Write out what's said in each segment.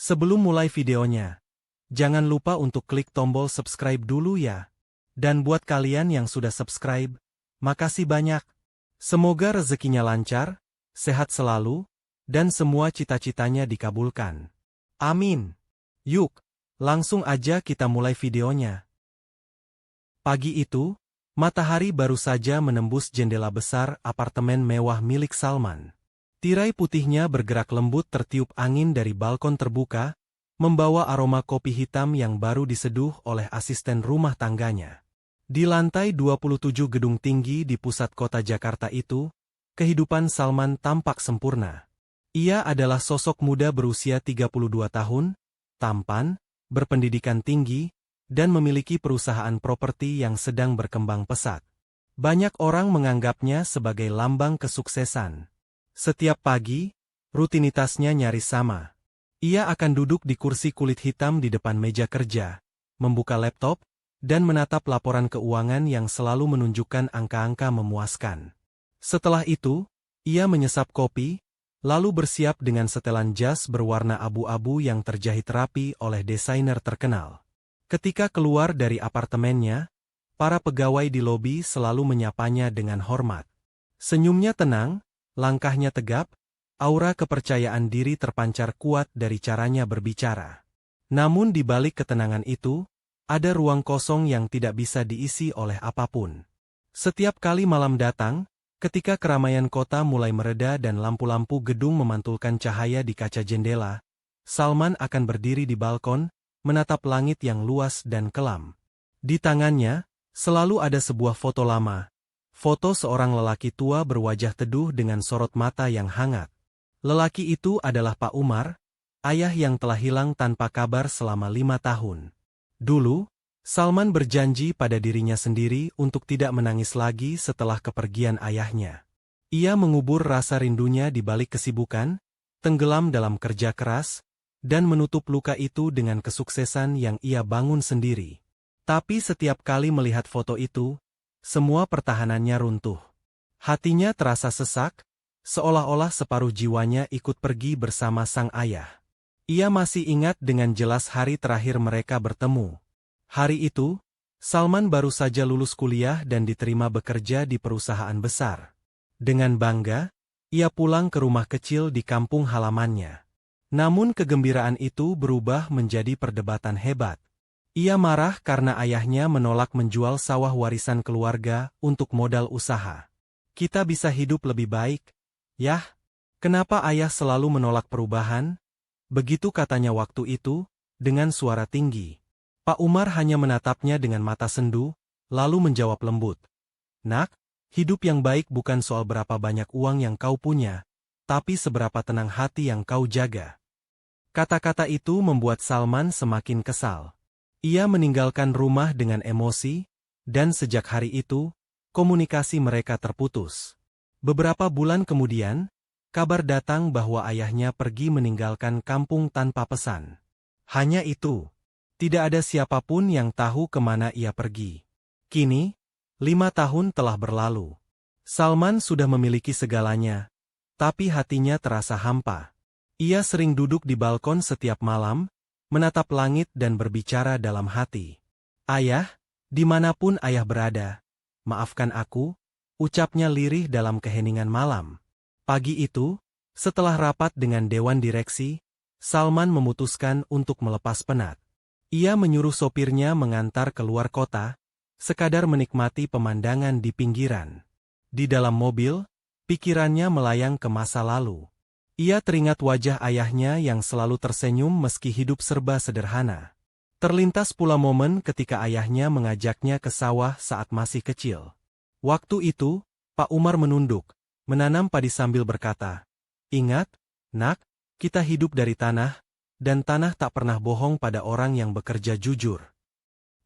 Sebelum mulai videonya, jangan lupa untuk klik tombol subscribe dulu ya. Dan buat kalian yang sudah subscribe, makasih banyak. Semoga rezekinya lancar, sehat selalu, dan semua cita-citanya dikabulkan. Amin. Yuk, langsung aja kita mulai videonya. Pagi itu, matahari baru saja menembus jendela besar apartemen mewah milik Salman. Tirai putihnya bergerak lembut tertiup angin dari balkon terbuka, membawa aroma kopi hitam yang baru diseduh oleh asisten rumah tangganya. Di lantai 27 gedung tinggi di pusat kota Jakarta itu, kehidupan Salman tampak sempurna. Ia adalah sosok muda berusia 32 tahun, tampan, berpendidikan tinggi, dan memiliki perusahaan properti yang sedang berkembang pesat. Banyak orang menganggapnya sebagai lambang kesuksesan. Setiap pagi, rutinitasnya nyaris sama. Ia akan duduk di kursi kulit hitam di depan meja kerja, membuka laptop, dan menatap laporan keuangan yang selalu menunjukkan angka-angka memuaskan. Setelah itu, ia menyesap kopi, lalu bersiap dengan setelan jas berwarna abu-abu yang terjahit rapi oleh desainer terkenal. Ketika keluar dari apartemennya, para pegawai di lobi selalu menyapanya dengan hormat. Senyumnya tenang, langkahnya tegap, aura kepercayaan diri terpancar kuat dari caranya berbicara. Namun di balik ketenangan itu, ada ruang kosong yang tidak bisa diisi oleh apapun. Setiap kali malam datang, ketika keramaian kota mulai mereda dan lampu-lampu gedung memantulkan cahaya di kaca jendela, Salman akan berdiri di balkon, menatap langit yang luas dan kelam. Di tangannya, selalu ada sebuah foto lama. Foto seorang lelaki tua berwajah teduh dengan sorot mata yang hangat. Lelaki itu adalah Pak Umar, ayah yang telah hilang tanpa kabar selama 5 tahun. Dulu, Salman berjanji pada dirinya sendiri untuk tidak menangis lagi setelah kepergian ayahnya. Ia mengubur rasa rindunya di balik kesibukan, tenggelam dalam kerja keras, dan menutup luka itu dengan kesuksesan yang ia bangun sendiri. Tapi setiap kali melihat foto itu, semua pertahanannya runtuh. Hatinya terasa sesak, seolah-olah separuh jiwanya ikut pergi bersama sang ayah. Ia masih ingat dengan jelas hari terakhir mereka bertemu. Hari itu, Salman baru saja lulus kuliah dan diterima bekerja di perusahaan besar. Dengan bangga, ia pulang ke rumah kecil di kampung halamannya. Namun kegembiraan itu berubah menjadi perdebatan hebat. Ia marah karena ayahnya menolak menjual sawah warisan keluarga untuk modal usaha. Kita bisa hidup lebih baik, yah? Kenapa ayah selalu menolak perubahan? Begitu katanya waktu itu, dengan suara tinggi. Pak Umar hanya menatapnya dengan mata sendu, lalu menjawab lembut. Nak, hidup yang baik bukan soal berapa banyak uang yang kau punya, tapi seberapa tenang hati yang kau jaga. Kata-kata itu membuat Salman semakin kesal. Ia meninggalkan rumah dengan emosi, dan sejak hari itu, komunikasi mereka terputus. Beberapa bulan kemudian, kabar datang bahwa ayahnya pergi meninggalkan kampung tanpa pesan. Hanya itu. Tidak ada siapapun yang tahu kemana ia pergi. Kini, 5 tahun telah berlalu. Salman sudah memiliki segalanya, tapi hatinya terasa hampa. Ia sering duduk di balkon setiap malam, menatap langit dan berbicara dalam hati. Ayah, dimanapun ayah berada, maafkan aku, ucapnya lirih dalam keheningan malam. Pagi itu, setelah rapat dengan dewan direksi, Salman memutuskan untuk melepas penat. Ia menyuruh sopirnya mengantar keluar kota, sekadar menikmati pemandangan di pinggiran. Di dalam mobil, pikirannya melayang ke masa lalu. Ia teringat wajah ayahnya yang selalu tersenyum meski hidup serba sederhana. Terlintas pula momen ketika ayahnya mengajaknya ke sawah saat masih kecil. Waktu itu, Pak Umar menunduk, menanam padi sambil berkata, "Ingat, nak, kita hidup dari tanah, dan tanah tak pernah bohong pada orang yang bekerja jujur."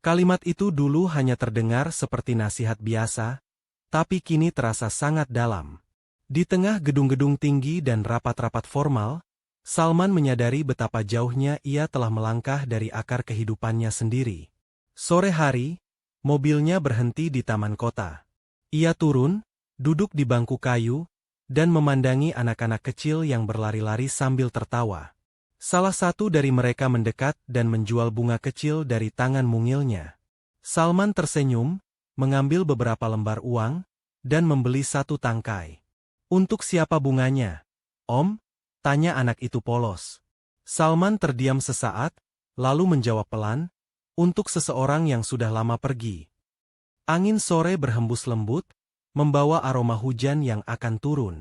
Kalimat itu dulu hanya terdengar seperti nasihat biasa, tapi kini terasa sangat dalam. Di tengah gedung-gedung tinggi dan rapat-rapat formal, Salman menyadari betapa jauhnya ia telah melangkah dari akar kehidupannya sendiri. Sore hari, mobilnya berhenti di taman kota. Ia turun, duduk di bangku kayu, dan memandangi anak-anak kecil yang berlari-lari sambil tertawa. Salah satu dari mereka mendekat dan menjual bunga kecil dari tangan mungilnya. Salman tersenyum, mengambil beberapa lembar uang, dan membeli satu tangkai. Untuk siapa bunganya? Om? Tanya anak itu polos. Salman terdiam sesaat, lalu menjawab pelan, untuk seseorang yang sudah lama pergi. Angin sore berhembus lembut, membawa aroma hujan yang akan turun.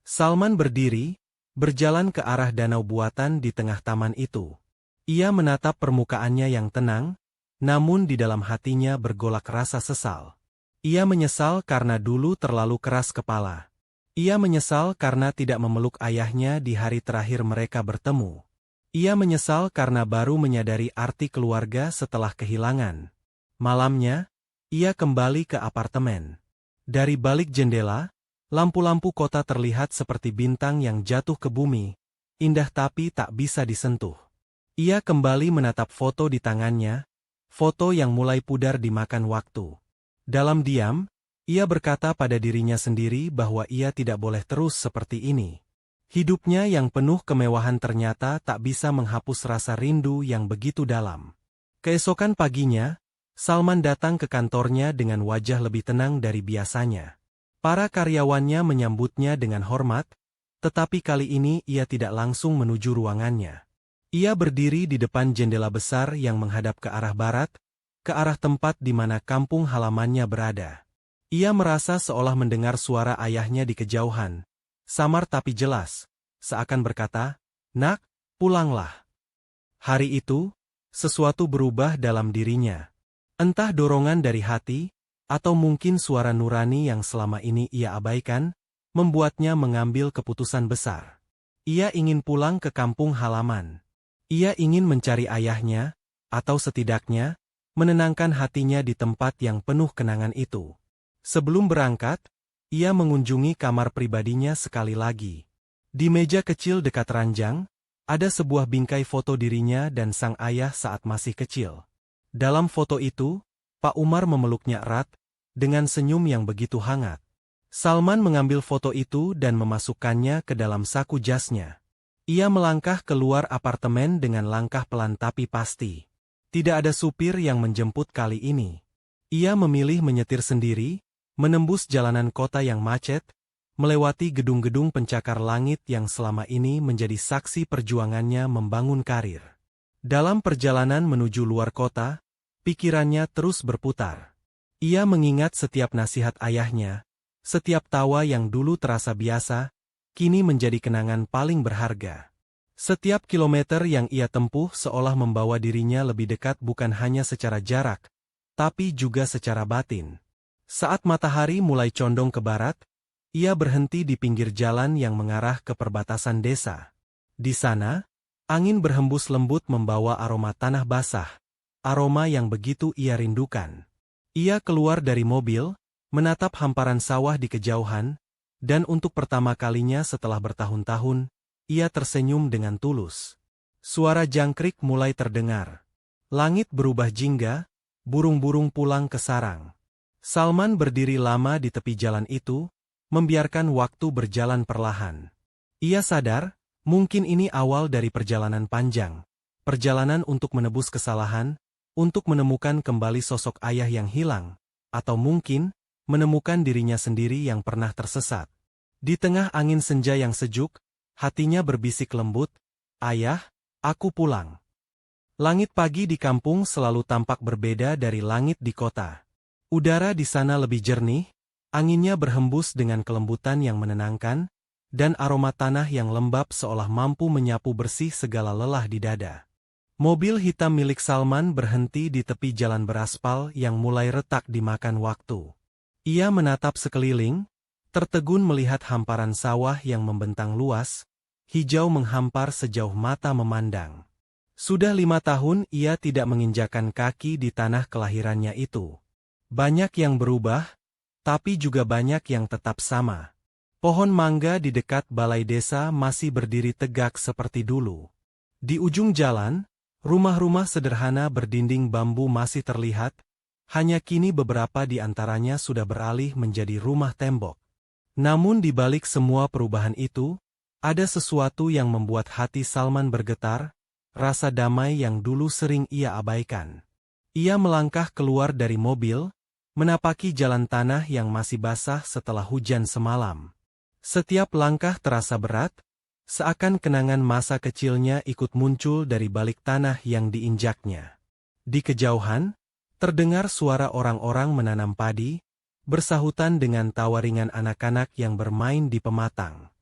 Salman berdiri, berjalan ke arah danau buatan di tengah taman itu. Ia menatap permukaannya yang tenang, namun di dalam hatinya bergolak rasa sesal. Ia menyesal karena dulu terlalu keras kepala. Ia menyesal karena tidak memeluk ayahnya di hari terakhir mereka bertemu. Ia menyesal karena baru menyadari arti keluarga setelah kehilangan. Malamnya, ia kembali ke apartemen. Dari balik jendela, lampu-lampu kota terlihat seperti bintang yang jatuh ke bumi, indah tapi tak bisa disentuh. Ia kembali menatap foto di tangannya, foto yang mulai pudar dimakan waktu. Dalam diam, ia berkata pada dirinya sendiri bahwa ia tidak boleh terus seperti ini. Hidupnya yang penuh kemewahan ternyata tak bisa menghapus rasa rindu yang begitu dalam. Keesokan paginya, Salman datang ke kantornya dengan wajah lebih tenang dari biasanya. Para karyawannya menyambutnya dengan hormat, tetapi kali ini ia tidak langsung menuju ruangannya. Ia berdiri di depan jendela besar yang menghadap ke arah barat, ke arah tempat di mana kampung halamannya berada. Ia merasa seolah mendengar suara ayahnya di kejauhan, samar tapi jelas, seakan berkata, "Nak, pulanglah." Hari itu, sesuatu berubah dalam dirinya. Entah dorongan dari hati, atau mungkin suara nurani yang selama ini ia abaikan, membuatnya mengambil keputusan besar. Ia ingin pulang ke kampung halaman. Ia ingin mencari ayahnya, atau setidaknya, menenangkan hatinya di tempat yang penuh kenangan itu. Sebelum berangkat, ia mengunjungi kamar pribadinya sekali lagi. Di meja kecil dekat ranjang, ada sebuah bingkai foto dirinya dan sang ayah saat masih kecil. Dalam foto itu, Pak Umar memeluknya erat, dengan senyum yang begitu hangat. Salman mengambil foto itu dan memasukkannya ke dalam saku jasnya. Ia melangkah keluar apartemen dengan langkah pelan tapi pasti. Tidak ada supir yang menjemput kali ini. Ia memilih menyetir sendiri, menembus jalanan kota yang macet, melewati gedung-gedung pencakar langit yang selama ini menjadi saksi perjuangannya membangun karir. Dalam perjalanan menuju luar kota, pikirannya terus berputar. Ia mengingat setiap nasihat ayahnya, setiap tawa yang dulu terasa biasa, kini menjadi kenangan paling berharga. Setiap kilometer yang ia tempuh seolah membawa dirinya lebih dekat bukan hanya secara jarak, tapi juga secara batin. Saat matahari mulai condong ke barat, ia berhenti di pinggir jalan yang mengarah ke perbatasan desa. Di sana, angin berhembus lembut membawa aroma tanah basah, aroma yang begitu ia rindukan. Ia keluar dari mobil, menatap hamparan sawah di kejauhan, dan untuk pertama kalinya setelah bertahun-tahun, ia tersenyum dengan tulus. Suara jangkrik mulai terdengar. Langit berubah jingga, burung-burung pulang ke sarang. Salman berdiri lama di tepi jalan itu, membiarkan waktu berjalan perlahan. Ia sadar, mungkin ini awal dari perjalanan panjang. Perjalanan untuk menebus kesalahan, untuk menemukan kembali sosok ayah yang hilang, atau mungkin, menemukan dirinya sendiri yang pernah tersesat. Di tengah angin senja yang sejuk, hatinya berbisik lembut, "Ayah, aku pulang." Langit pagi di kampung selalu tampak berbeda dari langit di kota. Udara di sana lebih jernih, anginnya berhembus dengan kelembutan yang menenangkan, dan aroma tanah yang lembab seolah mampu menyapu bersih segala lelah di dada. Mobil hitam milik Salman berhenti di tepi jalan beraspal yang mulai retak dimakan waktu. Ia menatap sekeliling, tertegun melihat hamparan sawah yang membentang luas, hijau menghampar sejauh mata memandang. Sudah 5 tahun ia tidak menginjakan kaki di tanah kelahirannya itu. Banyak yang berubah, tapi juga banyak yang tetap sama. Pohon mangga di dekat balai desa masih berdiri tegak seperti dulu. Di ujung jalan, rumah-rumah sederhana berdinding bambu masih terlihat, hanya kini beberapa di antaranya sudah beralih menjadi rumah tembok. Namun di balik semua perubahan itu, Ada sesuatu yang membuat hati Salman bergetar, rasa damai yang dulu sering ia abaikan. Ia melangkah keluar dari mobil, menapaki jalan tanah yang masih basah setelah hujan semalam. Setiap langkah terasa berat, seakan kenangan masa kecilnya ikut muncul dari balik tanah yang diinjaknya. Di kejauhan, terdengar suara orang-orang menanam padi, bersahutan dengan tawa ringan anak-anak yang bermain di pematang.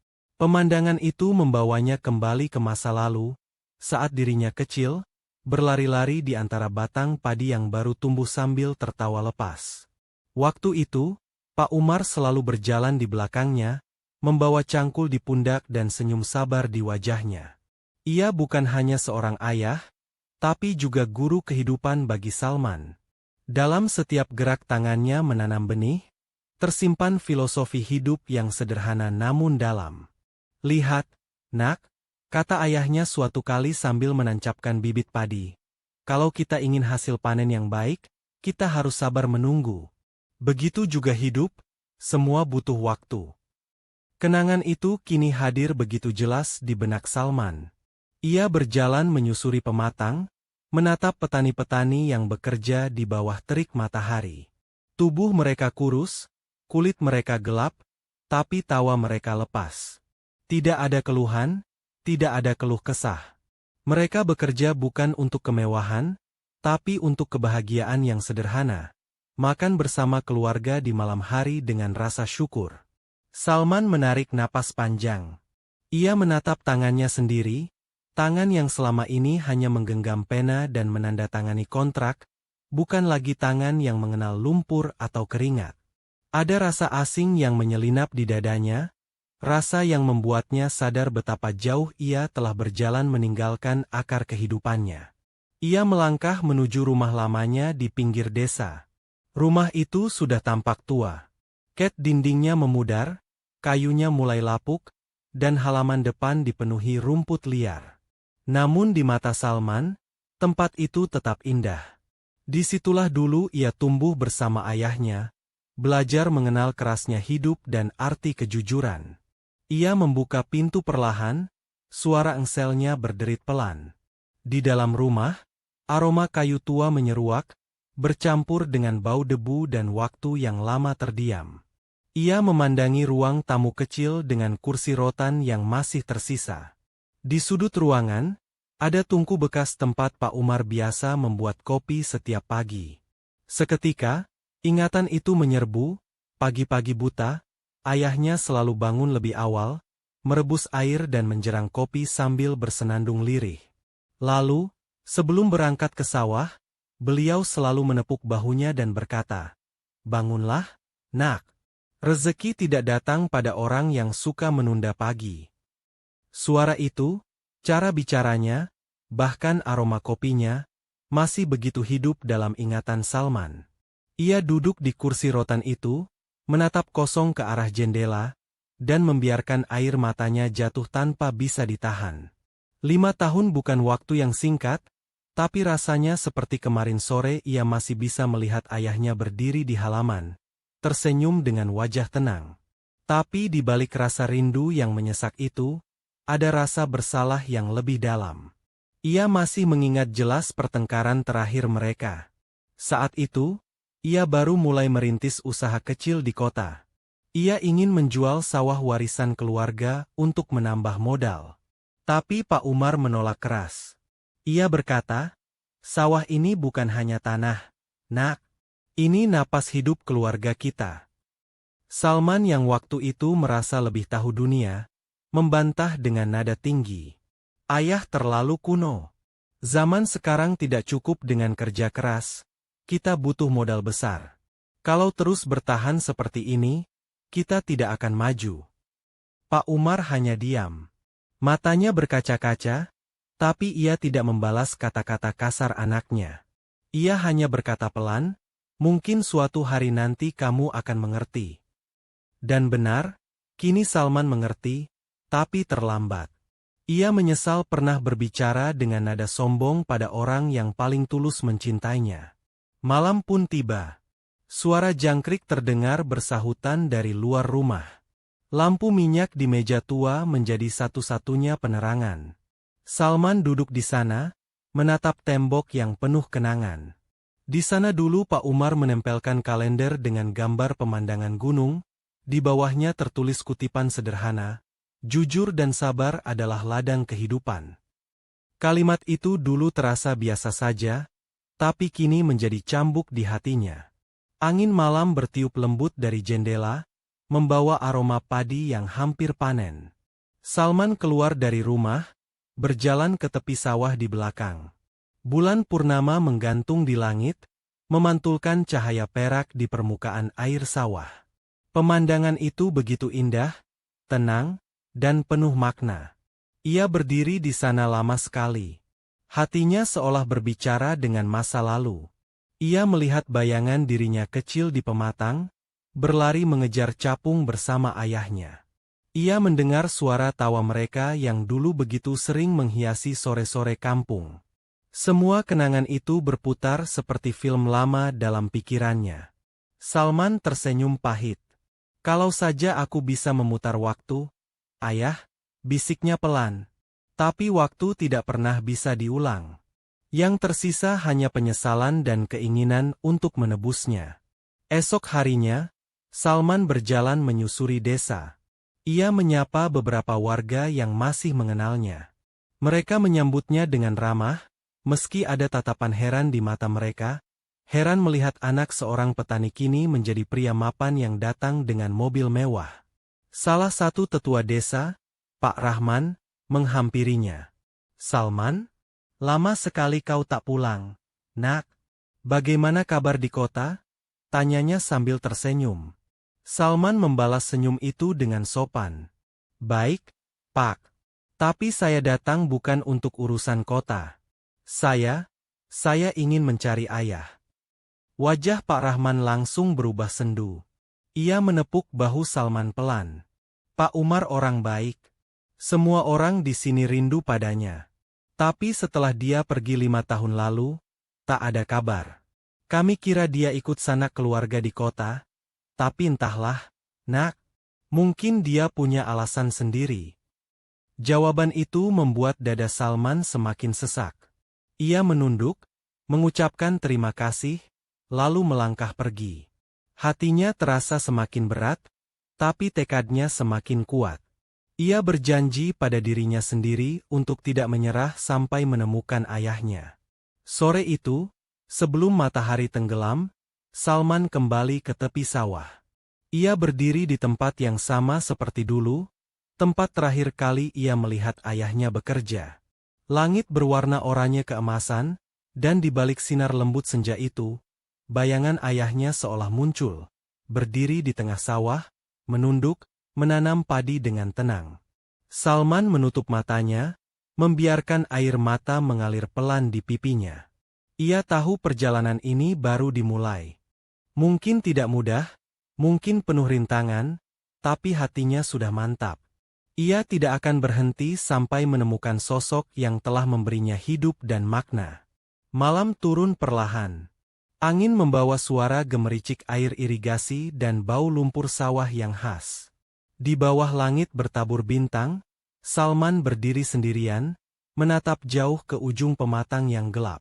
Pemandangan itu membawanya kembali ke masa lalu, saat dirinya kecil, berlari-lari di antara batang padi yang baru tumbuh sambil tertawa lepas. Waktu itu, Pak Umar selalu berjalan di belakangnya, membawa cangkul di pundak dan senyum sabar di wajahnya. Ia bukan hanya seorang ayah, tapi juga guru kehidupan bagi Salman. Dalam setiap gerak tangannya menanam benih, tersimpan filosofi hidup yang sederhana namun dalam. "Lihat, nak," kata ayahnya suatu kali sambil menancapkan bibit padi. "Kalau kita ingin hasil panen yang baik, kita harus sabar menunggu. Begitu juga hidup, semua butuh waktu." Kenangan itu kini hadir begitu jelas di benak Salman. Ia berjalan menyusuri pematang, menatap petani-petani yang bekerja di bawah terik matahari. Tubuh mereka kurus, kulit mereka gelap, tapi tawa mereka lepas. Tidak ada keluhan, tidak ada keluh kesah. Mereka bekerja bukan untuk kemewahan, tapi untuk kebahagiaan yang sederhana. Makan bersama keluarga di malam hari dengan rasa syukur. Salman menarik napas panjang. Ia menatap tangannya sendiri, tangan yang selama ini hanya menggenggam pena dan menandatangani kontrak, bukan lagi tangan yang mengenal lumpur atau keringat. Ada rasa asing yang menyelinap di dadanya, rasa yang membuatnya sadar betapa jauh ia telah berjalan meninggalkan akar kehidupannya. Ia melangkah menuju rumah lamanya di pinggir desa. Rumah itu sudah tampak tua. Cat dindingnya memudar, kayunya mulai lapuk, dan halaman depan dipenuhi rumput liar. Namun di mata Salman, tempat itu tetap indah. Disitulah dulu ia tumbuh bersama ayahnya, belajar mengenal kerasnya hidup dan arti kejujuran. Ia membuka pintu perlahan, suara engselnya berderit pelan. Di dalam rumah, aroma kayu tua menyeruak, bercampur dengan bau debu dan waktu yang lama terdiam. Ia memandangi ruang tamu kecil dengan kursi rotan yang masih tersisa. Di sudut ruangan, ada tungku bekas tempat Pak Umar biasa membuat kopi setiap pagi. Seketika, ingatan itu menyerbu, pagi-pagi buta, ayahnya selalu bangun lebih awal, merebus air dan menjerang kopi sambil bersenandung lirih. Lalu, sebelum berangkat ke sawah, beliau selalu menepuk bahunya dan berkata, "Bangunlah, nak. Rezeki tidak datang pada orang yang suka menunda pagi." Suara itu, cara bicaranya, bahkan aroma kopinya, masih begitu hidup dalam ingatan Salman. Ia duduk di kursi rotan itu, menatap kosong ke arah jendela, dan membiarkan air matanya jatuh tanpa bisa ditahan. 5 tahun bukan waktu yang singkat, tapi rasanya seperti kemarin sore ia masih bisa melihat ayahnya berdiri di halaman, tersenyum dengan wajah tenang. Tapi di balik rasa rindu yang menyesak itu, ada rasa bersalah yang lebih dalam. Ia masih mengingat jelas pertengkaran terakhir mereka. Saat itu, ia baru mulai merintis usaha kecil di kota. Ia ingin menjual sawah warisan keluarga untuk menambah modal. Tapi Pak Umar menolak keras. Ia berkata, "Sawah ini bukan hanya tanah, nak. Ini napas hidup keluarga kita." Salman yang waktu itu merasa lebih tahu dunia, membantah dengan nada tinggi. "Ayah terlalu kuno. Zaman sekarang tidak cukup dengan kerja keras. Kita butuh modal besar. Kalau terus bertahan seperti ini, kita tidak akan maju." Pak Umar hanya diam. Matanya berkaca-kaca, tapi ia tidak membalas kata-kata kasar anaknya. Ia hanya berkata pelan, "Mungkin suatu hari nanti kamu akan mengerti." Dan benar, kini Salman mengerti, tapi terlambat. Ia menyesal pernah berbicara dengan nada sombong pada orang yang paling tulus mencintainya. Malam pun tiba. Suara jangkrik terdengar bersahutan dari luar rumah. Lampu minyak di meja tua menjadi satu-satunya penerangan. Salman duduk di sana, menatap tembok yang penuh kenangan. Di sana dulu Pak Umar menempelkan kalender dengan gambar pemandangan gunung, di bawahnya tertulis kutipan sederhana, "Jujur dan sabar adalah ladang kehidupan." Kalimat itu dulu terasa biasa saja, tapi kini menjadi cambuk di hatinya. Angin malam bertiup lembut dari jendela, membawa aroma padi yang hampir panen. Salman keluar dari rumah, berjalan ke tepi sawah di belakang. Bulan purnama menggantung di langit, memantulkan cahaya perak di permukaan air sawah. Pemandangan itu begitu indah, tenang, dan penuh makna. Ia berdiri di sana lama sekali. Hatinya seolah berbicara dengan masa lalu. Ia melihat bayangan dirinya kecil di pematang, berlari mengejar capung bersama ayahnya. Ia mendengar suara tawa mereka yang dulu begitu sering menghiasi sore-sore kampung. Semua kenangan itu berputar seperti film lama dalam pikirannya. Salman tersenyum pahit. "Kalau saja aku bisa memutar waktu, ayah," bisiknya pelan. Tapi waktu tidak pernah bisa diulang. Yang tersisa hanya penyesalan dan keinginan untuk menebusnya. Esok harinya, Salman berjalan menyusuri desa. Ia menyapa beberapa warga yang masih mengenalnya. Mereka menyambutnya dengan ramah, meski ada tatapan heran di mata mereka, heran melihat anak seorang petani kini menjadi pria mapan yang datang dengan mobil mewah. Salah satu tetua desa, Pak Rahman, menghampirinya. "Salman, lama sekali kau tak pulang, nak. Bagaimana kabar di kota?" tanyanya sambil tersenyum. Salman membalas senyum itu dengan sopan. "Baik, Pak. Tapi saya datang bukan untuk urusan kota. Saya ingin mencari ayah." Wajah Pak Rahman langsung berubah sendu. Ia menepuk bahu Salman pelan. "Pak Umar orang baik. Semua orang di sini rindu padanya. Tapi setelah dia pergi 5 tahun lalu, tak ada kabar. Kami kira dia ikut sanak keluarga di kota. Tapi entahlah, nak, mungkin dia punya alasan sendiri." Jawaban itu membuat dada Salman semakin sesak. Ia menunduk, mengucapkan terima kasih, lalu melangkah pergi. Hatinya terasa semakin berat, tapi tekadnya semakin kuat. Ia berjanji pada dirinya sendiri untuk tidak menyerah sampai menemukan ayahnya. Sore itu, sebelum matahari tenggelam, Salman kembali ke tepi sawah. Ia berdiri di tempat yang sama seperti dulu, tempat terakhir kali ia melihat ayahnya bekerja. Langit berwarna oranye keemasan, dan di balik sinar lembut senja itu, bayangan ayahnya seolah muncul, berdiri di tengah sawah, menunduk, menanam padi dengan tenang. Salman menutup matanya, membiarkan air mata mengalir pelan di pipinya. Ia tahu perjalanan ini baru dimulai. Mungkin tidak mudah, mungkin penuh rintangan, tapi hatinya sudah mantap. Ia tidak akan berhenti sampai menemukan sosok yang telah memberinya hidup dan makna. Malam turun perlahan. Angin membawa suara gemericik air irigasi dan bau lumpur sawah yang khas. Di bawah langit bertabur bintang, Salman berdiri sendirian, menatap jauh ke ujung pematang yang gelap.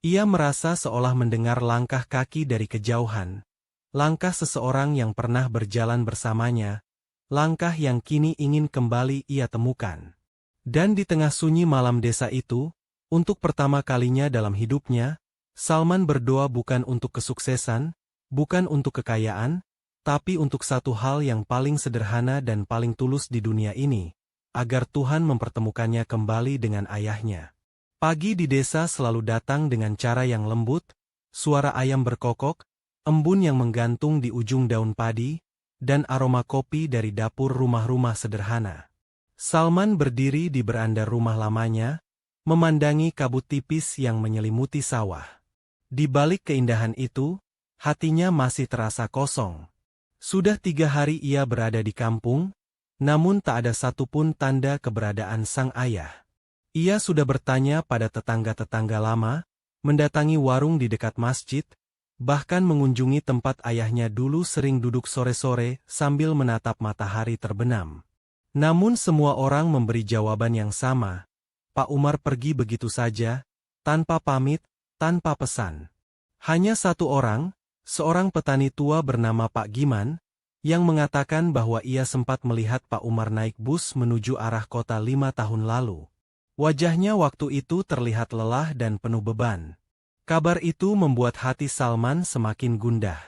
Ia merasa seolah mendengar langkah kaki dari kejauhan, langkah seseorang yang pernah berjalan bersamanya, langkah yang kini ingin kembali ia temukan. Dan di tengah sunyi malam desa itu, untuk pertama kalinya dalam hidupnya, Salman berdoa bukan untuk kesuksesan, bukan untuk kekayaan, tapi untuk satu hal yang paling sederhana dan paling tulus di dunia ini, agar Tuhan mempertemukannya kembali dengan ayahnya. Pagi di desa selalu datang dengan cara yang lembut, suara ayam berkokok, embun yang menggantung di ujung daun padi, dan aroma kopi dari dapur rumah-rumah sederhana. Salman berdiri di beranda rumah lamanya, memandangi kabut tipis yang menyelimuti sawah. Di balik keindahan itu, hatinya masih terasa kosong. Sudah 3 hari ia berada di kampung, namun tak ada satupun tanda keberadaan sang ayah. Ia sudah bertanya pada tetangga-tetangga lama, mendatangi warung di dekat masjid, bahkan mengunjungi tempat ayahnya dulu sering duduk sore-sore sambil menatap matahari terbenam. Namun semua orang memberi jawaban yang sama. Pak Umar pergi begitu saja, tanpa pamit, tanpa pesan. Hanya satu orang, seorang petani tua bernama Pak Giman, yang mengatakan bahwa ia sempat melihat Pak Umar naik bus menuju arah kota 5 tahun lalu. Wajahnya waktu itu terlihat lelah dan penuh beban. Kabar itu membuat hati Salman semakin gundah.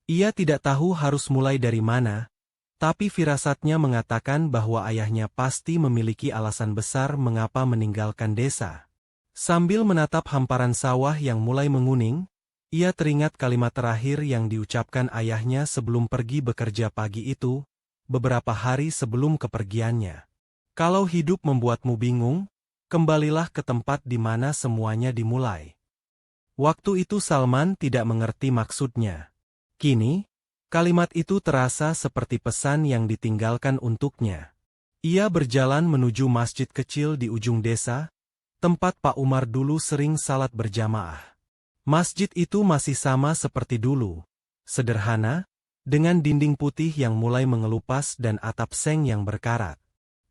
Ia tidak tahu harus mulai dari mana, tapi firasatnya mengatakan bahwa ayahnya pasti memiliki alasan besar mengapa meninggalkan desa. Sambil menatap hamparan sawah yang mulai menguning, ia teringat kalimat terakhir yang diucapkan ayahnya sebelum pergi bekerja pagi itu, beberapa hari sebelum kepergiannya. Kalau hidup membuatmu bingung, kembalilah ke tempat di mana semuanya dimulai. Waktu itu Salman tidak mengerti maksudnya. Kini, kalimat itu terasa seperti pesan yang ditinggalkan untuknya. Ia berjalan menuju masjid kecil di ujung desa, tempat Pak Umar dulu sering salat berjamaah. Masjid itu masih sama seperti dulu, sederhana, dengan dinding putih yang mulai mengelupas dan atap seng yang berkarat.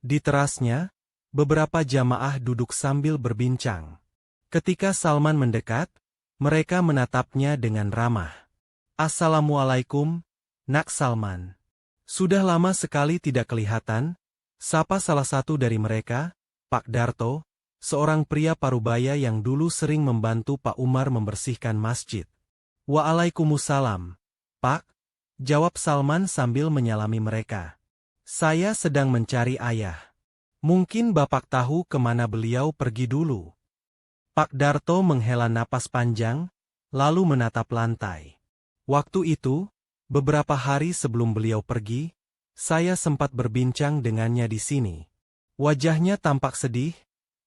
Di terasnya, beberapa jamaah duduk sambil berbincang. Ketika Salman mendekat, mereka menatapnya dengan ramah. "Assalamualaikum, Nak Salman." "Sudah lama sekali tidak kelihatan," sapa salah satu dari mereka, Pak Darto, seorang pria parubaya yang dulu sering membantu Pak Umar membersihkan masjid. "Waalaikumsalam, Pak," jawab Salman sambil menyalami mereka. "Saya sedang mencari ayah. Mungkin Bapak tahu kemana beliau pergi dulu." Pak Darto menghela napas panjang, lalu menatap lantai. "Waktu itu, beberapa hari sebelum beliau pergi, saya sempat berbincang dengannya di sini. Wajahnya tampak sedih,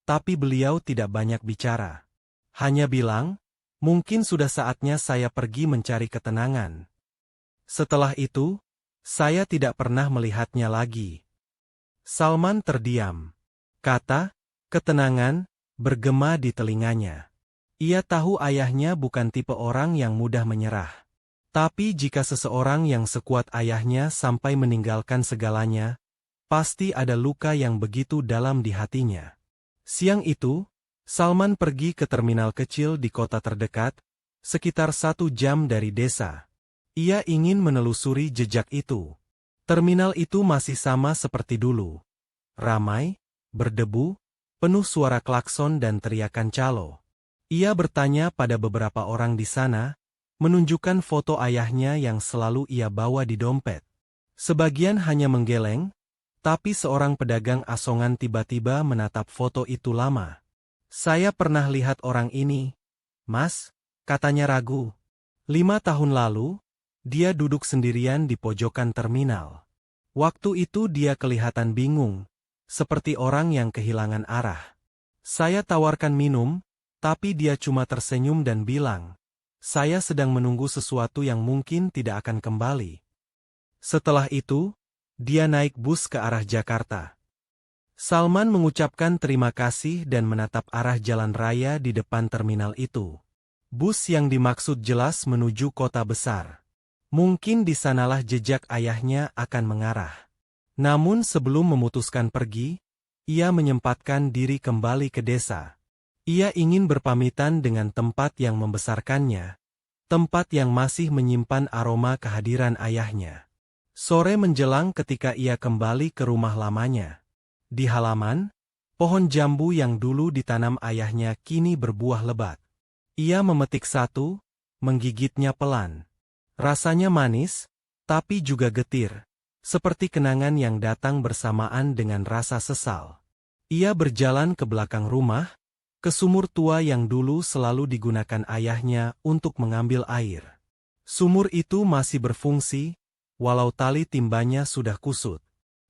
tapi beliau tidak banyak bicara. Hanya bilang, mungkin sudah saatnya saya pergi mencari ketenangan. Setelah itu, saya tidak pernah melihatnya lagi." Salman terdiam. Kata, "ketenangan," bergema di telinganya. Ia tahu ayahnya bukan tipe orang yang mudah menyerah. Tapi jika seseorang yang sekuat ayahnya sampai meninggalkan segalanya, pasti ada luka yang begitu dalam di hatinya. Siang itu, Salman pergi ke terminal kecil di kota terdekat, sekitar 1 jam dari desa. Ia ingin menelusuri jejak itu. Terminal itu masih sama seperti dulu. Ramai, berdebu, penuh suara klakson dan teriakan calo. Ia bertanya pada beberapa orang di sana, menunjukkan foto ayahnya yang selalu ia bawa di dompet. Sebagian hanya menggeleng, tapi seorang pedagang asongan tiba-tiba menatap foto itu lama. "Saya pernah lihat orang ini, Mas," katanya ragu. 5 tahun lalu, dia duduk sendirian di pojokan terminal. Waktu itu dia kelihatan bingung, seperti orang yang kehilangan arah. Saya tawarkan minum, tapi dia cuma tersenyum dan bilang, "Saya sedang menunggu sesuatu yang mungkin tidak akan kembali." Setelah itu, dia naik bus ke arah Jakarta. Salman mengucapkan terima kasih dan menatap arah jalan raya di depan terminal itu. Bus yang dimaksud jelas menuju kota besar. Mungkin di sanalah jejak ayahnya akan mengarah. Namun sebelum memutuskan pergi, ia menyempatkan diri kembali ke desa. Ia ingin berpamitan dengan tempat yang membesarkannya, tempat yang masih menyimpan aroma kehadiran ayahnya. Sore menjelang ketika ia kembali ke rumah lamanya. Di halaman, pohon jambu yang dulu ditanam ayahnya kini berbuah lebat. Ia memetik satu, menggigitnya pelan. Rasanya manis, tapi juga getir, seperti kenangan yang datang bersamaan dengan rasa sesal. Ia berjalan ke belakang rumah, ke sumur tua yang dulu selalu digunakan ayahnya untuk mengambil air. Sumur itu masih berfungsi, walau tali timbanya sudah kusut.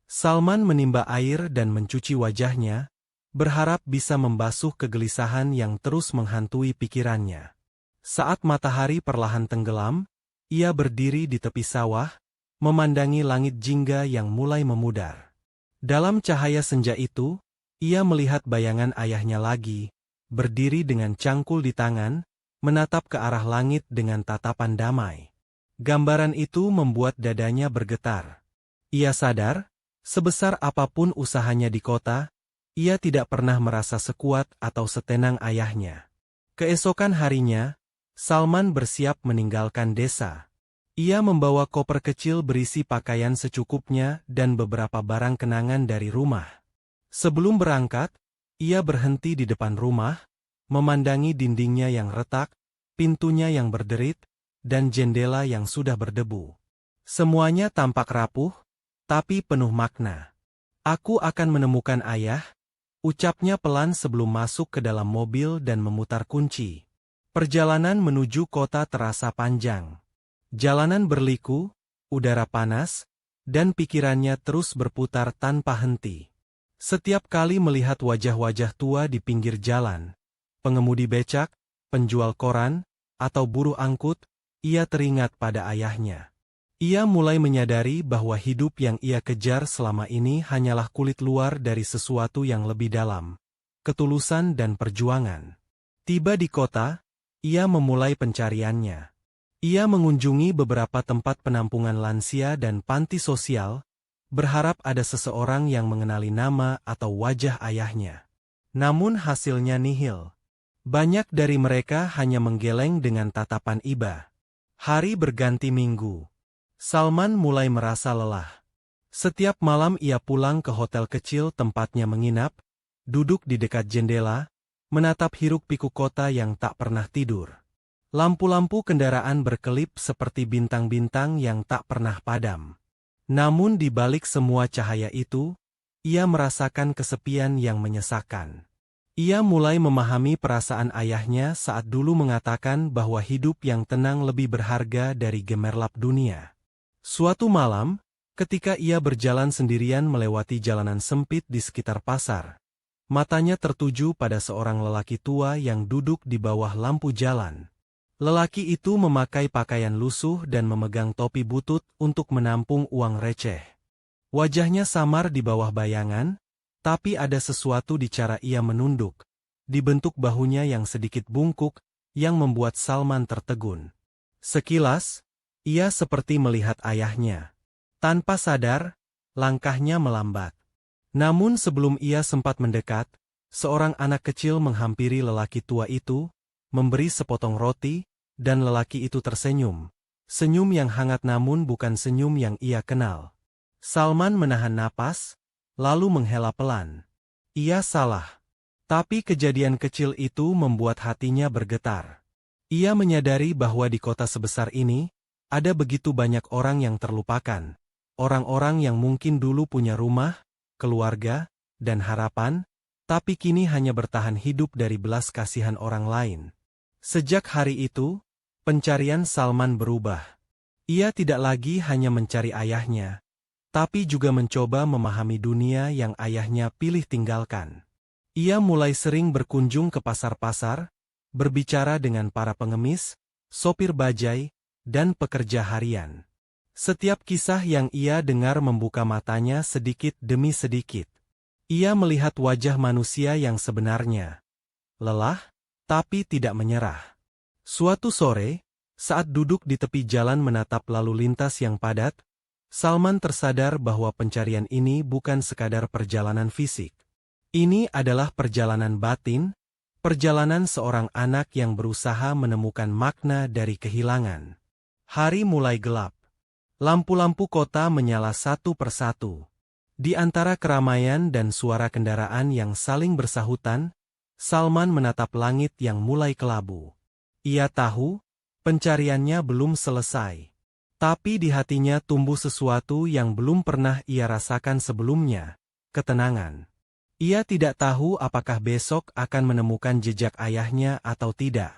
Salman menimba air dan mencuci wajahnya, berharap bisa membasuh kegelisahan yang terus menghantui pikirannya. Saat matahari perlahan tenggelam, ia berdiri di tepi sawah, memandangi langit jingga yang mulai memudar. Dalam cahaya senja itu, ia melihat bayangan ayahnya lagi, berdiri dengan cangkul di tangan, menatap ke arah langit dengan tatapan damai. Gambaran itu membuat dadanya bergetar. Ia sadar, sebesar apapun usahanya di kota, ia tidak pernah merasa sekuat atau setenang ayahnya. Keesokan harinya, Salman bersiap meninggalkan desa. Ia membawa koper kecil berisi pakaian secukupnya dan beberapa barang kenangan dari rumah. Sebelum berangkat, ia berhenti di depan rumah, memandangi dindingnya yang retak, pintunya yang berderit, dan jendela yang sudah berdebu. Semuanya tampak rapuh, tapi penuh makna. "Aku akan menemukan ayah," ucapnya pelan sebelum masuk ke dalam mobil dan memutar kunci. Perjalanan menuju kota terasa panjang. Jalanan berliku, udara panas, dan pikirannya terus berputar tanpa henti. Setiap kali melihat wajah-wajah tua di pinggir jalan, pengemudi becak, penjual koran, atau buruh angkut, ia teringat pada ayahnya. Ia mulai menyadari bahwa hidup yang ia kejar selama ini hanyalah kulit luar dari sesuatu yang lebih dalam, ketulusan dan perjuangan. Tiba di kota, ia memulai pencariannya. Ia mengunjungi beberapa tempat penampungan lansia dan panti sosial, berharap ada seseorang yang mengenali nama atau wajah ayahnya. Namun hasilnya nihil. Banyak dari mereka hanya menggeleng dengan tatapan iba. Hari berganti minggu. Salman mulai merasa lelah. Setiap malam ia pulang ke hotel kecil tempatnya menginap, duduk di dekat jendela, menatap hiruk-pikuk kota yang tak pernah tidur. Lampu-lampu kendaraan berkelip seperti bintang-bintang yang tak pernah padam. Namun di balik semua cahaya itu, ia merasakan kesepian yang menyesakan. Ia mulai memahami perasaan ayahnya saat dulu mengatakan bahwa hidup yang tenang lebih berharga dari gemerlap dunia. Suatu malam, ketika ia berjalan sendirian melewati jalanan sempit di sekitar pasar, matanya tertuju pada seorang lelaki tua yang duduk di bawah lampu jalan. Lelaki itu memakai pakaian lusuh dan memegang topi butut untuk menampung uang receh. Wajahnya samar di bawah bayangan, tapi ada sesuatu di cara ia menunduk, di bentuk bahunya yang sedikit bungkuk, yang membuat Salman tertegun. Sekilas, ia seperti melihat ayahnya. Tanpa sadar, langkahnya melambat. Namun sebelum ia sempat mendekat, seorang anak kecil menghampiri lelaki tua itu, memberi sepotong roti, dan lelaki itu tersenyum. Senyum yang hangat namun bukan senyum yang ia kenal. Salman menahan napas, lalu menghela pelan. Ia salah. Tapi kejadian kecil itu membuat hatinya bergetar. Ia menyadari bahwa di kota sebesar ini, ada begitu banyak orang yang terlupakan. Orang-orang yang mungkin dulu punya rumah, keluarga, dan harapan, tapi kini hanya bertahan hidup dari belas kasihan orang lain. Sejak hari itu, pencarian Salman berubah. Ia tidak lagi hanya mencari ayahnya, tapi juga mencoba memahami dunia yang ayahnya pilih tinggalkan. Ia mulai sering berkunjung ke pasar-pasar, berbicara dengan para pengemis, sopir bajai, dan pekerja harian. Setiap kisah yang ia dengar membuka matanya sedikit demi sedikit. Ia melihat wajah manusia yang sebenarnya. Lelah, tapi tidak menyerah. Suatu sore, saat duduk di tepi jalan menatap lalu lintas yang padat, Salman tersadar bahwa pencarian ini bukan sekadar perjalanan fisik. Ini adalah perjalanan batin, perjalanan seorang anak yang berusaha menemukan makna dari kehilangan. Hari mulai gelap. Lampu-lampu kota menyala satu persatu. Di antara keramaian dan suara kendaraan yang saling bersahutan, Salman menatap langit yang mulai kelabu. Ia tahu, pencariannya belum selesai. Tapi di hatinya tumbuh sesuatu yang belum pernah ia rasakan sebelumnya, ketenangan. Ia tidak tahu apakah besok akan menemukan jejak ayahnya atau tidak.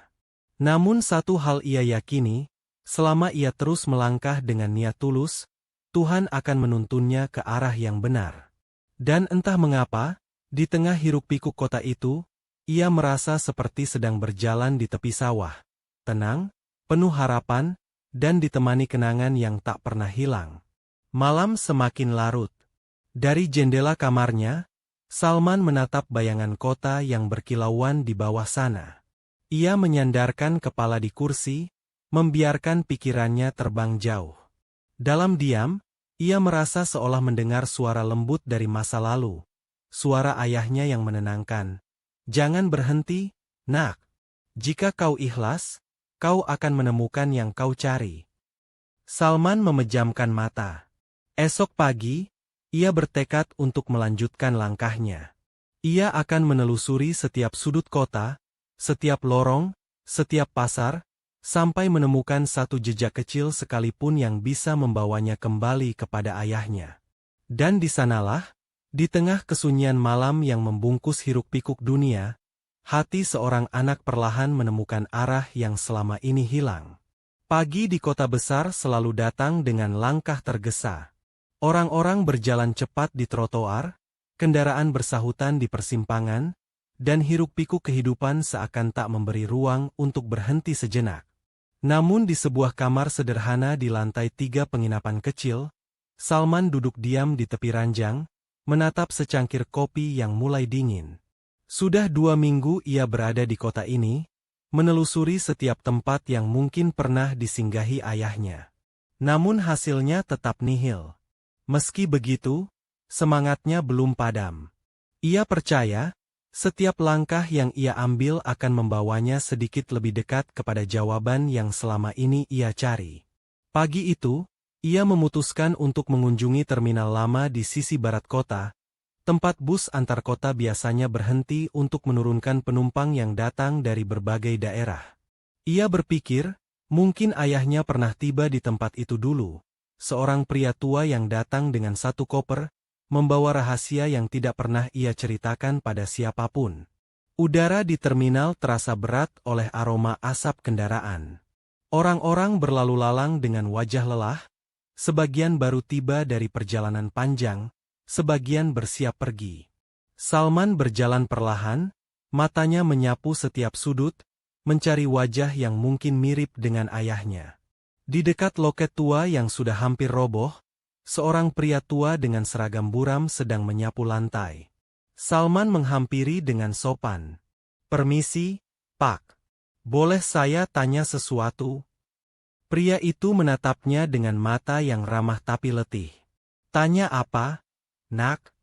Namun satu hal ia yakini, selama ia terus melangkah dengan niat tulus, Tuhan akan menuntunnya ke arah yang benar. Dan entah mengapa, di tengah hiruk-pikuk kota itu, ia merasa seperti sedang berjalan di tepi sawah. Tenang, penuh harapan, dan ditemani kenangan yang tak pernah hilang. Malam semakin larut. Dari jendela kamarnya, Salman menatap bayangan kota yang berkilauan di bawah sana. Ia menyandarkan kepala di kursi, membiarkan pikirannya terbang jauh. Dalam diam, ia merasa seolah mendengar suara lembut dari masa lalu. Suara ayahnya yang menenangkan. Jangan berhenti, nak. Jika kau ikhlas, kau akan menemukan yang kau cari. Salman memejamkan mata. Esok pagi, ia bertekad untuk melanjutkan langkahnya. Ia akan menelusuri setiap sudut kota, setiap lorong, setiap pasar, sampai menemukan satu jejak kecil sekalipun yang bisa membawanya kembali kepada ayahnya. Dan di sanalah, di tengah kesunyian malam yang membungkus hiruk-pikuk dunia, hati seorang anak perlahan menemukan arah yang selama ini hilang. Pagi di kota besar selalu datang dengan langkah tergesa. Orang-orang berjalan cepat di trotoar, kendaraan bersahutan di persimpangan, dan hiruk-pikuk kehidupan seakan tak memberi ruang untuk berhenti sejenak. Namun di sebuah kamar sederhana di lantai 3 penginapan kecil, Salman duduk diam di tepi ranjang, menatap secangkir kopi yang mulai dingin. Sudah 2 minggu ia berada di kota ini, menelusuri setiap tempat yang mungkin pernah disinggahi ayahnya. Namun hasilnya tetap nihil. Meski begitu, semangatnya belum padam. Ia percaya, setiap langkah yang ia ambil akan membawanya sedikit lebih dekat kepada jawaban yang selama ini ia cari. Pagi itu, ia memutuskan untuk mengunjungi terminal lama di sisi barat kota, tempat bus antar kota biasanya berhenti untuk menurunkan penumpang yang datang dari berbagai daerah. Ia berpikir, mungkin ayahnya pernah tiba di tempat itu dulu, seorang pria tua yang datang dengan satu koper, membawa rahasia yang tidak pernah ia ceritakan pada siapapun. Udara di terminal terasa berat oleh aroma asap kendaraan. Orang-orang berlalu lalang dengan wajah lelah, sebagian baru tiba dari perjalanan panjang, sebagian bersiap pergi. Salman berjalan perlahan, matanya menyapu setiap sudut, mencari wajah yang mungkin mirip dengan ayahnya. Di dekat loket tua yang sudah hampir roboh, seorang pria tua dengan seragam buram sedang menyapu lantai. Salman menghampiri dengan sopan. "Permisi, Pak. Boleh saya tanya sesuatu?" Pria itu menatapnya dengan mata yang ramah tapi letih. "Tanya apa, nak?"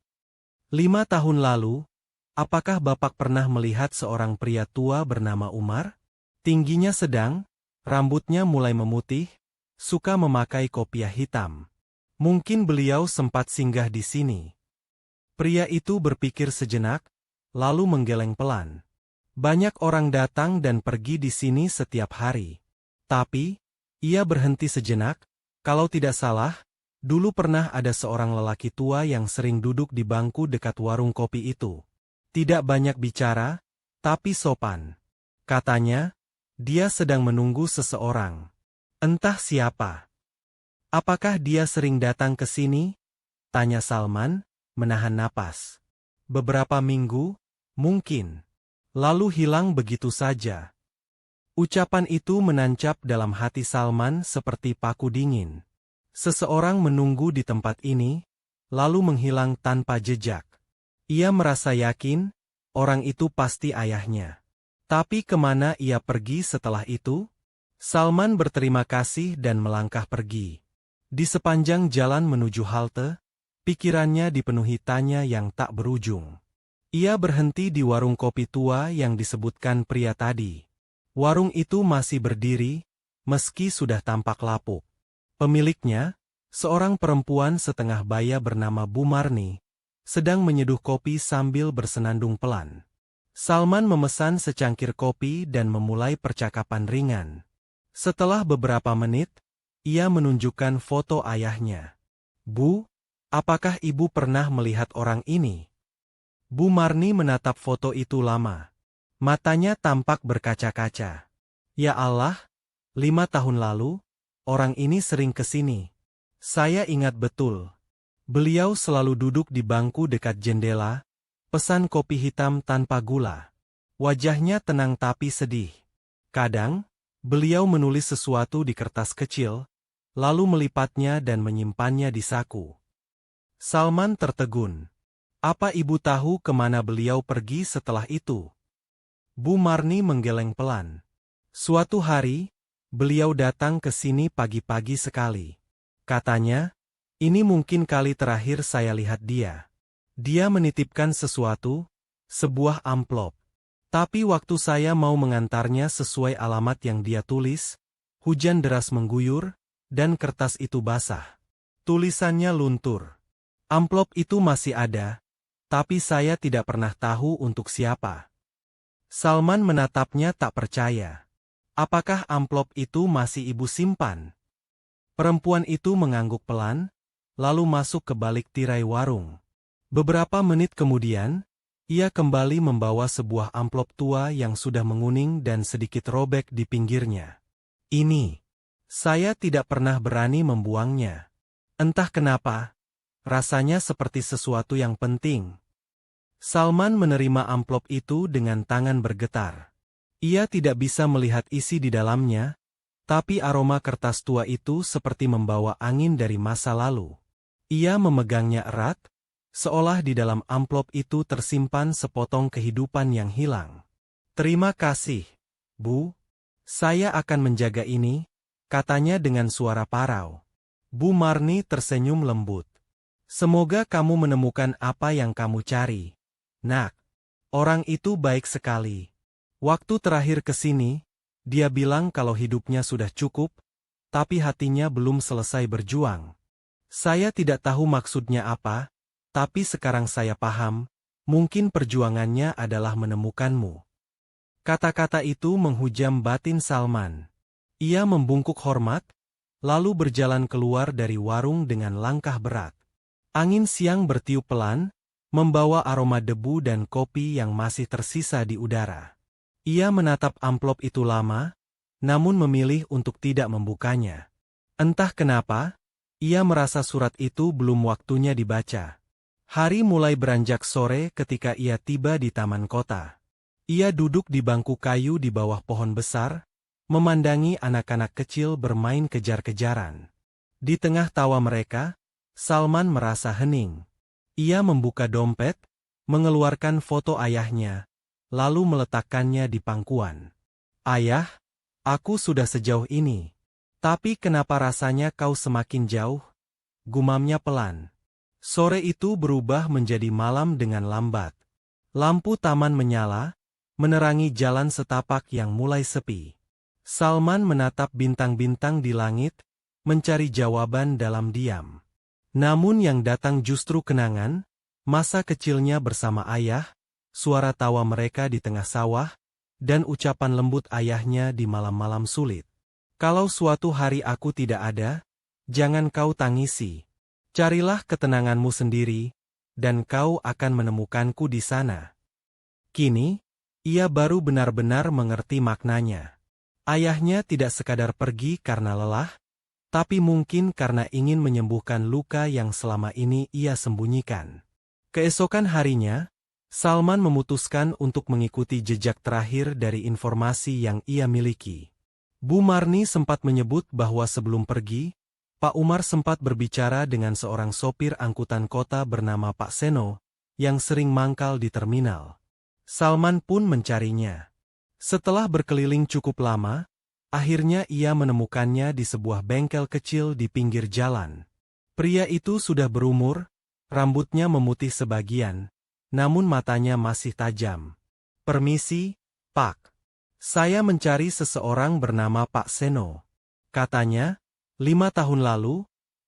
5 tahun lalu, apakah Bapak pernah melihat seorang pria tua bernama Umar? Tingginya sedang, rambutnya mulai memutih, suka memakai kopiah hitam. Mungkin beliau sempat singgah di sini. Pria itu berpikir sejenak, lalu menggeleng pelan. Banyak orang datang dan pergi di sini setiap hari. Tapi, ia berhenti sejenak, kalau tidak salah, dulu pernah ada seorang lelaki tua yang sering duduk di bangku dekat warung kopi itu. Tidak banyak bicara, tapi sopan. Katanya, dia sedang menunggu seseorang. Entah siapa. "Apakah dia sering datang ke sini?" tanya Salman, menahan napas. "Beberapa minggu, mungkin. Lalu hilang begitu saja." Ucapan itu menancap dalam hati Salman seperti paku dingin. Seseorang menunggu di tempat ini, lalu menghilang tanpa jejak. Ia merasa yakin, orang itu pasti ayahnya. Tapi kemana ia pergi setelah itu? Salman berterima kasih dan melangkah pergi. Di sepanjang jalan menuju halte, pikirannya dipenuhi tanya yang tak berujung. Ia berhenti di warung kopi tua yang disebutkan pria tadi. Warung itu masih berdiri, meski sudah tampak lapuk. Pemiliknya, seorang perempuan setengah baya bernama Bu Marni, sedang menyeduh kopi sambil bersenandung pelan. Salman memesan secangkir kopi dan memulai percakapan ringan. Setelah beberapa menit, ia menunjukkan foto ayahnya. "Bu, apakah ibu pernah melihat orang ini?" Bu Marni menatap foto itu lama. Matanya tampak berkaca-kaca. "Ya Allah, 5 tahun lalu, orang ini sering ke sini. Saya ingat betul. Beliau selalu duduk di bangku dekat jendela, pesan kopi hitam tanpa gula. Wajahnya tenang tapi sedih. Kadang, beliau menulis sesuatu di kertas kecil, lalu melipatnya dan menyimpannya di saku." Salman tertegun. "Apa ibu tahu kemana beliau pergi setelah itu?" Bu Marni menggeleng pelan. Suatu hari, beliau datang ke sini pagi-pagi sekali. Katanya, ini mungkin kali terakhir saya lihat dia. Dia menitipkan sesuatu, sebuah amplop. Tapi waktu saya mau mengantarnya sesuai alamat yang dia tulis, hujan deras mengguyur, dan kertas itu basah. Tulisannya luntur. Amplop itu masih ada, tapi saya tidak pernah tahu untuk siapa. Salman menatapnya tak percaya. Apakah amplop itu masih ibu simpan? Perempuan itu mengangguk pelan, lalu masuk ke balik tirai warung. Beberapa menit kemudian, ia kembali membawa sebuah amplop tua yang sudah menguning dan sedikit robek di pinggirnya. Ini. Saya tidak pernah berani membuangnya. Entah kenapa, rasanya seperti sesuatu yang penting. Salman menerima amplop itu dengan tangan bergetar. Ia tidak bisa melihat isi di dalamnya, tapi aroma kertas tua itu seperti membawa angin dari masa lalu. Ia memegangnya erat, seolah di dalam amplop itu tersimpan sepotong kehidupan yang hilang. Terima kasih, Bu. Saya akan menjaga ini, katanya dengan suara parau. Bu Marni tersenyum lembut. Semoga kamu menemukan apa yang kamu cari. Nak, orang itu baik sekali. Waktu terakhir ke sini, dia bilang kalau hidupnya sudah cukup, tapi hatinya belum selesai berjuang. Saya tidak tahu maksudnya apa, tapi sekarang saya paham, mungkin perjuangannya adalah menemukanmu. Kata-kata itu menghujam batin Salman. Ia membungkuk hormat, lalu berjalan keluar dari warung dengan langkah berat. Angin siang bertiup pelan, membawa aroma debu dan kopi yang masih tersisa di udara. Ia menatap amplop itu lama, namun memilih untuk tidak membukanya. Entah kenapa, ia merasa surat itu belum waktunya dibaca. Hari mulai beranjak sore ketika ia tiba di taman kota. Ia duduk di bangku kayu di bawah pohon besar, memandangi anak-anak kecil bermain kejar-kejaran. Di tengah tawa mereka, Salman merasa hening. Ia membuka dompet, mengeluarkan foto ayahnya, lalu meletakkannya di pangkuan. Ayah, aku sudah sejauh ini. Tapi kenapa rasanya kau semakin jauh? Gumamnya pelan. Sore itu berubah menjadi malam dengan lambat. Lampu taman menyala, menerangi jalan setapak yang mulai sepi. Salman menatap bintang-bintang di langit, mencari jawaban dalam diam. Namun yang datang justru kenangan, masa kecilnya bersama ayah, suara tawa mereka di tengah sawah, dan ucapan lembut ayahnya di malam-malam sulit. Kalau suatu hari aku tidak ada, jangan kau tangisi. Carilah ketenanganmu sendiri, dan kau akan menemukanku di sana. Kini, ia baru benar-benar mengerti maknanya. Ayahnya tidak sekadar pergi karena lelah, tapi mungkin karena ingin menyembuhkan luka yang selama ini ia sembunyikan. Keesokan harinya, Salman memutuskan untuk mengikuti jejak terakhir dari informasi yang ia miliki. Bu Marni sempat menyebut bahwa sebelum pergi, Pak Umar sempat berbicara dengan seorang sopir angkutan kota bernama Pak Seno, yang sering mangkal di terminal. Salman pun mencarinya. Setelah berkeliling cukup lama, akhirnya ia menemukannya di sebuah bengkel kecil di pinggir jalan. Pria itu sudah berumur, rambutnya memutih sebagian, namun matanya masih tajam. Permisi, Pak. Saya mencari seseorang bernama Pak Seno. Katanya, 5 tahun lalu,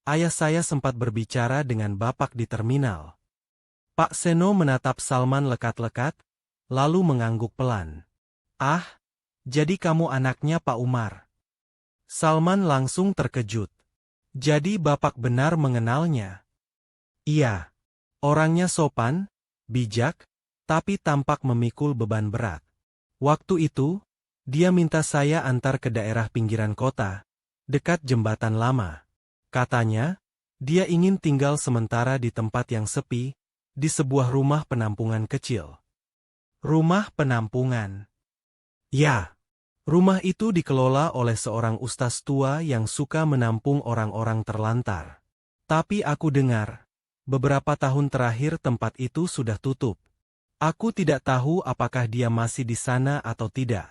ayah saya sempat berbicara dengan Bapak di terminal. Pak Seno menatap Salman lekat-lekat, lalu mengangguk pelan. Ah, jadi kamu anaknya Pak Umar. Salman langsung terkejut. Jadi Bapak benar mengenalnya? Iya. Orangnya sopan, bijak, tapi tampak memikul beban berat. Waktu itu, dia minta saya antar ke daerah pinggiran kota, dekat jembatan lama. Katanya, dia ingin tinggal sementara di tempat yang sepi, di sebuah rumah penampungan kecil. Rumah penampungan. Ya, rumah itu dikelola oleh seorang ustaz tua yang suka menampung orang-orang terlantar. Tapi aku dengar, beberapa tahun terakhir tempat itu sudah tutup. Aku tidak tahu apakah dia masih di sana atau tidak.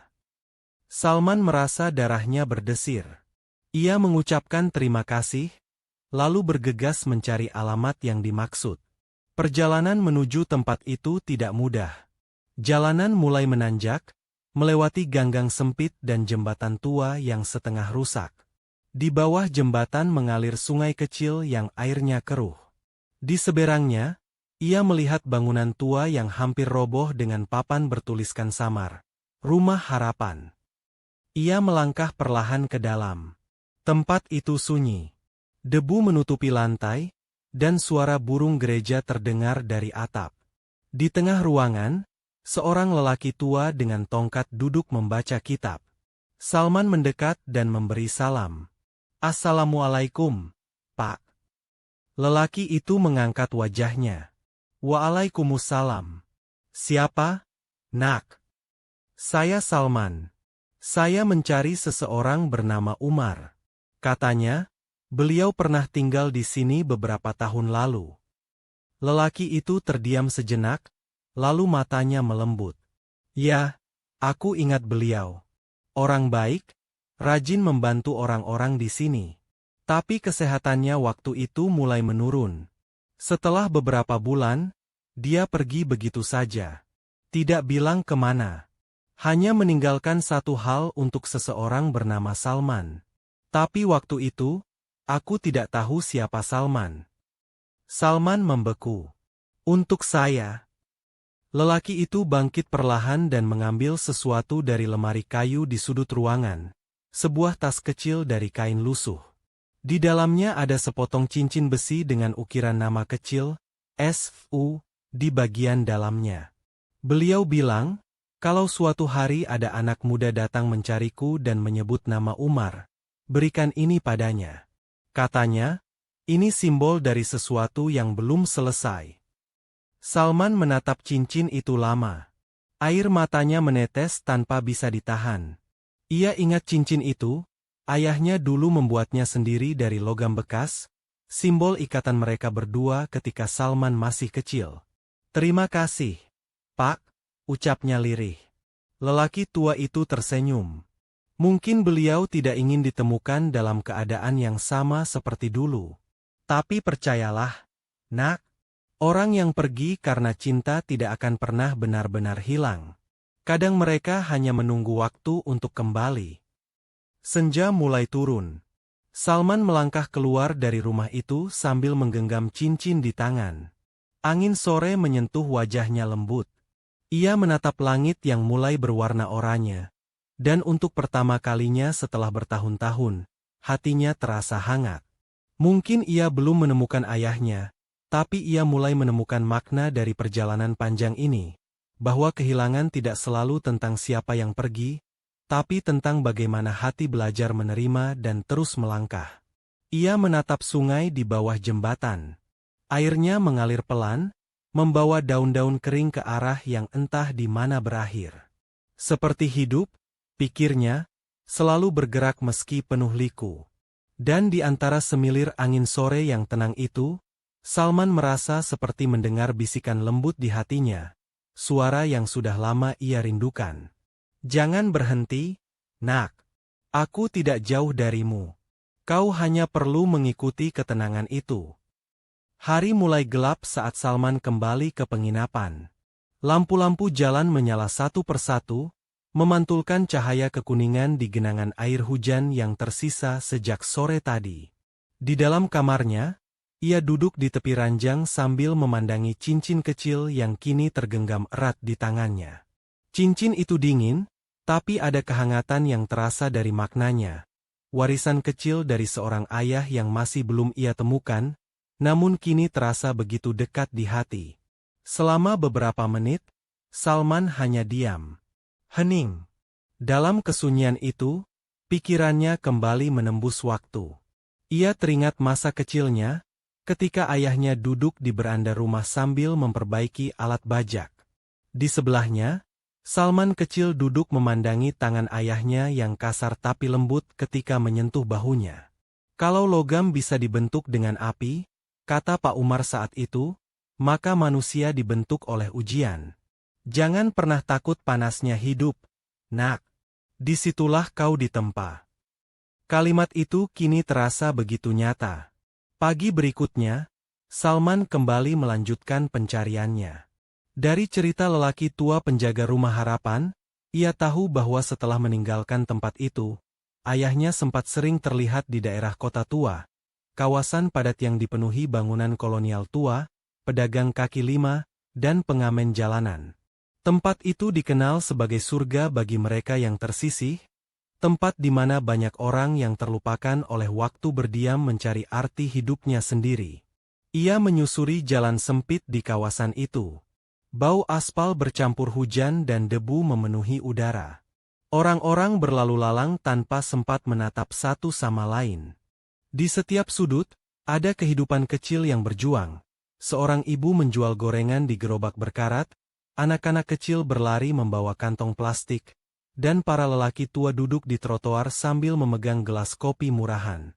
Salman merasa darahnya berdesir. Ia mengucapkan terima kasih, lalu bergegas mencari alamat yang dimaksud. Perjalanan menuju tempat itu tidak mudah. Jalanan mulai menanjak, melewati ganggang sempit dan jembatan tua yang setengah rusak. Di bawah jembatan mengalir sungai kecil yang airnya keruh. Di seberangnya, ia melihat bangunan tua yang hampir roboh dengan papan bertuliskan samar, "Rumah Harapan." Ia melangkah perlahan ke dalam. Tempat itu sunyi. Debu menutupi lantai, dan suara burung gereja terdengar dari atap. Di tengah ruangan, seorang lelaki tua dengan tongkat duduk membaca kitab. Salman mendekat dan memberi salam. "Assalamualaikum, Pak." Lelaki itu mengangkat wajahnya. "Waalaikumsalam. Siapa, Nak?" "Saya Salman. Saya mencari seseorang bernama Umar. Katanya, beliau pernah tinggal di sini beberapa tahun lalu." Lelaki itu terdiam sejenak, lalu matanya melembut. "Ya, aku ingat beliau. Orang baik, rajin membantu orang-orang di sini. Tapi kesehatannya waktu itu mulai menurun. Setelah beberapa bulan, dia pergi begitu saja. Tidak bilang kemana. Hanya meninggalkan satu hal untuk seseorang bernama Salman. Tapi waktu itu, aku tidak tahu siapa Salman." Salman membeku. "Untuk saya." Lelaki itu bangkit perlahan dan mengambil sesuatu dari lemari kayu di sudut ruangan. Sebuah tas kecil dari kain lusuh. Di dalamnya ada sepotong cincin besi dengan ukiran nama kecil, S.U., di bagian dalamnya. Beliau bilang, "Kalau suatu hari ada anak muda datang mencariku dan menyebut nama Umar, berikan ini padanya." Katanya, ini simbol dari sesuatu yang belum selesai. Salman menatap cincin itu lama. Air matanya menetes tanpa bisa ditahan. Ia ingat cincin itu, ayahnya dulu membuatnya sendiri dari logam bekas, simbol ikatan mereka berdua ketika Salman masih kecil. "Terima kasih, Pak," ucapnya lirih. Lelaki tua itu tersenyum. Mungkin beliau tidak ingin ditemukan dalam keadaan yang sama seperti dulu. Tapi percayalah, Nak, orang yang pergi karena cinta tidak akan pernah benar-benar hilang. Kadang mereka hanya menunggu waktu untuk kembali. Senja mulai turun. Salman melangkah keluar dari rumah itu sambil menggenggam cincin di tangan. Angin sore menyentuh wajahnya lembut. Ia menatap langit yang mulai berwarna oranye. Dan untuk pertama kalinya setelah bertahun-tahun, hatinya terasa hangat. Mungkin ia belum menemukan ayahnya, tapi ia mulai menemukan makna dari perjalanan panjang ini. Bahwa kehilangan tidak selalu tentang siapa yang pergi, tapi tentang bagaimana hati belajar menerima dan terus melangkah. Ia menatap sungai di bawah jembatan. Airnya mengalir pelan, membawa daun-daun kering ke arah yang entah di mana berakhir. Seperti hidup, pikirnya, selalu bergerak meski penuh liku. Dan di antara semilir angin sore yang tenang itu, Salman merasa seperti mendengar bisikan lembut di hatinya, suara yang sudah lama ia rindukan. "Jangan berhenti, Nak. Aku tidak jauh darimu. Kau hanya perlu mengikuti ketenangan itu." Hari mulai gelap saat Salman kembali ke penginapan. Lampu-lampu jalan menyala satu persatu, memantulkan cahaya kekuningan di genangan air hujan yang tersisa sejak sore tadi. Di dalam kamarnya, ia duduk di tepi ranjang sambil memandangi cincin kecil yang kini tergenggam erat di tangannya. Cincin itu dingin, tapi ada kehangatan yang terasa dari maknanya. Warisan kecil dari seorang ayah yang masih belum ia temukan, namun kini terasa begitu dekat di hati. Selama beberapa menit, Salman hanya diam. Hening. Dalam kesunyian itu, pikirannya kembali menembus waktu. Ia teringat masa kecilnya, ketika ayahnya duduk di beranda rumah sambil memperbaiki alat bajak. Di sebelahnya, Salman kecil duduk memandangi tangan ayahnya yang kasar tapi lembut ketika menyentuh bahunya. Kalau logam bisa dibentuk dengan api, kata Pak Umar saat itu, maka manusia dibentuk oleh ujian. Jangan pernah takut panasnya hidup, nak. Disitulah kau ditempa. Kalimat itu kini terasa begitu nyata. Pagi berikutnya, Salman kembali melanjutkan pencariannya. Dari cerita lelaki tua penjaga rumah harapan, ia tahu bahwa setelah meninggalkan tempat itu, ayahnya sempat sering terlihat di daerah kota tua, kawasan padat yang dipenuhi bangunan kolonial tua, pedagang kaki lima, dan pengamen jalanan. Tempat itu dikenal sebagai surga bagi mereka yang tersisih, tempat di mana banyak orang yang terlupakan oleh waktu berdiam mencari arti hidupnya sendiri. Ia menyusuri jalan sempit di kawasan itu. Bau aspal bercampur hujan dan debu memenuhi udara. Orang-orang berlalu lalang tanpa sempat menatap satu sama lain. Di setiap sudut, ada kehidupan kecil yang berjuang. Seorang ibu menjual gorengan di gerobak berkarat, anak-anak kecil berlari membawa kantong plastik, dan para lelaki tua duduk di trotoar sambil memegang gelas kopi murahan.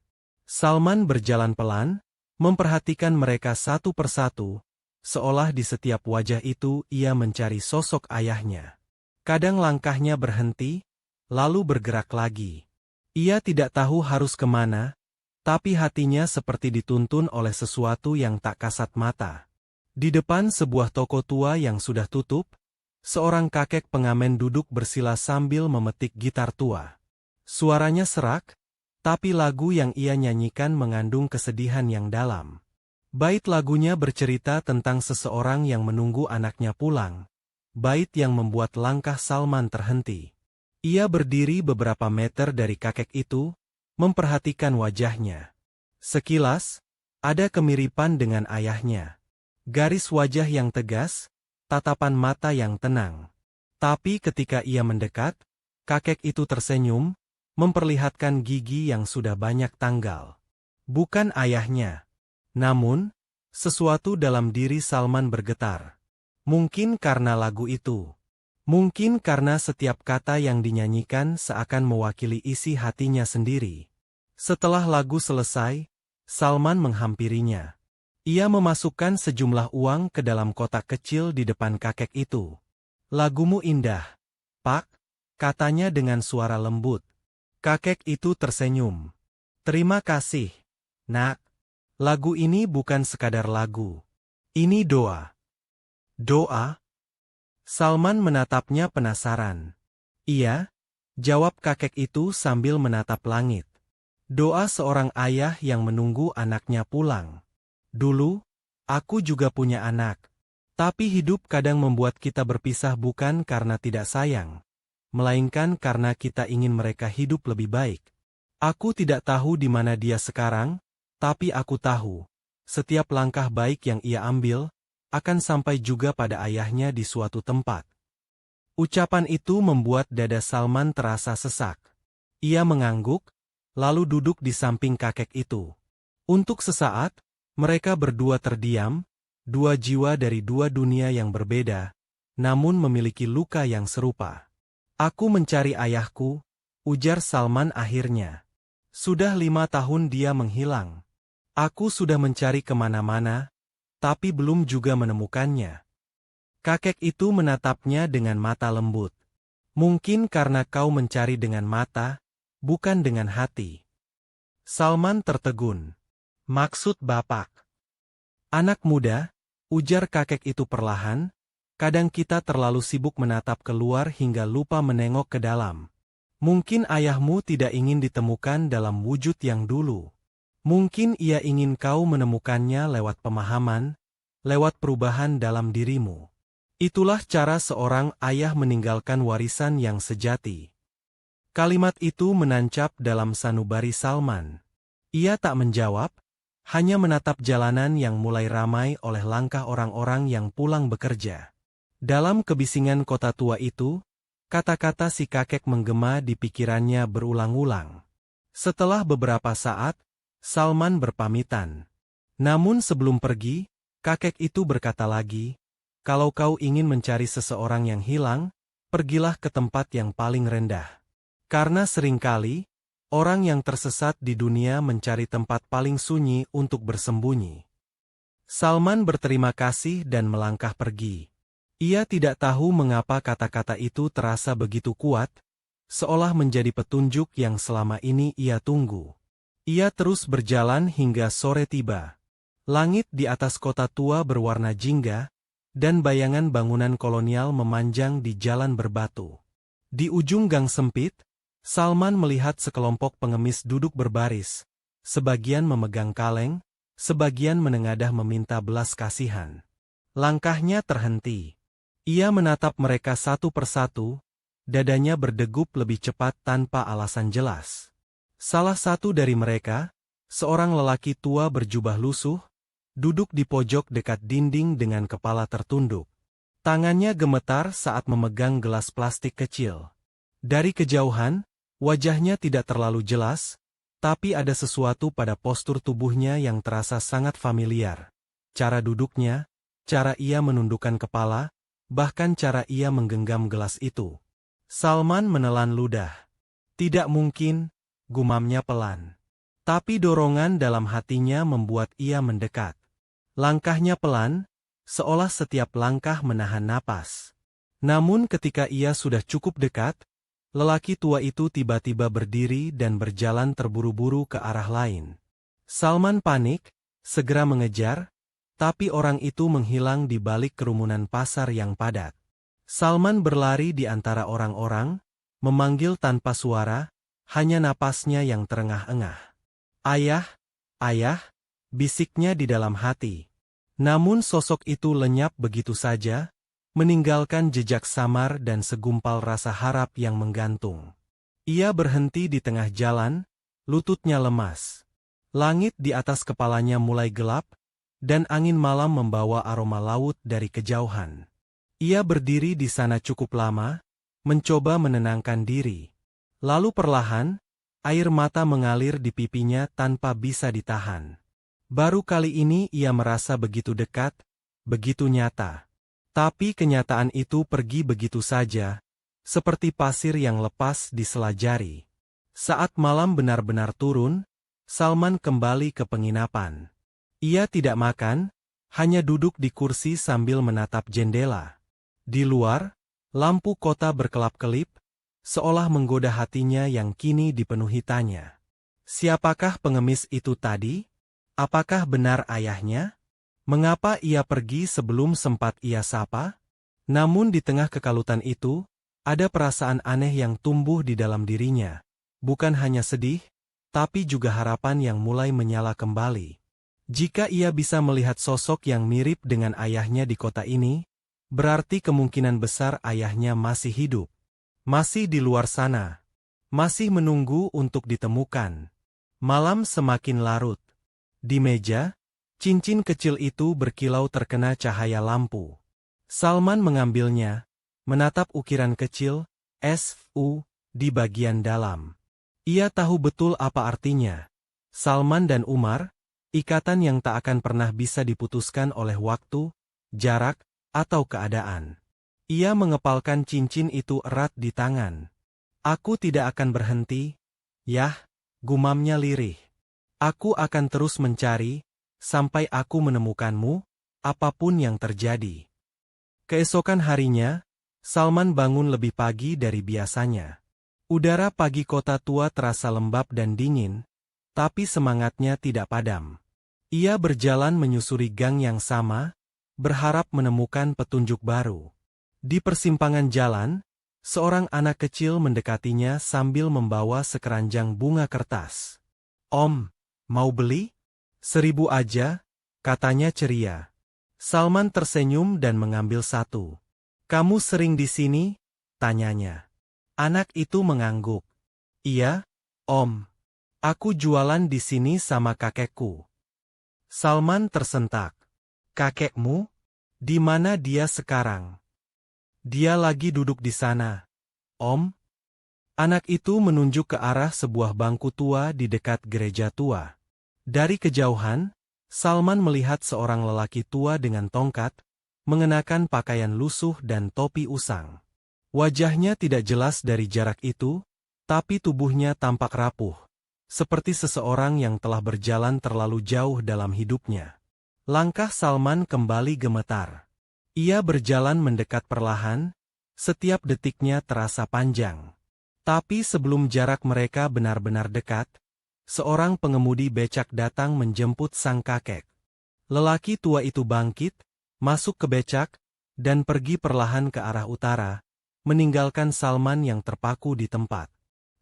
Salman berjalan pelan, memperhatikan mereka satu persatu, seolah di setiap wajah itu ia mencari sosok ayahnya. Kadang langkahnya berhenti, lalu bergerak lagi. Ia tidak tahu harus kemana, tapi hatinya seperti dituntun oleh sesuatu yang tak kasat mata. Di depan sebuah toko tua yang sudah tutup, seorang kakek pengamen duduk bersila sambil memetik gitar tua. Suaranya serak, tapi lagu yang ia nyanyikan mengandung kesedihan yang dalam. Bait lagunya bercerita tentang seseorang yang menunggu anaknya pulang, bait yang membuat langkah Salman terhenti. Ia berdiri beberapa meter dari kakek itu, memperhatikan wajahnya. Sekilas, ada kemiripan dengan ayahnya. Garis wajah yang tegas, tatapan mata yang tenang. Tapi ketika ia mendekat, kakek itu tersenyum, memperlihatkan gigi yang sudah banyak tanggal. Bukan ayahnya. Namun, sesuatu dalam diri Salman bergetar. Mungkin karena lagu itu. Mungkin karena setiap kata yang dinyanyikan seakan mewakili isi hatinya sendiri. Setelah lagu selesai, Salman menghampirinya. Ia memasukkan sejumlah uang ke dalam kotak kecil di depan kakek itu. "Lagumu indah, Pak," katanya dengan suara lembut. Kakek itu tersenyum. "Terima kasih, nak. Lagu ini bukan sekadar lagu. Ini doa." "Doa?" Salman menatapnya penasaran. "Iya," jawab kakek itu sambil menatap langit. "Doa seorang ayah yang menunggu anaknya pulang. Dulu, aku juga punya anak. Tapi hidup kadang membuat kita berpisah bukan karena tidak sayang, melainkan karena kita ingin mereka hidup lebih baik. Aku tidak tahu di mana dia sekarang, tapi aku tahu, setiap langkah baik yang ia ambil, akan sampai juga pada ayahnya di suatu tempat." Ucapan itu membuat dada Salman terasa sesak. Ia mengangguk, lalu duduk di samping kakek itu. Untuk sesaat, mereka berdua terdiam, dua jiwa dari dua dunia yang berbeda, namun memiliki luka yang serupa. "Aku mencari ayahku," ujar Salman akhirnya. "Sudah 5 tahun dia menghilang. Aku sudah mencari kemana-mana, tapi belum juga menemukannya." Kakek itu menatapnya dengan mata lembut. "Mungkin karena kau mencari dengan mata, bukan dengan hati." Salman tertegun. "Maksud Bapak?" "Anak muda," ujar kakek itu perlahan, "kadang kita terlalu sibuk menatap keluar hingga lupa menengok ke dalam. Mungkin ayahmu tidak ingin ditemukan dalam wujud yang dulu. Mungkin ia ingin kau menemukannya lewat pemahaman, lewat perubahan dalam dirimu. Itulah cara seorang ayah meninggalkan warisan yang sejati." Kalimat itu menancap dalam sanubari Salman. Ia tak menjawab, hanya menatap jalanan yang mulai ramai oleh langkah orang-orang yang pulang bekerja. Dalam kebisingan kota tua itu, kata-kata si kakek menggema di pikirannya berulang-ulang. Setelah beberapa saat, Salman berpamitan. Namun sebelum pergi, kakek itu berkata lagi, "Kalau kau ingin mencari seseorang yang hilang, pergilah ke tempat yang paling rendah. Karena seringkali, orang yang tersesat di dunia mencari tempat paling sunyi untuk bersembunyi." Salman berterima kasih dan melangkah pergi. Ia tidak tahu mengapa kata-kata itu terasa begitu kuat, seolah menjadi petunjuk yang selama ini ia tunggu. Ia terus berjalan hingga sore tiba. Langit di atas kota tua berwarna jingga, dan bayangan bangunan kolonial memanjang di jalan berbatu. Di ujung gang sempit, Salman melihat sekelompok pengemis duduk berbaris, sebagian memegang kaleng, sebagian menengadah meminta belas kasihan. Langkahnya terhenti. Ia menatap mereka satu persatu, dadanya berdegup lebih cepat tanpa alasan jelas. Salah satu dari mereka, seorang lelaki tua berjubah lusuh, duduk di pojok dekat dinding dengan kepala tertunduk. Tangannya gemetar saat memegang gelas plastik kecil. Dari kejauhan, wajahnya tidak terlalu jelas, tapi ada sesuatu pada postur tubuhnya yang terasa sangat familiar. Cara duduknya, cara ia menundukkan kepala, bahkan cara ia menggenggam gelas itu. Salman menelan ludah. Tidak mungkin, gumamnya pelan. Tapi dorongan dalam hatinya membuat ia mendekat. Langkahnya pelan, seolah setiap langkah menahan napas. Namun ketika ia sudah cukup dekat, lelaki tua itu tiba-tiba berdiri dan berjalan terburu-buru ke arah lain. Salman panik, segera mengejar, tapi orang itu menghilang di balik kerumunan pasar yang padat. Salman berlari di antara orang-orang, memanggil tanpa suara, hanya napasnya yang terengah-engah. "Ayah, ayah," bisiknya di dalam hati. Namun sosok itu lenyap begitu saja, meninggalkan jejak samar dan segumpal rasa harap yang menggantung. Ia berhenti di tengah jalan, lututnya lemas. Langit di atas kepalanya mulai gelap, dan angin malam membawa aroma laut dari kejauhan. Ia berdiri di sana cukup lama, mencoba menenangkan diri. Lalu perlahan, air mata mengalir di pipinya tanpa bisa ditahan. Baru kali ini ia merasa begitu dekat, begitu nyata. Tapi kenyataan itu pergi begitu saja, seperti pasir yang lepas di sela jari. Saat malam benar-benar turun, Salman kembali ke penginapan. Ia tidak makan, hanya duduk di kursi sambil menatap jendela. Di luar, lampu kota berkelap-kelip, seolah menggoda hatinya yang kini dipenuhi tanya. Siapakah pengemis itu tadi? Apakah benar ayahnya? Mengapa ia pergi sebelum sempat ia sapa? Namun di tengah kekalutan itu, ada perasaan aneh yang tumbuh di dalam dirinya. Bukan hanya sedih, tapi juga harapan yang mulai menyala kembali. Jika ia bisa melihat sosok yang mirip dengan ayahnya di kota ini, berarti kemungkinan besar ayahnya masih hidup. Masih di luar sana. Masih menunggu untuk ditemukan. Malam semakin larut. Di meja, cincin kecil itu berkilau terkena cahaya lampu. Salman mengambilnya, menatap ukiran kecil, S.U., di bagian dalam. Ia tahu betul apa artinya. Salman dan Umar, ikatan yang tak akan pernah bisa diputuskan oleh waktu, jarak, atau keadaan. Ia mengepalkan cincin itu erat di tangan. "Aku tidak akan berhenti, Yah," gumamnya lirih. "Aku akan terus mencari, sampai aku menemukanmu, apapun yang terjadi." Keesokan harinya, Salman bangun lebih pagi dari biasanya. Udara pagi kota tua terasa lembab dan dingin, tapi semangatnya tidak padam. Ia berjalan menyusuri gang yang sama, berharap menemukan petunjuk baru. Di persimpangan jalan, seorang anak kecil mendekatinya sambil membawa sekeranjang bunga kertas. "Om, mau beli? 1000 aja," katanya ceria. Salman tersenyum dan mengambil satu. "Kamu sering di sini?" tanyanya. Anak itu mengangguk. "Iya, Om. Aku jualan di sini sama kakekku." Salman tersentak. "Kakekmu? Di mana dia sekarang?" "Dia lagi duduk di sana, Om." Anak itu menunjuk ke arah sebuah bangku tua di dekat gereja tua. Dari kejauhan, Salman melihat seorang lelaki tua dengan tongkat, mengenakan pakaian lusuh dan topi usang. Wajahnya tidak jelas dari jarak itu, tapi tubuhnya tampak rapuh, seperti seseorang yang telah berjalan terlalu jauh dalam hidupnya. Langkah Salman kembali gemetar. Ia berjalan mendekat perlahan, setiap detiknya terasa panjang. Tapi sebelum jarak mereka benar-benar dekat, seorang pengemudi becak datang menjemput sang kakek. Lelaki tua itu bangkit, masuk ke becak, dan pergi perlahan ke arah utara, meninggalkan Salman yang terpaku di tempat.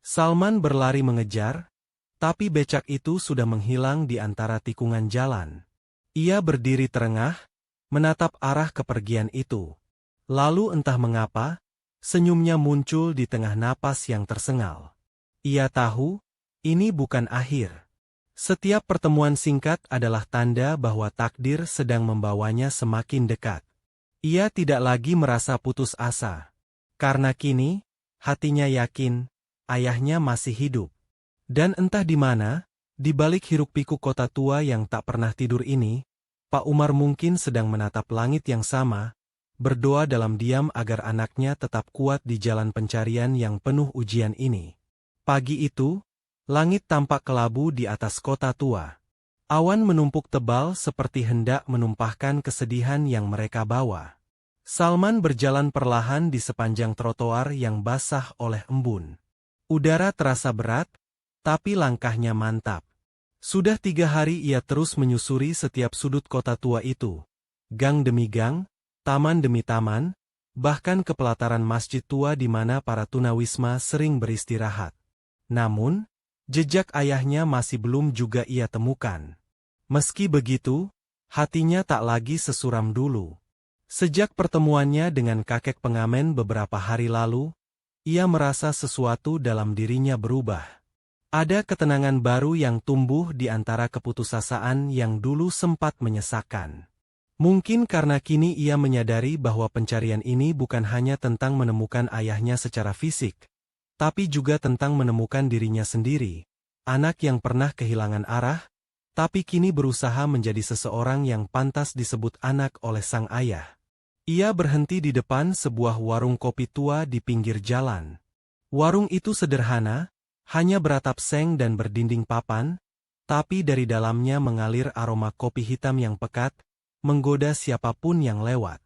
Salman berlari mengejar, tapi becak itu sudah menghilang di antara tikungan jalan. Ia berdiri terengah, menatap arah kepergian itu. Lalu entah mengapa, senyumnya muncul di tengah napas yang tersengal. Ia tahu, ini bukan akhir. Setiap pertemuan singkat adalah tanda bahwa takdir sedang membawanya semakin dekat. Ia tidak lagi merasa putus asa. Karena kini, hatinya yakin, ayahnya masih hidup. Dan entah di mana, di balik hiruk-pikuk kota tua yang tak pernah tidur ini, Pak Umar mungkin sedang menatap langit yang sama, berdoa dalam diam agar anaknya tetap kuat di jalan pencarian yang penuh ujian ini. Pagi itu, langit tampak kelabu di atas kota tua. Awan menumpuk tebal seperti hendak menumpahkan kesedihan yang mereka bawa. Salman berjalan perlahan di sepanjang trotoar yang basah oleh embun. Udara terasa berat, tapi langkahnya mantap. Sudah 3 hari ia terus menyusuri setiap sudut kota tua itu. Gang demi gang, taman demi taman, bahkan ke pelataran masjid tua di mana para tunawisma sering beristirahat. Namun, jejak ayahnya masih belum juga ia temukan. Meski begitu, hatinya tak lagi sesuram dulu. Sejak pertemuannya dengan kakek pengamen beberapa hari lalu, ia merasa sesuatu dalam dirinya berubah. Ada ketenangan baru yang tumbuh di antara keputusasaan yang dulu sempat menyesakkan. Mungkin karena kini ia menyadari bahwa pencarian ini bukan hanya tentang menemukan ayahnya secara fisik, tapi juga tentang menemukan dirinya sendiri, anak yang pernah kehilangan arah, tapi kini berusaha menjadi seseorang yang pantas disebut anak oleh sang ayah. Ia berhenti di depan sebuah warung kopi tua di pinggir jalan. Warung itu sederhana, hanya beratap seng dan berdinding papan, tapi dari dalamnya mengalir aroma kopi hitam yang pekat, menggoda siapapun yang lewat.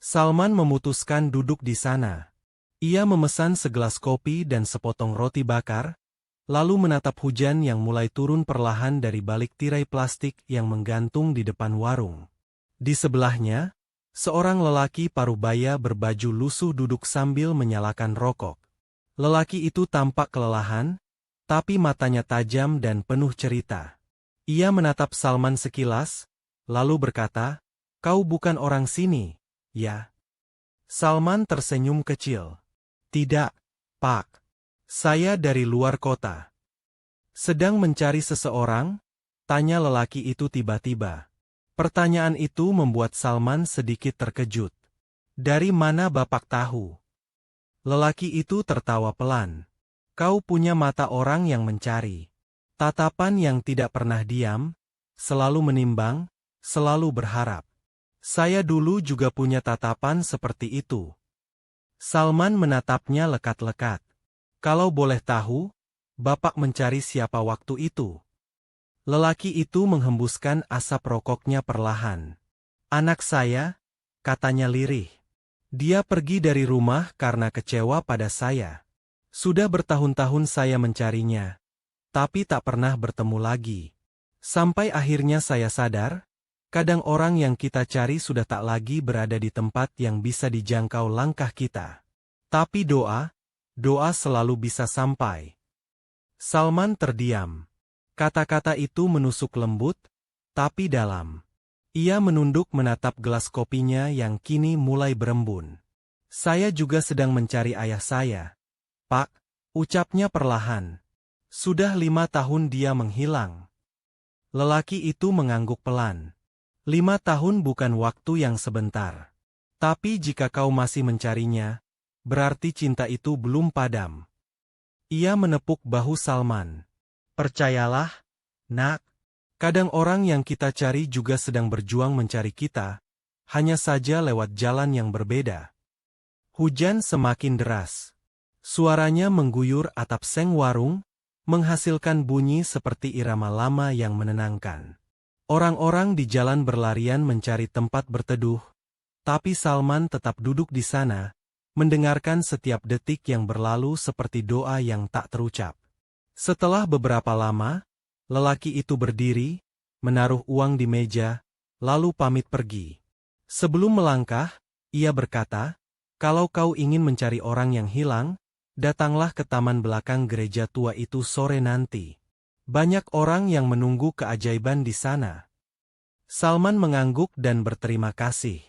Salman memutuskan duduk di sana. Ia memesan segelas kopi dan sepotong roti bakar, lalu menatap hujan yang mulai turun perlahan dari balik tirai plastik yang menggantung di depan warung. Di sebelahnya, seorang lelaki parubaya berbaju lusuh duduk sambil menyalakan rokok. Lelaki itu tampak kelelahan, tapi matanya tajam dan penuh cerita. Ia menatap Salman sekilas, lalu berkata, "Kau bukan orang sini, ya?" Salman tersenyum kecil. "Tidak, Pak. Saya dari luar kota." "Sedang mencari seseorang?" tanya lelaki itu tiba-tiba. Pertanyaan itu membuat Salman sedikit terkejut. "Dari mana Bapak tahu?" Lelaki itu tertawa pelan. "Kau punya mata orang yang mencari. Tatapan yang tidak pernah diam, selalu menimbang, selalu berharap. Saya dulu juga punya tatapan seperti itu." Salman menatapnya lekat-lekat. "Kalau boleh tahu, Bapak mencari siapa waktu itu?" Lelaki itu menghembuskan asap rokoknya perlahan. "Anak saya," katanya lirih. "Dia pergi dari rumah karena kecewa pada saya. Sudah bertahun-tahun saya mencarinya, tapi tak pernah bertemu lagi. Sampai akhirnya saya sadar, kadang orang yang kita cari sudah tak lagi berada di tempat yang bisa dijangkau langkah kita. Tapi doa selalu bisa sampai." Salman terdiam. Kata-kata itu menusuk lembut, tapi dalam. Ia menunduk menatap gelas kopinya yang kini mulai berembun. "Saya juga sedang mencari ayah saya, Pak," ucapnya perlahan. "Sudah 5 tahun dia menghilang." Lelaki itu mengangguk pelan. 5 tahun bukan waktu yang sebentar. Tapi jika kau masih mencarinya, berarti cinta itu belum padam. Ia menepuk bahu Salman. "Percayalah, Nak, kadang orang yang kita cari juga sedang berjuang mencari kita, hanya saja lewat jalan yang berbeda." Hujan semakin deras. Suaranya mengguyur atap seng warung, menghasilkan bunyi seperti irama lama yang menenangkan. Orang-orang di jalan berlarian mencari tempat berteduh, Tapi Salman tetap duduk di sana, mendengarkan setiap detik yang berlalu seperti doa yang tak terucap. Setelah beberapa lama, lelaki itu berdiri, menaruh uang di meja, lalu pamit pergi. Sebelum melangkah, ia berkata, "Kalau kau ingin mencari orang yang hilang, datanglah ke taman belakang gereja tua itu sore nanti. Banyak orang yang menunggu keajaiban di sana." Salman mengangguk dan berterima kasih.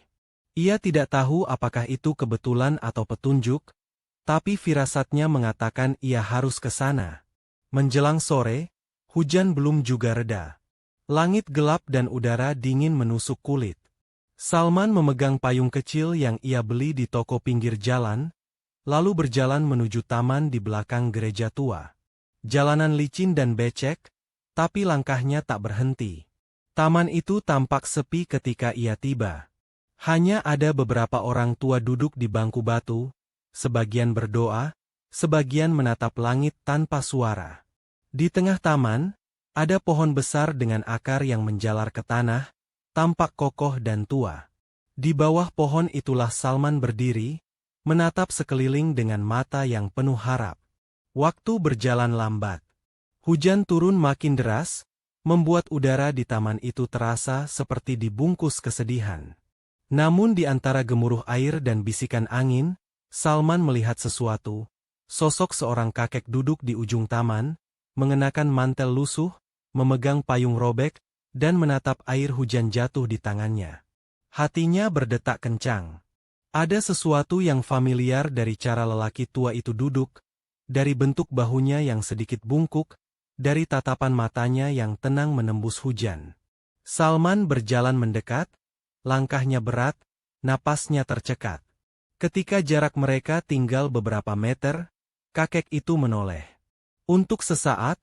Ia tidak tahu apakah itu kebetulan atau petunjuk, tapi firasatnya mengatakan ia harus ke sana. Menjelang sore, hujan belum juga reda. Langit gelap dan udara dingin menusuk kulit. Salman memegang payung kecil yang ia beli di toko pinggir jalan, lalu berjalan menuju taman di belakang gereja tua. Jalanan licin dan becek, tapi langkahnya tak berhenti. Taman itu tampak sepi ketika ia tiba. Hanya ada beberapa orang tua duduk di bangku batu, sebagian berdoa, sebagian menatap langit tanpa suara. Di tengah taman, ada pohon besar dengan akar yang menjalar ke tanah, tampak kokoh dan tua. Di bawah pohon itulah Salman berdiri, menatap sekeliling dengan mata yang penuh harap. Waktu berjalan lambat. Hujan turun makin deras, membuat udara di taman itu terasa seperti dibungkus kesedihan. Namun di antara gemuruh air dan bisikan angin, Salman melihat sesuatu. Sosok seorang kakek duduk di ujung taman, mengenakan mantel lusuh, memegang payung robek, dan menatap air hujan jatuh di tangannya. Hatinya berdetak kencang. Ada sesuatu yang familiar dari cara lelaki tua itu duduk, dari bentuk bahunya yang sedikit bungkuk, dari tatapan matanya yang tenang menembus hujan. Salman berjalan mendekat, langkahnya berat, napasnya tercekat. Ketika jarak mereka tinggal beberapa meter, kakek itu menoleh. Untuk sesaat,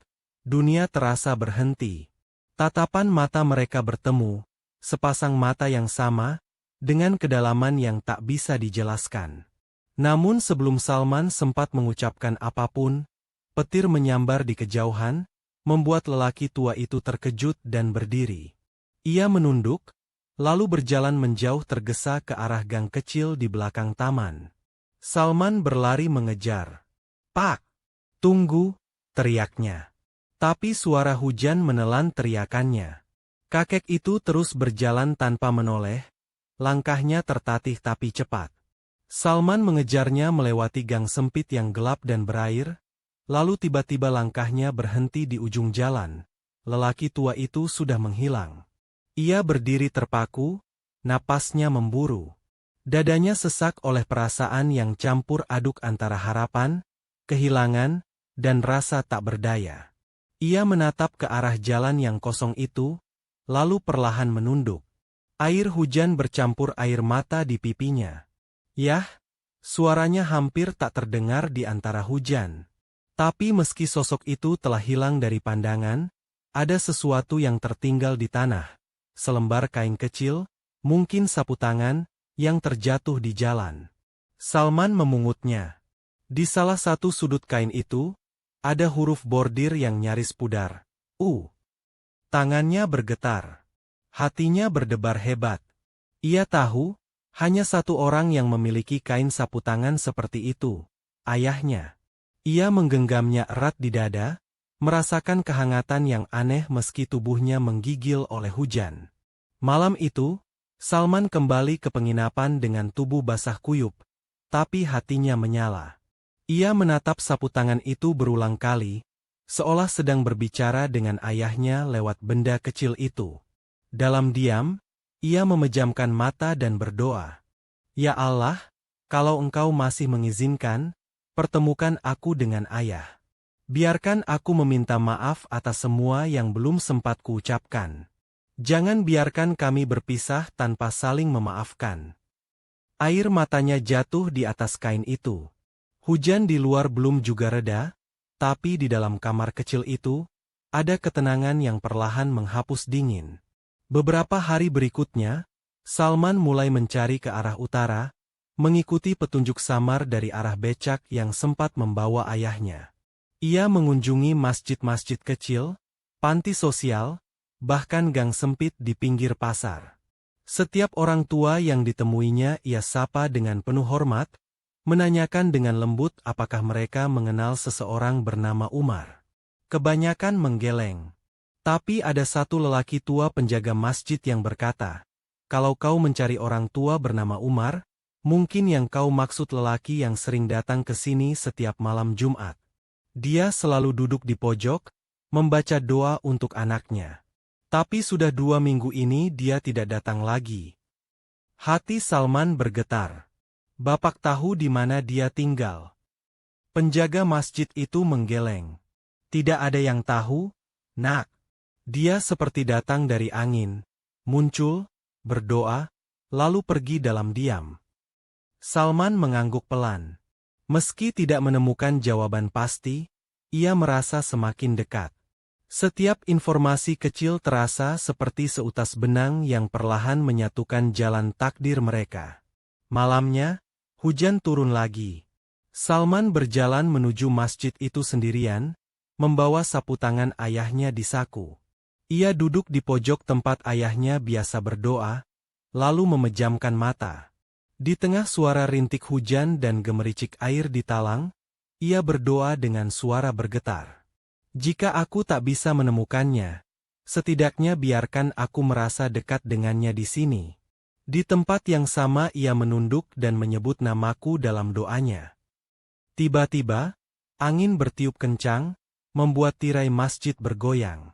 dunia terasa berhenti. Tatapan mata mereka bertemu, sepasang mata yang sama, dengan kedalaman yang tak bisa dijelaskan. Namun sebelum Salman sempat mengucapkan apapun, petir menyambar di kejauhan, membuat lelaki tua itu terkejut dan berdiri. Ia menunduk, lalu berjalan menjauh tergesa ke arah gang kecil di belakang taman. Salman berlari mengejar. "Pak! Tunggu!" teriaknya. Tapi suara hujan menelan teriakannya. Kakek itu terus berjalan tanpa menoleh, langkahnya tertatih tapi cepat. Salman mengejarnya melewati gang sempit yang gelap dan berair, lalu tiba-tiba langkahnya berhenti di ujung jalan. Lelaki tua itu sudah menghilang. Ia berdiri terpaku, napasnya memburu. Dadanya sesak oleh perasaan yang campur aduk antara harapan, kehilangan, dan rasa tak berdaya. Ia menatap ke arah jalan yang kosong itu, lalu perlahan menunduk. Air hujan bercampur air mata di pipinya. Yah, suaranya hampir tak terdengar di antara hujan. Tapi meski sosok itu telah hilang dari pandangan, ada sesuatu yang tertinggal di tanah. Selembar kain kecil, mungkin sapu tangan, yang terjatuh di jalan. Salman memungutnya. Di salah satu sudut kain itu, ada huruf bordir yang nyaris pudar. Tangannya bergetar. Hatinya berdebar hebat. Ia tahu, hanya satu orang yang memiliki kain sapu tangan seperti itu, ayahnya. Ia menggenggamnya erat di dada, merasakan kehangatan yang aneh meski tubuhnya menggigil oleh hujan. Malam itu, Salman kembali ke penginapan dengan tubuh basah kuyup, tapi hatinya menyala. Ia menatap sapu tangan itu berulang kali, seolah sedang berbicara dengan ayahnya lewat benda kecil itu. Dalam diam, ia memejamkan mata dan berdoa. "Ya Allah, kalau Engkau masih mengizinkan, pertemukan aku dengan ayah. Biarkan aku meminta maaf atas semua yang belum sempat kuucapkan. Jangan biarkan kami berpisah tanpa saling memaafkan." Air matanya jatuh di atas kain itu. Hujan di luar belum juga reda, tapi di dalam kamar kecil itu, ada ketenangan yang perlahan menghapus dingin. Beberapa hari berikutnya, Salman mulai mencari ke arah utara, mengikuti petunjuk samar dari arah becak yang sempat membawa ayahnya. Ia mengunjungi masjid-masjid kecil, panti sosial, bahkan gang sempit di pinggir pasar. Setiap orang tua yang ditemuinya ia sapa dengan penuh hormat, menanyakan dengan lembut apakah mereka mengenal seseorang bernama Umar. Kebanyakan menggeleng. Tapi ada satu lelaki tua penjaga masjid yang berkata, "Kalau kau mencari orang tua bernama Umar, mungkin yang kau maksud lelaki yang sering datang ke sini setiap malam Jumat. Dia selalu duduk di pojok, membaca doa untuk anaknya. Tapi sudah 2 minggu ini dia tidak datang lagi." Hati Salman bergetar. Bapak tahu di mana dia tinggal. Penjaga masjid itu menggeleng. "Tidak ada yang tahu, Nak. Dia seperti datang dari angin, muncul, berdoa, lalu pergi dalam diam." Salman mengangguk pelan. Meski tidak menemukan jawaban pasti, ia merasa semakin dekat. Setiap informasi kecil terasa seperti seutas benang yang perlahan menyatukan jalan takdir mereka. Malamnya, hujan turun lagi. Salman berjalan menuju masjid itu sendirian, membawa sapu tangan ayahnya di saku. Ia duduk di pojok tempat ayahnya biasa berdoa, lalu memejamkan mata. Di tengah suara rintik hujan dan gemericik air di talang, ia berdoa dengan suara bergetar. "Jika aku tak bisa menemukannya, setidaknya biarkan aku merasa dekat dengannya di sini." Di tempat yang sama ia menunduk dan menyebut namaku dalam doanya. Tiba-tiba, angin bertiup kencang, membuat tirai masjid bergoyang.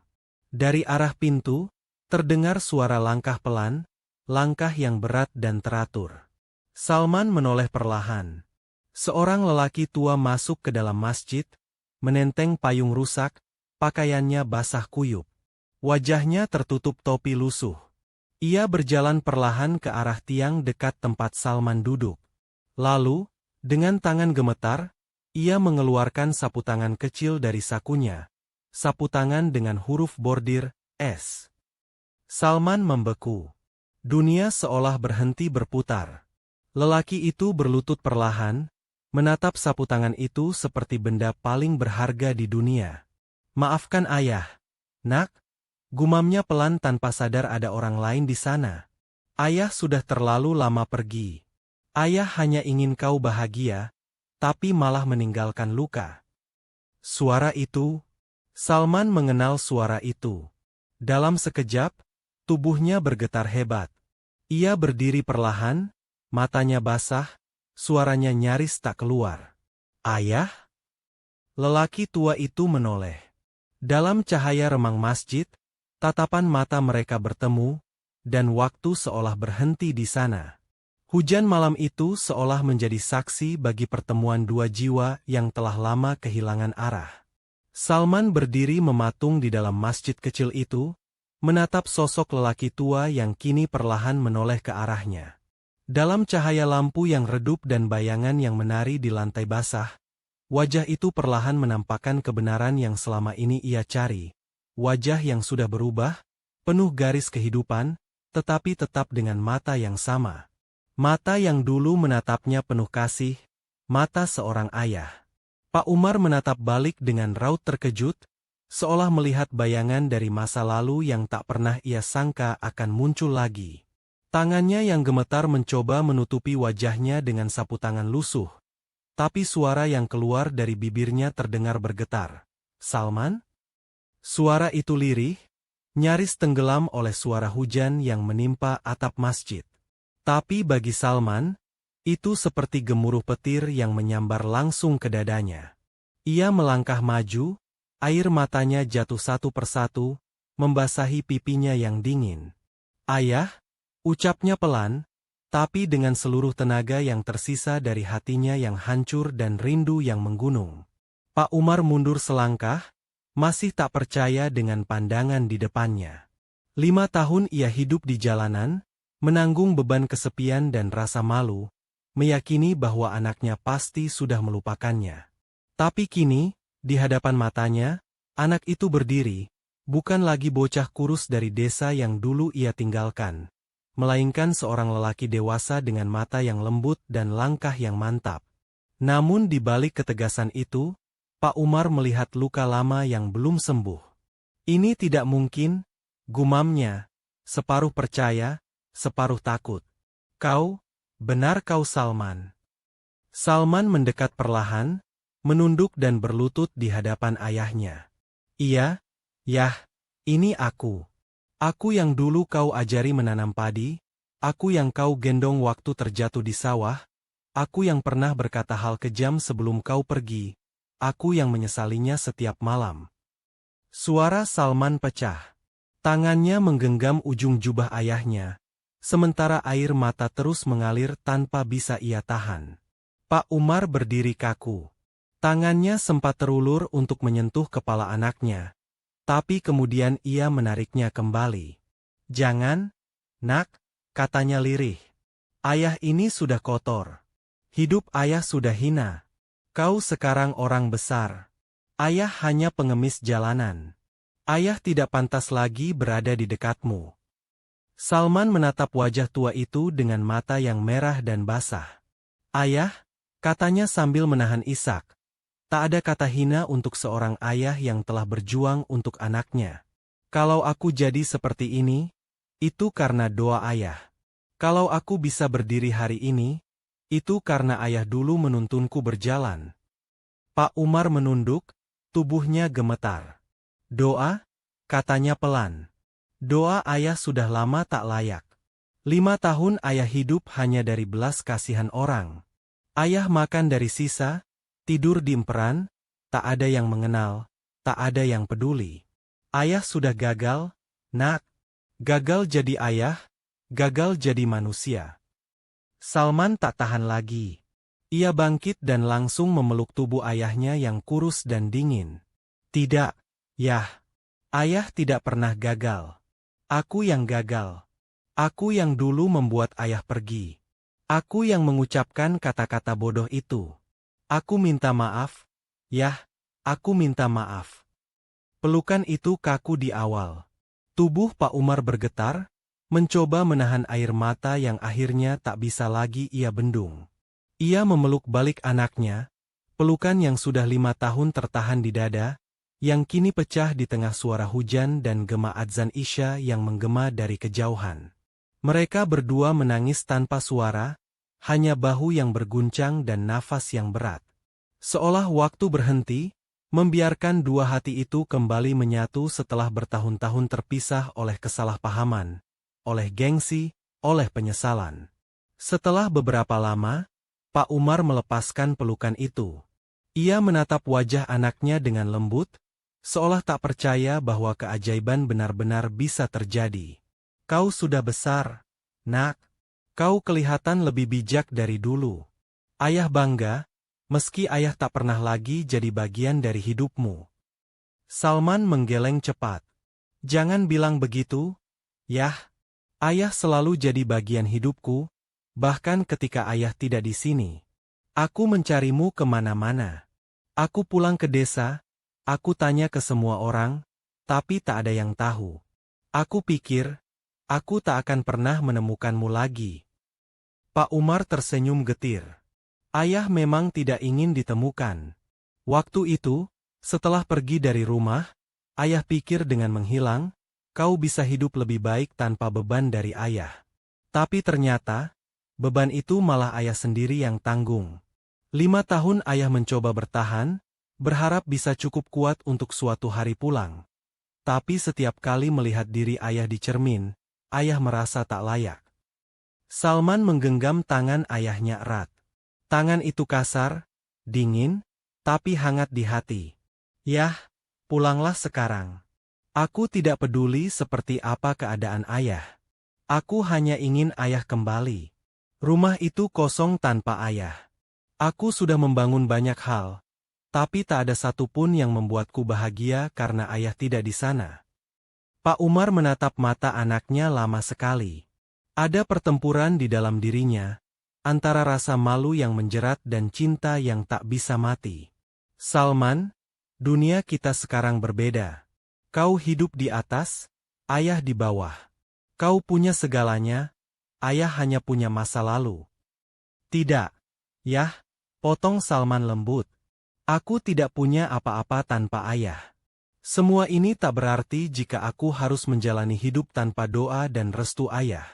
Dari arah pintu, terdengar suara langkah pelan, langkah yang berat dan teratur. Salman menoleh perlahan. Seorang lelaki tua masuk ke dalam masjid, menenteng payung rusak, pakaiannya basah kuyup. Wajahnya tertutup topi lusuh. Ia berjalan perlahan ke arah tiang dekat tempat Salman duduk. Lalu, dengan tangan gemetar, ia mengeluarkan sapu tangan kecil dari sakunya. Sapu tangan dengan huruf bordir S. Salman membeku. Dunia seolah berhenti berputar. Lelaki itu berlutut perlahan, menatap sapu tangan itu seperti benda paling berharga di dunia. "Maafkan ayah, Nak," gumamnya pelan tanpa sadar ada orang lain di sana. "Ayah sudah terlalu lama pergi. Ayah hanya ingin kau bahagia, tapi malah meninggalkan luka." Suara itu, Salman mengenal suara itu. Dalam sekejap, tubuhnya bergetar hebat. Ia berdiri perlahan, matanya basah, suaranya nyaris tak keluar. "Ayah?" Lelaki tua itu menoleh. Dalam cahaya remang masjid, tatapan mata mereka bertemu, dan waktu seolah berhenti di sana. Hujan malam itu seolah menjadi saksi bagi pertemuan dua jiwa yang telah lama kehilangan arah. Salman berdiri mematung di dalam masjid kecil itu, menatap sosok lelaki tua yang kini perlahan menoleh ke arahnya. Dalam cahaya lampu yang redup dan bayangan yang menari di lantai basah, wajah itu perlahan menampakkan kebenaran yang selama ini ia cari. Wajah yang sudah berubah, penuh garis kehidupan, tetapi tetap dengan mata yang sama. Mata yang dulu menatapnya penuh kasih, mata seorang ayah. Pak Umar menatap balik dengan raut terkejut, seolah melihat bayangan dari masa lalu yang tak pernah ia sangka akan muncul lagi. Tangannya yang gemetar mencoba menutupi wajahnya dengan sapu tangan lusuh. Tapi suara yang keluar dari bibirnya terdengar bergetar. "Salman?" Suara itu lirih, nyaris tenggelam oleh suara hujan yang menimpa atap masjid. Tapi bagi Salman, itu seperti gemuruh petir yang menyambar langsung ke dadanya. Ia melangkah maju, air matanya jatuh satu persatu, membasahi pipinya yang dingin. "Ayah," ucapnya pelan, tapi dengan seluruh tenaga yang tersisa dari hatinya yang hancur dan rindu yang menggunung. Pak Umar mundur selangkah, masih tak percaya dengan pandangan di depannya. 5 tahun ia hidup di jalanan, menanggung beban kesepian dan rasa malu, meyakini bahwa anaknya pasti sudah melupakannya. Tapi kini, di hadapan matanya, anak itu berdiri, bukan lagi bocah kurus dari desa yang dulu ia tinggalkan, melainkan seorang lelaki dewasa dengan mata yang lembut dan langkah yang mantap. Namun di balik ketegasan itu, Pak Umar melihat luka lama yang belum sembuh. "Ini tidak mungkin," gumamnya, separuh percaya, separuh takut. Kau, benar kau Salman. Salman mendekat perlahan, menunduk dan berlutut di hadapan ayahnya. Iya, Yah, ini aku. Aku yang dulu kau ajari menanam padi, aku yang kau gendong waktu terjatuh di sawah, aku yang pernah berkata hal kejam sebelum kau pergi, aku yang menyesalinya setiap malam. Suara Salman pecah. Tangannya menggenggam ujung jubah ayahnya, sementara air mata terus mengalir tanpa bisa ia tahan. Pak Umar berdiri kaku. Tangannya sempat terulur untuk menyentuh kepala anaknya, tapi kemudian ia menariknya kembali. Jangan, nak, katanya lirih. Ayah ini sudah kotor. Hidup ayah sudah hina. Kau sekarang orang besar. Ayah hanya pengemis jalanan. Ayah tidak pantas lagi berada di dekatmu. Salman menatap wajah tua itu dengan mata yang merah dan basah. Ayah, katanya sambil menahan isak. Tak ada kata hina untuk seorang ayah yang telah berjuang untuk anaknya. Kalau aku jadi seperti ini, itu karena doa ayah. Kalau aku bisa berdiri hari ini, itu karena ayah dulu menuntunku berjalan. Pak Umar menunduk, tubuhnya gemetar. Doa, katanya pelan. Doa ayah sudah lama tak layak. 5 tahun ayah hidup hanya dari belas kasihan orang. Ayah makan dari sisa, tidur di emperan, tak ada yang mengenal, tak ada yang peduli. Ayah sudah gagal, nak. Gagal jadi ayah, gagal jadi manusia. Salman tak tahan lagi. Ia bangkit dan langsung memeluk tubuh ayahnya yang kurus dan dingin. Tidak, Yah. Ayah tidak pernah gagal. Aku yang gagal. Aku yang dulu membuat ayah pergi. Aku yang mengucapkan kata-kata bodoh itu. Aku minta maaf, Yah, aku minta maaf. Pelukan itu kaku di awal. Tubuh Pak Umar bergetar, mencoba menahan air mata yang akhirnya tak bisa lagi ia bendung. Ia memeluk balik anaknya, pelukan yang sudah 5 tahun tertahan di dada, yang kini pecah di tengah suara hujan dan gema adzan Isya yang menggema dari kejauhan. Mereka berdua menangis tanpa suara, hanya bahu yang berguncang dan nafas yang berat. Seolah waktu berhenti, membiarkan dua hati itu kembali menyatu setelah bertahun-tahun terpisah oleh kesalahpahaman, oleh gengsi, oleh penyesalan. Setelah beberapa lama, Pak Umar melepaskan pelukan itu. Ia menatap wajah anaknya dengan lembut, seolah tak percaya bahwa keajaiban benar-benar bisa terjadi. Kau sudah besar, nak. Kau kelihatan lebih bijak dari dulu. Ayah bangga, meski ayah tak pernah lagi jadi bagian dari hidupmu. Salman menggeleng cepat. Jangan bilang begitu, Yah. Ayah selalu jadi bagian hidupku, bahkan ketika ayah tidak di sini. Aku mencarimu kemana-mana. Aku pulang ke desa, aku tanya ke semua orang, tapi tak ada yang tahu. Aku pikir, aku tak akan pernah menemukanmu lagi. Pak Umar tersenyum getir. Ayah memang tidak ingin ditemukan. Waktu itu, setelah pergi dari rumah, ayah pikir dengan menghilang, kau bisa hidup lebih baik tanpa beban dari ayah. Tapi ternyata, beban itu malah ayah sendiri yang tanggung. 5 tahun ayah mencoba bertahan, berharap bisa cukup kuat untuk suatu hari pulang. Tapi setiap kali melihat diri ayah di cermin, ayah merasa tak layak. Salman menggenggam tangan ayahnya erat. Tangan itu kasar, dingin, tapi hangat di hati. Yah, pulanglah sekarang. Aku tidak peduli seperti apa keadaan ayah. Aku hanya ingin ayah kembali. Rumah itu kosong tanpa ayah. Aku sudah membangun banyak hal, tapi tak ada satupun yang membuatku bahagia karena ayah tidak di sana. Pak Umar menatap mata anaknya lama sekali. Ada pertempuran di dalam dirinya, antara rasa malu yang menjerat dan cinta yang tak bisa mati. Salman, dunia kita sekarang berbeda. Kau hidup di atas, ayah di bawah. Kau punya segalanya, ayah hanya punya masa lalu. Tidak, Yah, potong Salman lembut. Aku tidak punya apa-apa tanpa ayah. Semua ini tak berarti jika aku harus menjalani hidup tanpa doa dan restu ayah.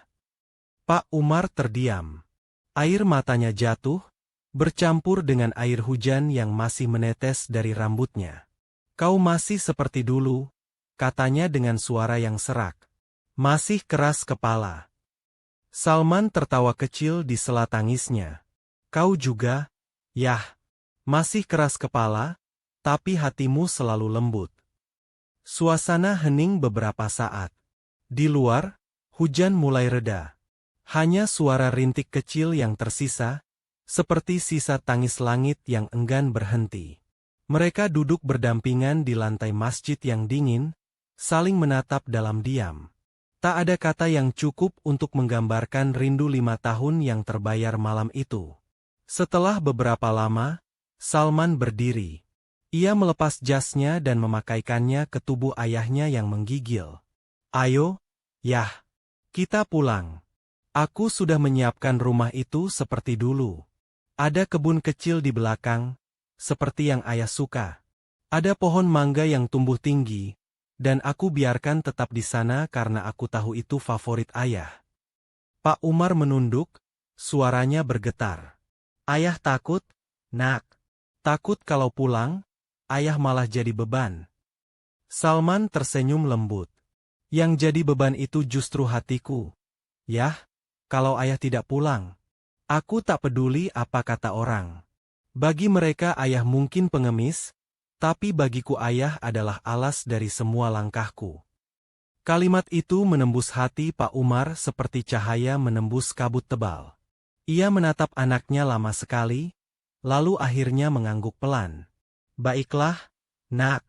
Pak Umar terdiam. Air matanya jatuh, bercampur dengan air hujan yang masih menetes dari rambutnya. Kau masih seperti dulu, katanya dengan suara yang serak. Masih keras kepala. Salman tertawa kecil di sela tangisnya. Kau juga, yah, masih keras kepala, tapi hatimu selalu lembut. Suasana hening beberapa saat. Di luar, hujan mulai reda. Hanya suara rintik kecil yang tersisa, seperti sisa tangis langit yang enggan berhenti. Mereka duduk berdampingan di lantai masjid yang dingin, saling menatap dalam diam. Tak ada kata yang cukup untuk menggambarkan rindu 5 tahun yang terbayar malam itu. Setelah beberapa lama, Salman berdiri. Ia melepas jasnya dan memakaikannya ke tubuh ayahnya yang menggigil. Ayo, yah, kita pulang. Aku sudah menyiapkan rumah itu seperti dulu. Ada kebun kecil di belakang, seperti yang ayah suka. Ada pohon mangga yang tumbuh tinggi, dan aku biarkan tetap di sana karena aku tahu itu favorit ayah. Pak Umar menunduk, suaranya bergetar. Ayah takut, nak. Takut kalau pulang, ayah malah jadi beban. Salman tersenyum lembut. Yang jadi beban itu justru hatiku. Yah, kalau ayah tidak pulang, aku tak peduli apa kata orang. Bagi mereka ayah mungkin pengemis, tapi bagiku ayah adalah alas dari semua langkahku. Kalimat itu menembus hati Pak Umar seperti cahaya menembus kabut tebal. Ia menatap anaknya lama sekali, lalu akhirnya mengangguk pelan. Baiklah, nak.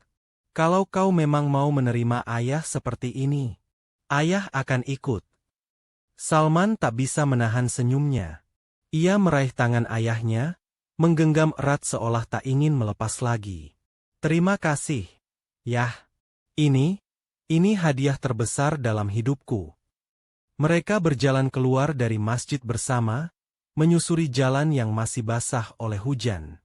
Kalau kau memang mau menerima ayah seperti ini, ayah akan ikut. Salman tak bisa menahan senyumnya. Ia meraih tangan ayahnya, menggenggam erat seolah tak ingin melepas lagi. Terima kasih. Yah, ini hadiah terbesar dalam hidupku. Mereka berjalan keluar dari masjid bersama, menyusuri jalan yang masih basah oleh hujan.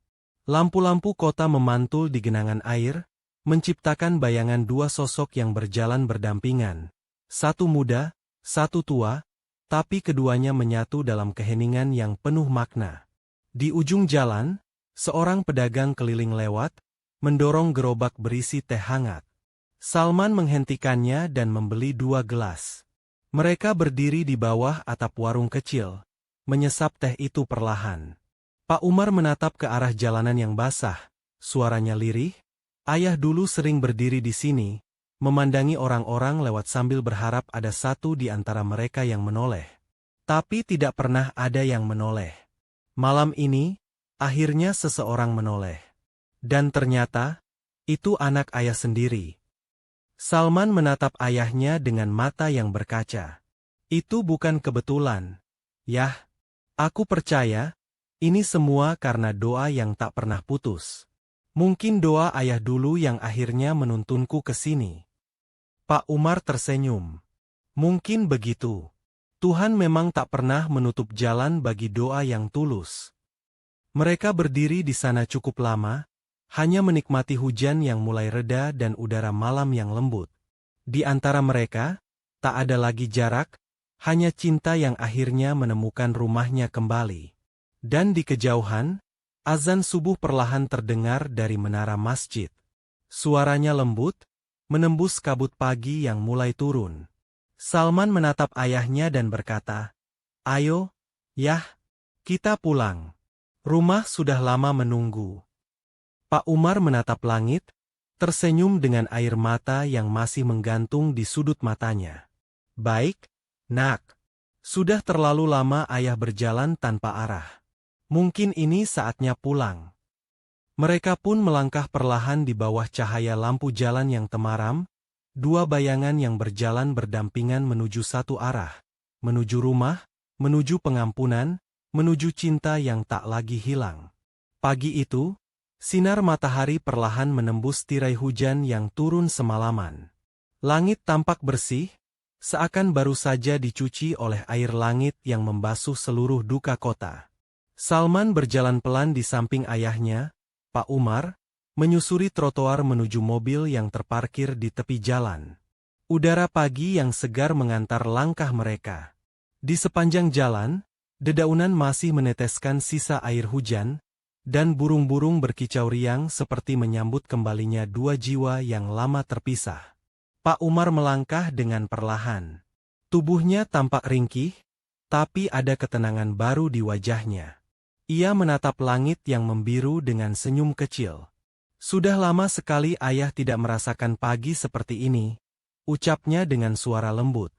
Lampu-lampu kota memantul di genangan air, menciptakan bayangan dua sosok yang berjalan berdampingan. Satu muda, satu tua, tapi keduanya menyatu dalam keheningan yang penuh makna. Di ujung jalan, seorang pedagang keliling lewat, mendorong gerobak berisi teh hangat. Salman menghentikannya dan membeli 2 gelas. Mereka berdiri di bawah atap warung kecil, menyesap teh itu perlahan. Pak Umar menatap ke arah jalanan yang basah, suaranya lirih. Ayah dulu sering berdiri di sini, memandangi orang-orang lewat sambil berharap ada satu di antara mereka yang menoleh. Tapi tidak pernah ada yang menoleh. Malam ini, akhirnya seseorang menoleh. Dan ternyata, itu anak ayah sendiri. Salman menatap ayahnya dengan mata yang berkaca. Itu bukan kebetulan. Yah, aku percaya, ini semua karena doa yang tak pernah putus. Mungkin doa ayah dulu yang akhirnya menuntunku ke sini. Pak Umar tersenyum. Mungkin begitu. Tuhan memang tak pernah menutup jalan bagi doa yang tulus. Mereka berdiri di sana cukup lama, hanya menikmati hujan yang mulai reda dan udara malam yang lembut. Di antara mereka, tak ada lagi jarak, hanya cinta yang akhirnya menemukan rumahnya kembali. Dan di kejauhan, azan subuh perlahan terdengar dari menara masjid. Suaranya lembut, menembus kabut pagi yang mulai turun. Salman menatap ayahnya dan berkata, "Ayo, yah, kita pulang. Rumah sudah lama menunggu." Pak Umar menatap langit, tersenyum dengan air mata yang masih menggantung di sudut matanya. Baik, nak. Sudah terlalu lama ayah berjalan tanpa arah. Mungkin ini saatnya pulang. Mereka pun melangkah perlahan di bawah cahaya lampu jalan yang temaram, 2 bayangan yang berjalan berdampingan menuju satu arah, menuju rumah, menuju pengampunan, menuju cinta yang tak lagi hilang. Pagi itu, sinar matahari perlahan menembus tirai hujan yang turun semalaman. Langit tampak bersih, seakan baru saja dicuci oleh air langit yang membasuh seluruh duka kota. Salman berjalan pelan di samping ayahnya, Pak Umar, menyusuri trotoar menuju mobil yang terparkir di tepi jalan. Udara pagi yang segar mengantar langkah mereka. Di sepanjang jalan, dedaunan masih meneteskan sisa air hujan, dan burung-burung berkicau riang seperti menyambut kembalinya dua jiwa yang lama terpisah. Pak Umar melangkah dengan perlahan. Tubuhnya tampak ringkih, tapi ada ketenangan baru di wajahnya. Ia menatap langit yang membiru dengan senyum kecil. Sudah lama sekali ayah tidak merasakan pagi seperti ini, ucapnya dengan suara lembut.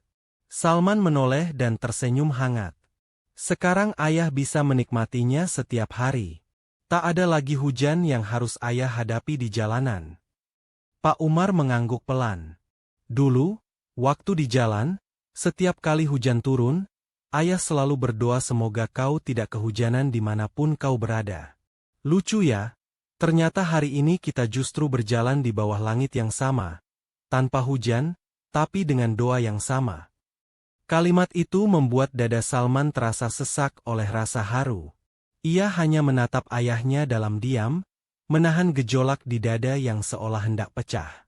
Salman menoleh dan tersenyum hangat. Sekarang ayah bisa menikmatinya setiap hari. Tak ada lagi hujan yang harus ayah hadapi di jalanan. Pak Umar mengangguk pelan. Dulu, waktu di jalan, setiap kali hujan turun, ayah selalu berdoa semoga kau tidak kehujanan dimanapun kau berada. Lucu ya, ternyata hari ini kita justru berjalan di bawah langit yang sama, tanpa hujan, tapi dengan doa yang sama. Kalimat itu membuat dada Salman terasa sesak oleh rasa haru. Ia hanya menatap ayahnya dalam diam, menahan gejolak di dada yang seolah hendak pecah.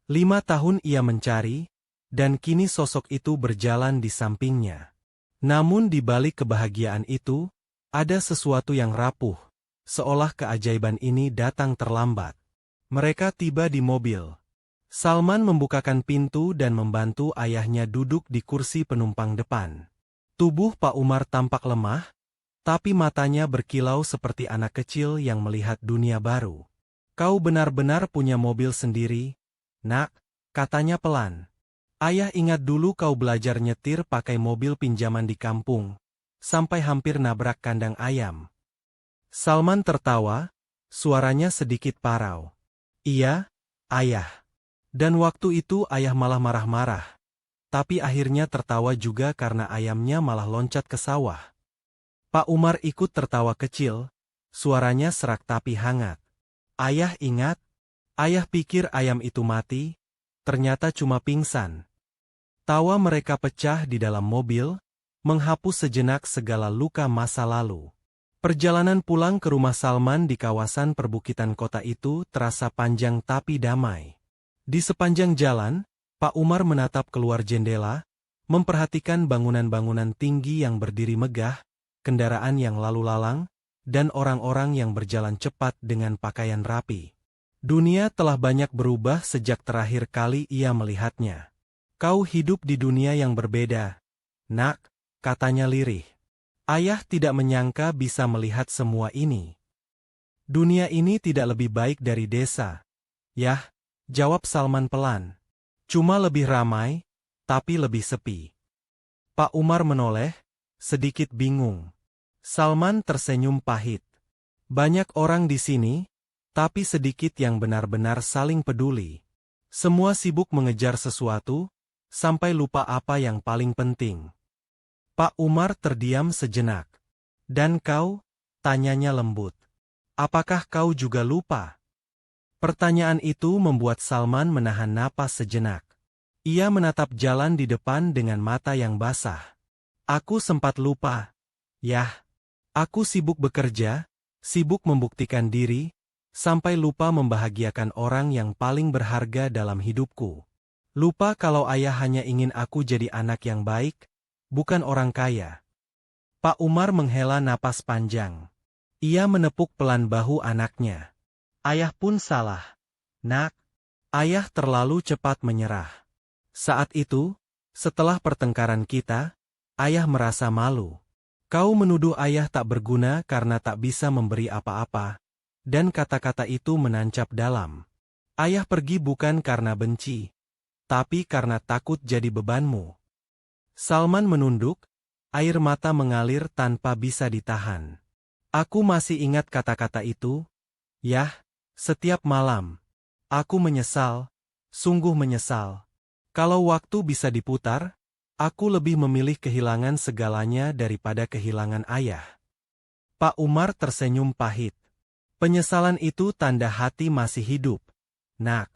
5 tahun ia mencari, dan kini sosok itu berjalan di sampingnya. Namun di balik kebahagiaan itu, ada sesuatu yang rapuh, seolah keajaiban ini datang terlambat. Mereka tiba di mobil. Salman membukakan pintu dan membantu ayahnya duduk di kursi penumpang depan. Tubuh Pak Umar tampak lemah, tapi matanya berkilau seperti anak kecil yang melihat dunia baru. Kau benar-benar punya mobil sendiri, nak, katanya pelan. Ayah ingat dulu kau belajar nyetir pakai mobil pinjaman di kampung, sampai hampir nabrak kandang ayam. Salman tertawa, suaranya sedikit parau. Iya, ayah. Dan waktu itu ayah malah marah-marah. Tapi akhirnya tertawa juga karena ayamnya malah loncat ke sawah. Pak Umar ikut tertawa kecil, suaranya serak tapi hangat. Ayah ingat? Ayah pikir ayam itu mati, ternyata cuma pingsan. Tawa mereka pecah di dalam mobil, menghapus sejenak segala luka masa lalu. Perjalanan pulang ke rumah Salman di kawasan perbukitan kota itu terasa panjang tapi damai. Di sepanjang jalan, Pak Umar menatap keluar jendela, memperhatikan bangunan-bangunan tinggi yang berdiri megah, kendaraan yang lalu lalang, dan orang-orang yang berjalan cepat dengan pakaian rapi. Dunia telah banyak berubah sejak terakhir kali ia melihatnya. Kau hidup di dunia yang berbeda, nak, katanya lirih. Ayah tidak menyangka bisa melihat semua ini. Dunia ini tidak lebih baik dari desa. Yah, jawab Salman pelan. Cuma lebih ramai, tapi lebih sepi. Pak Umar menoleh, sedikit bingung. Salman tersenyum pahit. Banyak orang di sini, tapi sedikit yang benar-benar saling peduli. Semua sibuk mengejar sesuatu, sampai lupa apa yang paling penting. Pak Umar terdiam sejenak. Dan kau? Tanyanya lembut. Apakah kau juga lupa? Pertanyaan itu membuat Salman menahan napas sejenak. Ia menatap jalan di depan dengan mata yang basah. Aku sempat lupa. Yah, aku sibuk bekerja, sibuk membuktikan diri, sampai lupa membahagiakan orang yang paling berharga dalam hidupku. Lupa kalau ayah hanya ingin aku jadi anak yang baik, bukan orang kaya. Pak Umar menghela napas panjang. Ia menepuk pelan bahu anaknya. Ayah pun salah. Nak, ayah terlalu cepat menyerah. Saat itu, setelah pertengkaran kita, ayah merasa malu. Kau menuduh ayah tak berguna karena tak bisa memberi apa-apa, dan kata-kata itu menancap dalam. Ayah pergi bukan karena benci, tapi karena takut jadi bebanmu. Salman menunduk, air mata mengalir tanpa bisa ditahan. Aku masih ingat kata-kata itu. Yah, setiap malam. Aku menyesal, sungguh menyesal. Kalau waktu bisa diputar, aku lebih memilih kehilangan segalanya daripada kehilangan ayah. Pak Umar tersenyum pahit. Penyesalan itu tanda hati masih hidup, nak.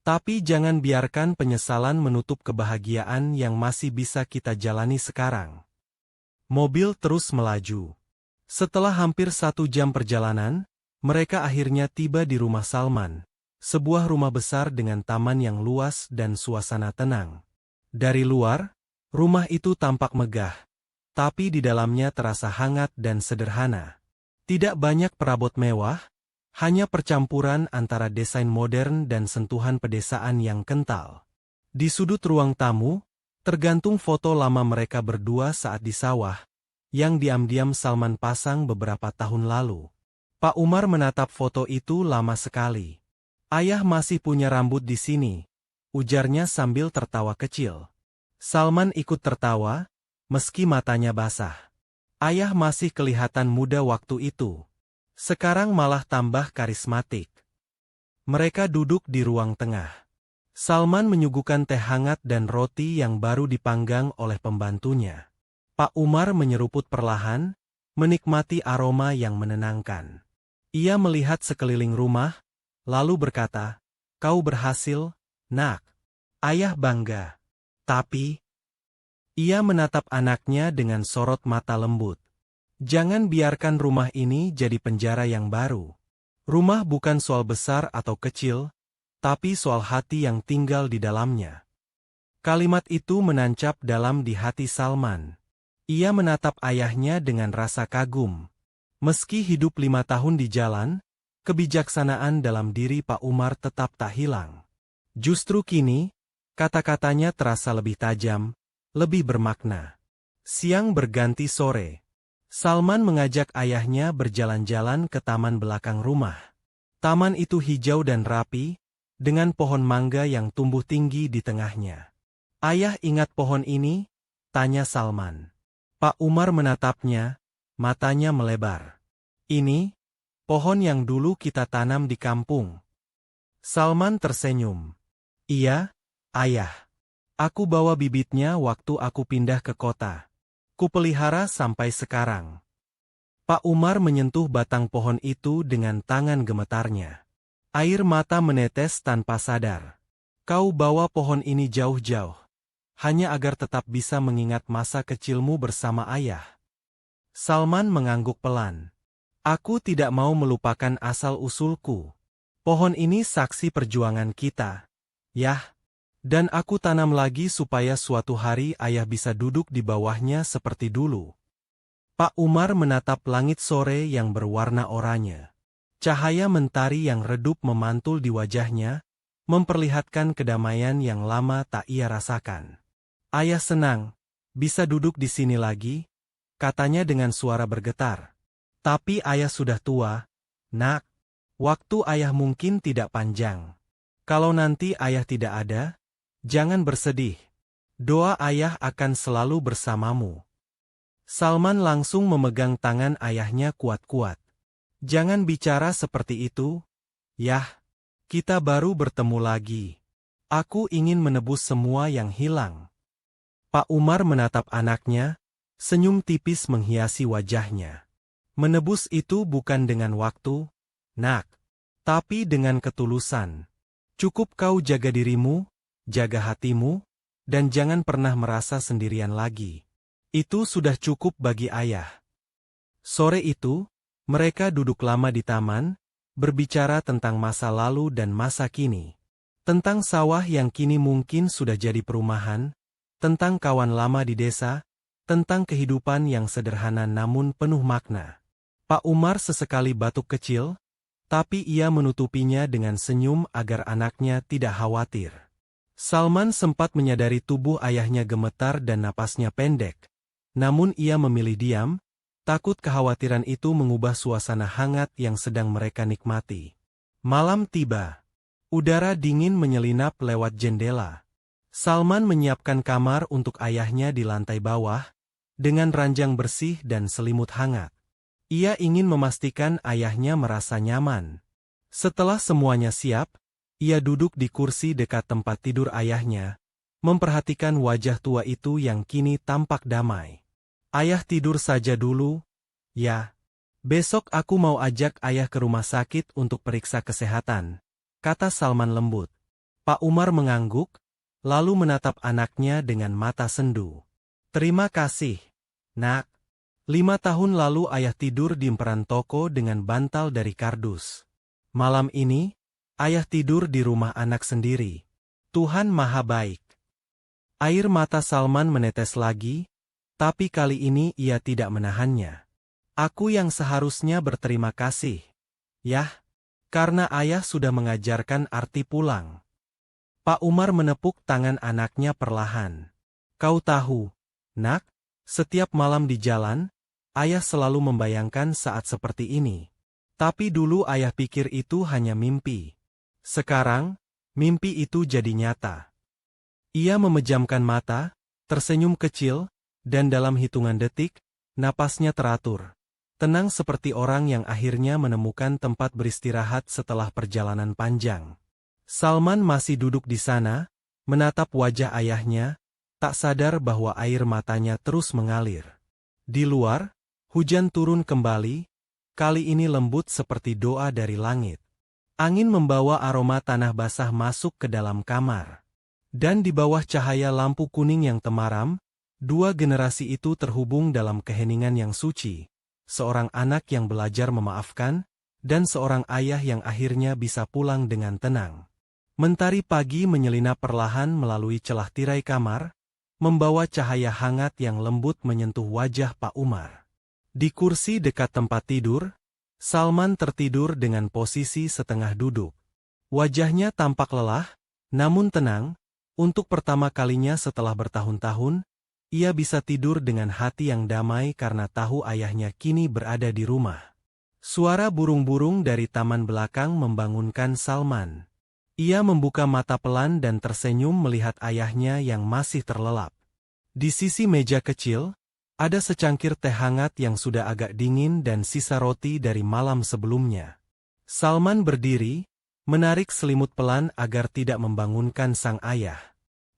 Tapi jangan biarkan penyesalan menutup kebahagiaan yang masih bisa kita jalani sekarang. Mobil terus melaju. Setelah hampir 1 jam perjalanan, mereka akhirnya tiba di rumah Salman, sebuah rumah besar dengan taman yang luas dan suasana tenang. Dari luar, rumah itu tampak megah. tapi di dalamnya terasa hangat dan sederhana. Tidak banyak perabot mewah, hanya percampuran antara desain modern dan sentuhan pedesaan yang kental. Di sudut ruang tamu, tergantung foto lama mereka berdua saat di sawah, yang diam-diam Salman pasang beberapa tahun lalu. Pak Umar menatap foto itu lama sekali. "Ayah masih punya rambut di sini," ujarnya sambil tertawa kecil. Salman ikut tertawa, meski matanya basah. "Ayah masih kelihatan muda waktu itu. Sekarang malah tambah karismatik." Mereka duduk di ruang tengah. Salman menyuguhkan teh hangat dan roti yang baru dipanggang oleh pembantunya. Pak Umar menyeruput perlahan, menikmati aroma yang menenangkan. Ia melihat sekeliling rumah, lalu berkata, "Kau berhasil, Nak. Ayah bangga." Tapi, ia menatap anaknya dengan sorot mata lembut. "Jangan biarkan rumah ini jadi penjara yang baru. Rumah bukan soal besar atau kecil, tapi soal hati yang tinggal di dalamnya." Kalimat itu menancap dalam di hati Salman. Ia menatap ayahnya dengan rasa kagum. Meski hidup 5 tahun di jalan, kebijaksanaan dalam diri Pak Umar tetap tak hilang. Justru kini, kata-katanya terasa lebih tajam, lebih bermakna. Siang berganti sore. Salman mengajak ayahnya berjalan-jalan ke taman belakang rumah. Taman itu hijau dan rapi, dengan pohon mangga yang tumbuh tinggi di tengahnya. "Ayah ingat pohon ini?" tanya Salman. Pak Umar menatapnya, matanya melebar. "Ini, pohon yang dulu kita tanam di kampung." Salman tersenyum. "Iya, Ayah. Aku bawa bibitnya waktu aku pindah ke kota. Kupelihara sampai sekarang." Pak Umar menyentuh batang pohon itu dengan tangan gemetarnya. Air mata menetes tanpa sadar. "Kau bawa pohon ini jauh-jauh, hanya agar tetap bisa mengingat masa kecilmu bersama ayah." Salman mengangguk pelan. "Aku tidak mau melupakan asal-usulku. Pohon ini saksi perjuangan kita, Yah. Dan aku tanam lagi supaya suatu hari ayah bisa duduk di bawahnya seperti dulu." Pak Umar menatap langit sore yang berwarna oranye. Cahaya mentari yang redup memantul di wajahnya, memperlihatkan kedamaian yang lama tak ia rasakan. "Ayah senang bisa duduk di sini lagi," katanya dengan suara bergetar. "Tapi ayah sudah tua, Nak. Waktu ayah mungkin tidak panjang. Kalau nanti ayah tidak ada, jangan bersedih. Doa ayah akan selalu bersamamu." Salman langsung memegang tangan ayahnya kuat-kuat. "Jangan bicara seperti itu, Yah. Kita baru bertemu lagi. Aku ingin menebus semua yang hilang." Pak Umar menatap anaknya, senyum tipis menghiasi wajahnya. "Menebus itu bukan dengan waktu, Nak, tapi dengan ketulusan. Cukup kau jaga dirimu, jaga hatimu, dan jangan pernah merasa sendirian lagi. Itu sudah cukup bagi ayah." Sore itu, mereka duduk lama di taman, berbicara tentang masa lalu dan masa kini. Tentang sawah yang kini mungkin sudah jadi perumahan, tentang kawan lama di desa, tentang kehidupan yang sederhana namun penuh makna. Pak Umar sesekali batuk kecil, tapi ia menutupinya dengan senyum agar anaknya tidak khawatir. Salman sempat menyadari tubuh ayahnya gemetar dan napasnya pendek. Namun ia memilih diam, takut kekhawatiran itu mengubah suasana hangat yang sedang mereka nikmati. Malam tiba. Udara dingin menyelinap lewat jendela. Salman menyiapkan kamar untuk ayahnya di lantai bawah, dengan ranjang bersih dan selimut hangat. Ia ingin memastikan ayahnya merasa nyaman. Setelah semuanya siap, ia duduk di kursi dekat tempat tidur ayahnya, memperhatikan wajah tua itu yang kini tampak damai. "Ayah tidur saja dulu, ya. Besok aku mau ajak ayah ke rumah sakit untuk periksa kesehatan," kata Salman lembut. Pak Umar mengangguk, lalu menatap anaknya dengan mata sendu. "Terima kasih, Nak. 5 tahun lalu ayah tidur di emperan toko dengan bantal dari kardus. Malam ini, ayah tidur di rumah anak sendiri. Tuhan Maha Baik." Air mata Salman menetes lagi, Tapi kali ini ia tidak menahannya. Aku yang seharusnya berterima kasih. Yah, karena ayah sudah mengajarkan arti pulang. Pak Umar menepuk tangan anaknya perlahan. Kau tahu, nak, setiap malam di jalan, ayah selalu membayangkan saat seperti ini. Tapi dulu ayah pikir itu hanya mimpi. Sekarang, mimpi itu jadi nyata. Ia memejamkan mata, tersenyum kecil, dan dalam hitungan detik, napasnya teratur. Tenang seperti orang yang akhirnya menemukan tempat beristirahat setelah perjalanan panjang. Salman masih duduk di sana, menatap wajah ayahnya, tak sadar bahwa air matanya terus mengalir. Di luar, hujan turun kembali, kali ini lembut seperti doa dari langit. Angin membawa aroma tanah basah masuk ke dalam kamar. Dan di bawah cahaya lampu kuning yang temaram, dua generasi itu terhubung dalam keheningan yang suci. Seorang anak yang belajar memaafkan, dan seorang ayah yang akhirnya bisa pulang dengan tenang. Mentari pagi menyelinap perlahan melalui celah tirai kamar, membawa cahaya hangat yang lembut menyentuh wajah Pak Umar. Di kursi dekat tempat tidur, Salman tertidur dengan posisi setengah duduk. Wajahnya tampak lelah, namun tenang. Untuk pertama kalinya setelah bertahun-tahun, ia bisa tidur dengan hati yang damai karena tahu ayahnya kini berada di rumah. Suara burung-burung dari taman belakang membangunkan Salman. Ia membuka mata pelan dan tersenyum melihat ayahnya yang masih terlelap. Di sisi meja kecil, ada secangkir teh hangat yang sudah agak dingin dan sisa roti dari malam sebelumnya. Salman berdiri, menarik selimut pelan agar tidak membangunkan sang ayah.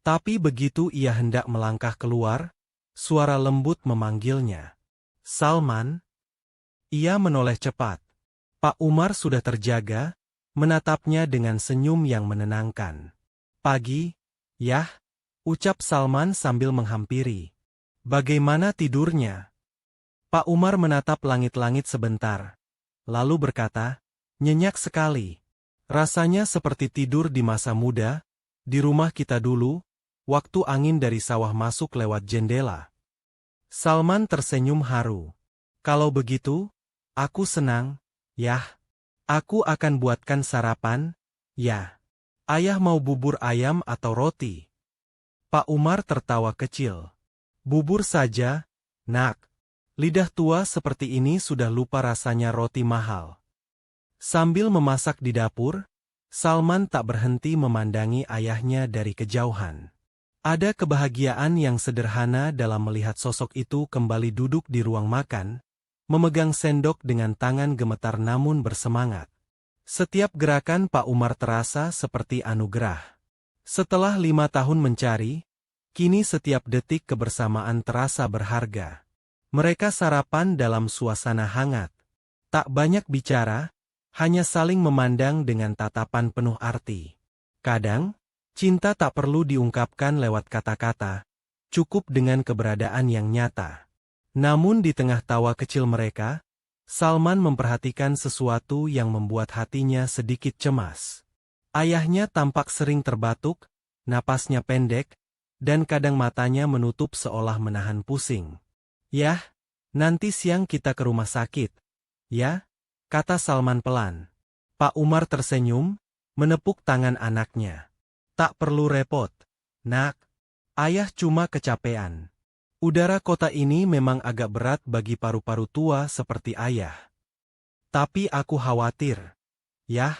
Tapi begitu ia hendak melangkah keluar, suara lembut memanggilnya. Salman. Ia menoleh cepat. Pak Umar sudah terjaga, menatapnya dengan senyum yang menenangkan. Pagi, yah, ucap Salman sambil menghampiri. Bagaimana tidurnya? Pak Umar menatap langit-langit sebentar, lalu berkata, nyenyak sekali. Rasanya seperti tidur di masa muda, di rumah kita dulu, waktu angin dari sawah masuk lewat jendela. Salman tersenyum haru. Kalau begitu, aku senang, yah. Aku akan buatkan sarapan, ya. Ayah mau bubur ayam atau roti? Pak Umar tertawa kecil. Bubur saja, nak. Lidah tua seperti ini sudah lupa rasanya roti mahal. Sambil memasak di dapur, Salman tak berhenti memandangi ayahnya dari kejauhan. Ada kebahagiaan yang sederhana dalam melihat sosok itu kembali duduk di ruang makan, memegang sendok dengan tangan gemetar namun bersemangat. Setiap gerakan Pak Umar terasa seperti anugerah. Setelah 5 tahun mencari, kini setiap detik kebersamaan terasa berharga. Mereka sarapan dalam suasana hangat. Tak banyak bicara, hanya saling memandang dengan tatapan penuh arti. Kadang, cinta tak perlu diungkapkan lewat kata-kata, cukup dengan keberadaan yang nyata. Namun di tengah tawa kecil mereka, Salman memperhatikan sesuatu yang membuat hatinya sedikit cemas. Ayahnya tampak sering terbatuk, napasnya pendek, dan kadang matanya menutup seolah menahan pusing. Yah, nanti siang kita ke rumah sakit. Ya, kata Salman pelan. Pak Umar tersenyum, menepuk tangan anaknya. Tak perlu repot, nak. Ayah cuma kecapean. Udara kota ini memang agak berat bagi paru-paru tua seperti ayah. Tapi aku khawatir. Yah,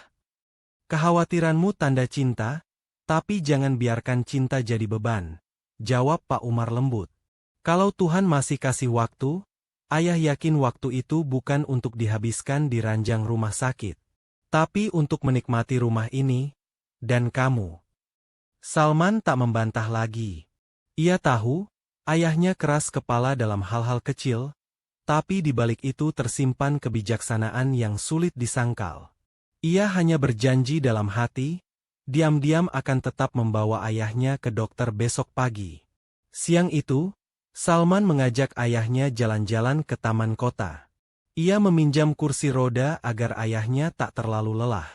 kekhawatiranmu tanda cinta, tapi jangan biarkan cinta jadi beban, jawab Pak Umar lembut. Kalau Tuhan masih kasih waktu, ayah yakin waktu itu bukan untuk dihabiskan di ranjang rumah sakit, tapi untuk menikmati rumah ini, dan kamu. Salman tak membantah lagi. Ia tahu, ayahnya keras kepala dalam hal-hal kecil, tapi di balik itu tersimpan kebijaksanaan yang sulit disangkal. Ia hanya berjanji dalam hati, diam-diam akan tetap membawa ayahnya ke dokter besok pagi. Siang itu, Salman mengajak ayahnya jalan-jalan ke taman kota. Ia meminjam kursi roda agar ayahnya tak terlalu lelah.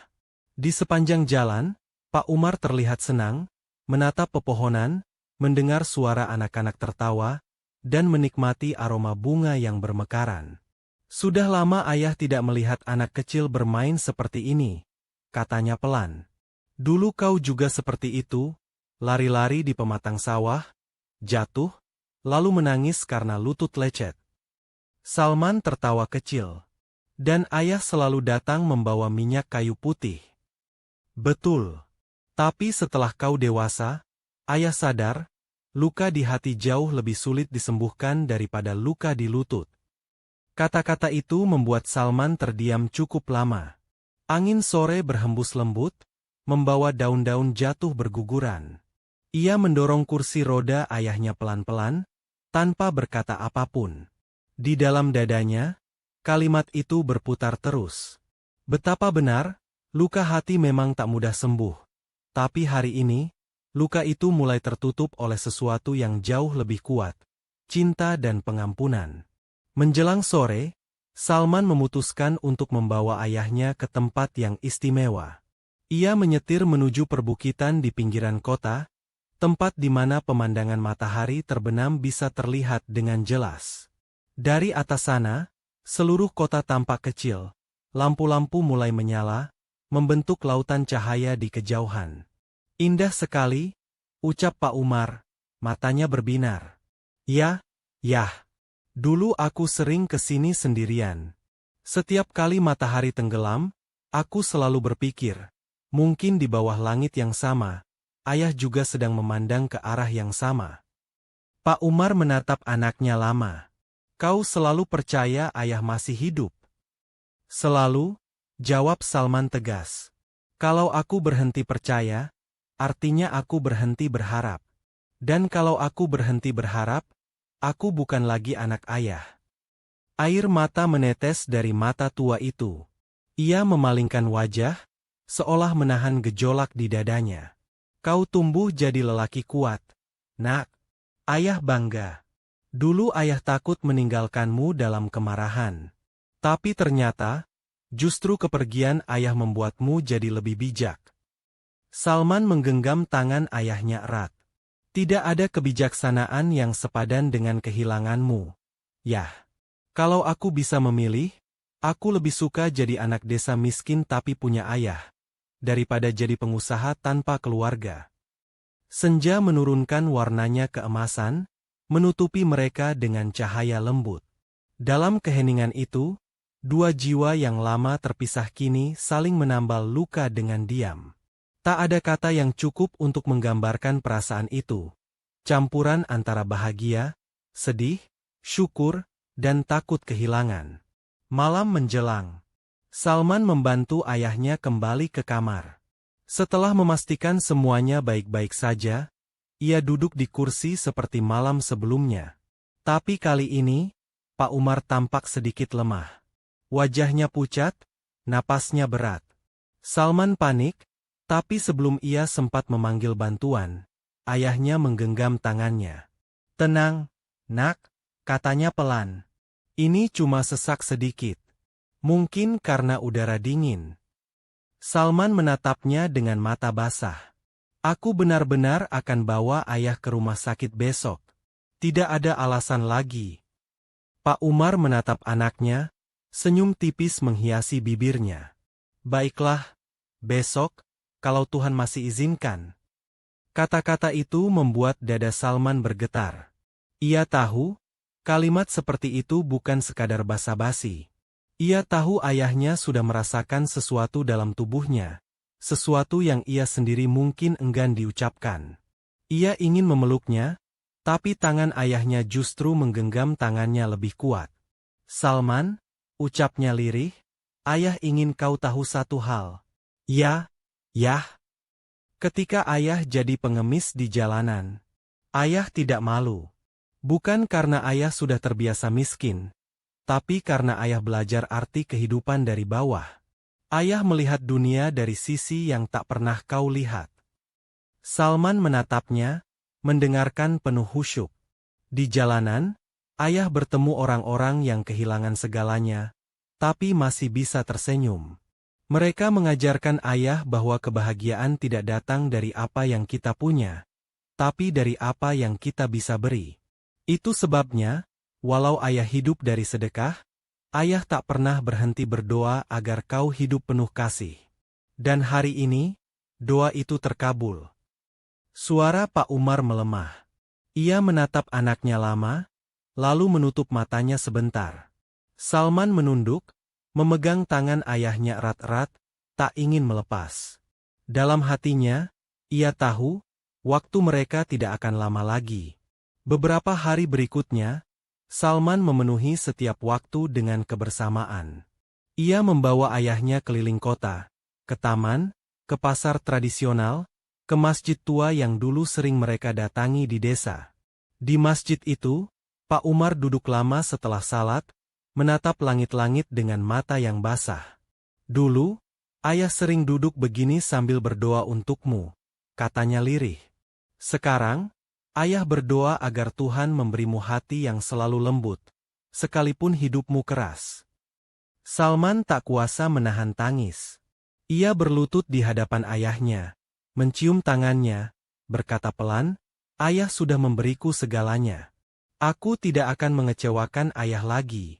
Di sepanjang jalan, Pak Umar terlihat senang, menatap pepohonan, mendengar suara anak-anak tertawa, dan menikmati aroma bunga yang bermekaran. Sudah lama ayah tidak melihat anak kecil bermain seperti ini, katanya pelan. Dulu kau juga seperti itu, lari-lari di pematang sawah, jatuh, lalu menangis karena lutut lecet. Salman tertawa kecil. Dan ayah selalu datang membawa minyak kayu putih. Betul. Tapi setelah kau dewasa, ayah sadar, luka di hati jauh lebih sulit disembuhkan daripada luka di lutut. Kata-kata itu membuat Salman terdiam cukup lama. Angin sore berhembus lembut, membawa daun-daun jatuh berguguran. Ia mendorong kursi roda ayahnya pelan-pelan, tanpa berkata apapun. Di dalam dadanya, kalimat itu berputar terus. Betapa benar, luka hati memang tak mudah sembuh. Tapi hari ini, luka itu mulai tertutup oleh sesuatu yang jauh lebih kuat, cinta dan pengampunan. Menjelang sore, Salman memutuskan untuk membawa ayahnya ke tempat yang istimewa. Ia menyetir menuju perbukitan di pinggiran kota, tempat di mana pemandangan matahari terbenam bisa terlihat dengan jelas. Dari atas sana, seluruh kota tampak kecil. Lampu-lampu mulai menyala, membentuk lautan cahaya di kejauhan. Indah sekali, ucap Pak Umar, matanya berbinar. Ya, dulu aku sering ke sini sendirian. Setiap kali matahari tenggelam, aku selalu berpikir, mungkin di bawah langit yang sama, ayah juga sedang memandang ke arah yang sama. Pak Umar menatap anaknya lama. Kau selalu percaya ayah masih hidup? Selalu, jawab Salman tegas. Kalau aku berhenti percaya, artinya aku berhenti berharap. Dan kalau aku berhenti berharap, aku bukan lagi anak ayah. Air mata menetes dari mata tua itu. Ia memalingkan wajah, seolah menahan gejolak di dadanya. Kau tumbuh jadi lelaki kuat, nak. Ayah bangga. Dulu ayah takut meninggalkanmu dalam kemarahan. Tapi ternyata, justru kepergian ayah membuatmu jadi lebih bijak. Salman menggenggam tangan ayahnya erat. Tidak ada kebijaksanaan yang sepadan dengan kehilanganmu. Yah, kalau aku bisa memilih, aku lebih suka jadi anak desa miskin tapi punya ayah, daripada jadi pengusaha tanpa keluarga. Senja menurunkan warnanya keemasan, menutupi mereka dengan cahaya lembut. Dalam keheningan itu, dua jiwa yang lama terpisah kini saling menambal luka dengan diam. Tak ada kata yang cukup untuk menggambarkan perasaan itu. Campuran antara bahagia, sedih, syukur, dan takut kehilangan. Malam menjelang. Salman membantu ayahnya kembali ke kamar. Setelah memastikan semuanya baik-baik saja, ia duduk di kursi seperti malam sebelumnya. Tapi kali ini, Pak Umar tampak sedikit lemah. Wajahnya pucat, napasnya berat. Salman panik, tapi sebelum ia sempat memanggil bantuan, ayahnya menggenggam tangannya. Tenang, nak, katanya pelan. Ini cuma sesak sedikit. Mungkin karena udara dingin. Salman menatapnya dengan mata basah. Aku benar-benar akan bawa ayah ke rumah sakit besok. Tidak ada alasan lagi. Pak Umar menatap anaknya, senyum tipis menghiasi bibirnya. Baiklah, besok, kalau Tuhan masih izinkan. Kata-kata itu membuat dada Salman bergetar. Ia tahu, kalimat seperti itu bukan sekadar basa-basi. Ia tahu ayahnya sudah merasakan sesuatu dalam tubuhnya. Sesuatu yang ia sendiri mungkin enggan diucapkan. Ia ingin memeluknya, tapi tangan ayahnya justru menggenggam tangannya lebih kuat. Salman, ucapnya lirih, ayah ingin kau tahu satu hal. Ya. Ketika ayah jadi pengemis di jalanan, ayah tidak malu. Bukan karena ayah sudah terbiasa miskin, tapi karena ayah belajar arti kehidupan dari bawah. Ayah melihat dunia dari sisi yang tak pernah kau lihat. Salman menatapnya, mendengarkan penuh khusyuk. Di jalanan, ayah bertemu orang-orang yang kehilangan segalanya, tapi masih bisa tersenyum. Mereka mengajarkan ayah bahwa kebahagiaan tidak datang dari apa yang kita punya, tapi dari apa yang kita bisa beri. Itu sebabnya, walau ayah hidup dari sedekah, ayah tak pernah berhenti berdoa agar kau hidup penuh kasih. Dan hari ini, doa itu terkabul. Suara Pak Umar melemah. Ia menatap anaknya lama, lalu menutup matanya sebentar. Salman menunduk, memegang tangan ayahnya erat-erat, tak ingin melepas. Dalam hatinya, ia tahu, waktu mereka tidak akan lama lagi. Beberapa hari berikutnya, Salman memenuhi setiap waktu dengan kebersamaan. Ia membawa ayahnya keliling kota, ke taman, ke pasar tradisional, ke masjid tua yang dulu sering mereka datangi di desa. Di masjid itu, Pak Umar duduk lama setelah salat, menatap langit-langit dengan mata yang basah. Dulu, ayah sering duduk begini sambil berdoa untukmu, katanya lirih. Sekarang, ayah berdoa agar Tuhan memberimu hati yang selalu lembut, sekalipun hidupmu keras. Salman tak kuasa menahan tangis. Ia berlutut di hadapan ayahnya, mencium tangannya, berkata pelan, "Ayah sudah memberiku segalanya. Aku tidak akan mengecewakan ayah lagi."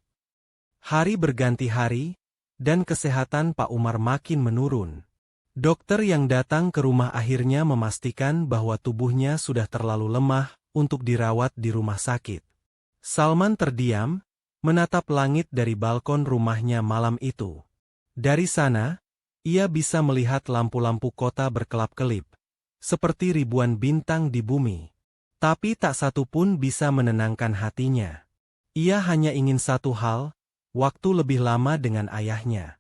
Hari berganti hari, dan kesehatan Pak Umar makin menurun. Dokter yang datang ke rumah akhirnya memastikan bahwa tubuhnya sudah terlalu lemah untuk dirawat di rumah sakit. Salman terdiam, menatap langit dari balkon rumahnya malam itu. Dari sana, ia bisa melihat lampu-lampu kota berkelap-kelip, seperti ribuan bintang di bumi. Tapi tak satu pun bisa menenangkan hatinya. Ia hanya ingin satu hal, waktu lebih lama dengan ayahnya.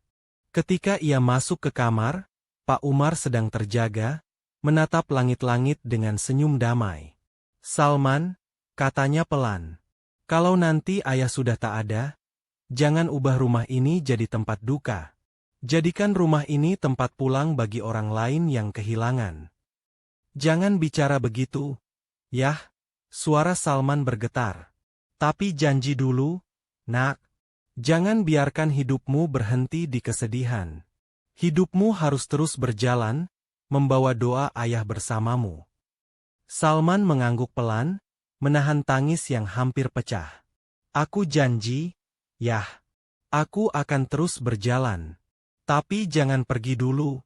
Ketika ia masuk ke kamar, Pak Umar sedang terjaga, menatap langit-langit dengan senyum damai. "Salman," katanya pelan, "kalau nanti ayah sudah tak ada, jangan ubah rumah ini jadi tempat duka. Jadikan rumah ini tempat pulang bagi orang lain yang kehilangan." "Jangan bicara begitu, Yah," suara Salman bergetar. "Tapi janji dulu, nak. Jangan biarkan hidupmu berhenti di kesedihan. Hidupmu harus terus berjalan, membawa doa ayah bersamamu." Salman mengangguk pelan, menahan tangis yang hampir pecah. "Aku janji, Yah. Aku akan terus berjalan. Tapi jangan pergi dulu."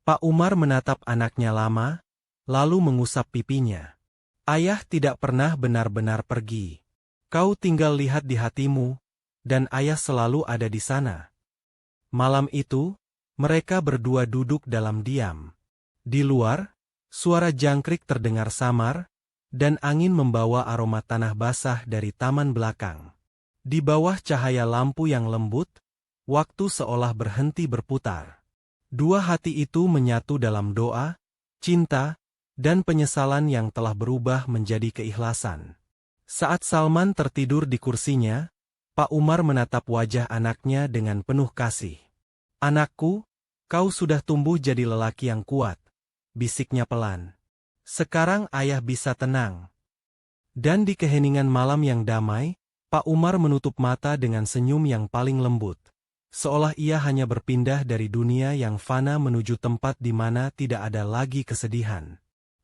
Pak Umar menatap anaknya lama, lalu mengusap pipinya. "Ayah tidak pernah benar-benar pergi. Kau tinggal lihat di hatimu, dan ayah selalu ada di sana." Malam itu, mereka berdua duduk dalam diam. Di luar, suara jangkrik terdengar samar, dan angin membawa aroma tanah basah dari taman belakang. Di bawah cahaya lampu yang lembut, waktu seolah berhenti berputar. Dua hati itu menyatu dalam doa, cinta, dan penyesalan yang telah berubah menjadi keikhlasan. Saat Salman tertidur di kursinya, Pak Umar menatap wajah anaknya dengan penuh kasih. "Anakku, kau sudah tumbuh jadi lelaki yang kuat," bisiknya pelan. "Sekarang ayah bisa tenang." Dan di keheningan malam yang damai, Pak Umar menutup mata dengan senyum yang paling lembut. Seolah ia hanya berpindah dari dunia yang fana menuju tempat di mana tidak ada lagi kesedihan.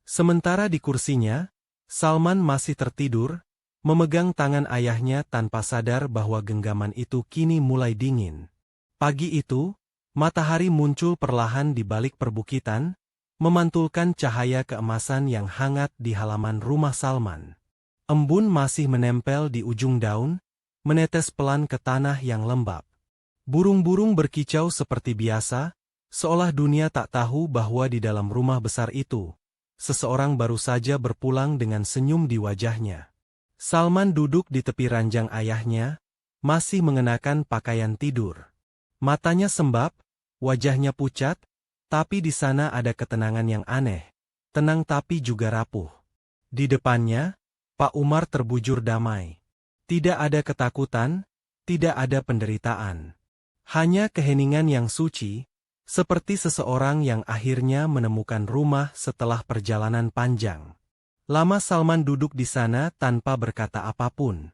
Sementara di kursinya, Salman masih tertidur, memegang tangan ayahnya tanpa sadar bahwa genggaman itu kini mulai dingin. Pagi itu, matahari muncul perlahan di balik perbukitan, memantulkan cahaya keemasan yang hangat di halaman rumah Salman. Embun masih menempel di ujung daun, menetes pelan ke tanah yang lembab. Burung-burung berkicau seperti biasa, seolah dunia tak tahu bahwa di dalam rumah besar itu, seseorang baru saja berpulang dengan senyum di wajahnya. Salman duduk di tepi ranjang ayahnya, masih mengenakan pakaian tidur. Matanya sembab, wajahnya pucat, tapi di sana ada ketenangan yang aneh, tenang tapi juga rapuh. Di depannya, Pak Umar terbujur damai. Tidak ada ketakutan, tidak ada penderitaan. Hanya keheningan yang suci, seperti seseorang yang akhirnya menemukan rumah setelah perjalanan panjang. Lama Salman duduk di sana tanpa berkata apapun.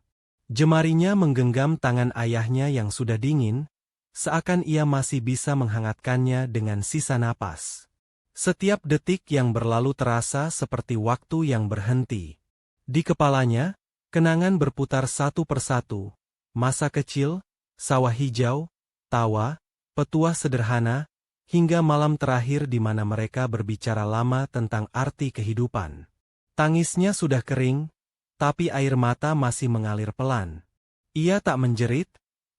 Jemarinya menggenggam tangan ayahnya yang sudah dingin, seakan ia masih bisa menghangatkannya dengan sisa napas. Setiap detik yang berlalu terasa seperti waktu yang berhenti. Di kepalanya, Kenangan berputar satu persatu. Masa kecil, sawah hijau, tawa, petuah sederhana, hingga malam terakhir di mana mereka berbicara lama tentang arti kehidupan. Tangisnya sudah kering, tapi air mata masih mengalir pelan. Ia tak menjerit,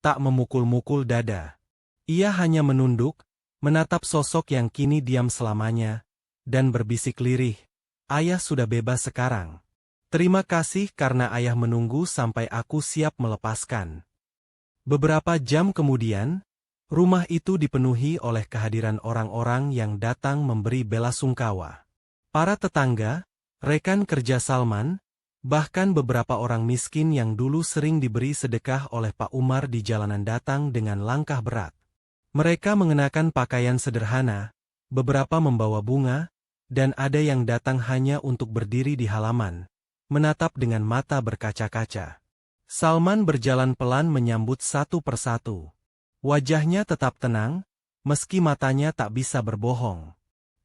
tak memukul-mukul dada. Ia hanya menunduk, menatap sosok yang kini diam selamanya, dan berbisik lirih, "Ayah sudah bebas sekarang. Terima kasih karena ayah menunggu sampai aku siap melepaskan." Beberapa jam kemudian, rumah itu dipenuhi oleh kehadiran orang-orang yang datang memberi belasungkawa. Para tetangga, rekan kerja Salman, bahkan beberapa orang miskin yang dulu sering diberi sedekah oleh Pak Umar di jalanan datang dengan langkah berat. Mereka mengenakan pakaian sederhana, beberapa membawa bunga, dan ada yang datang hanya untuk berdiri di halaman, menatap dengan mata berkaca-kaca. Salman berjalan pelan menyambut satu persatu. Wajahnya tetap tenang, meski matanya tak bisa berbohong.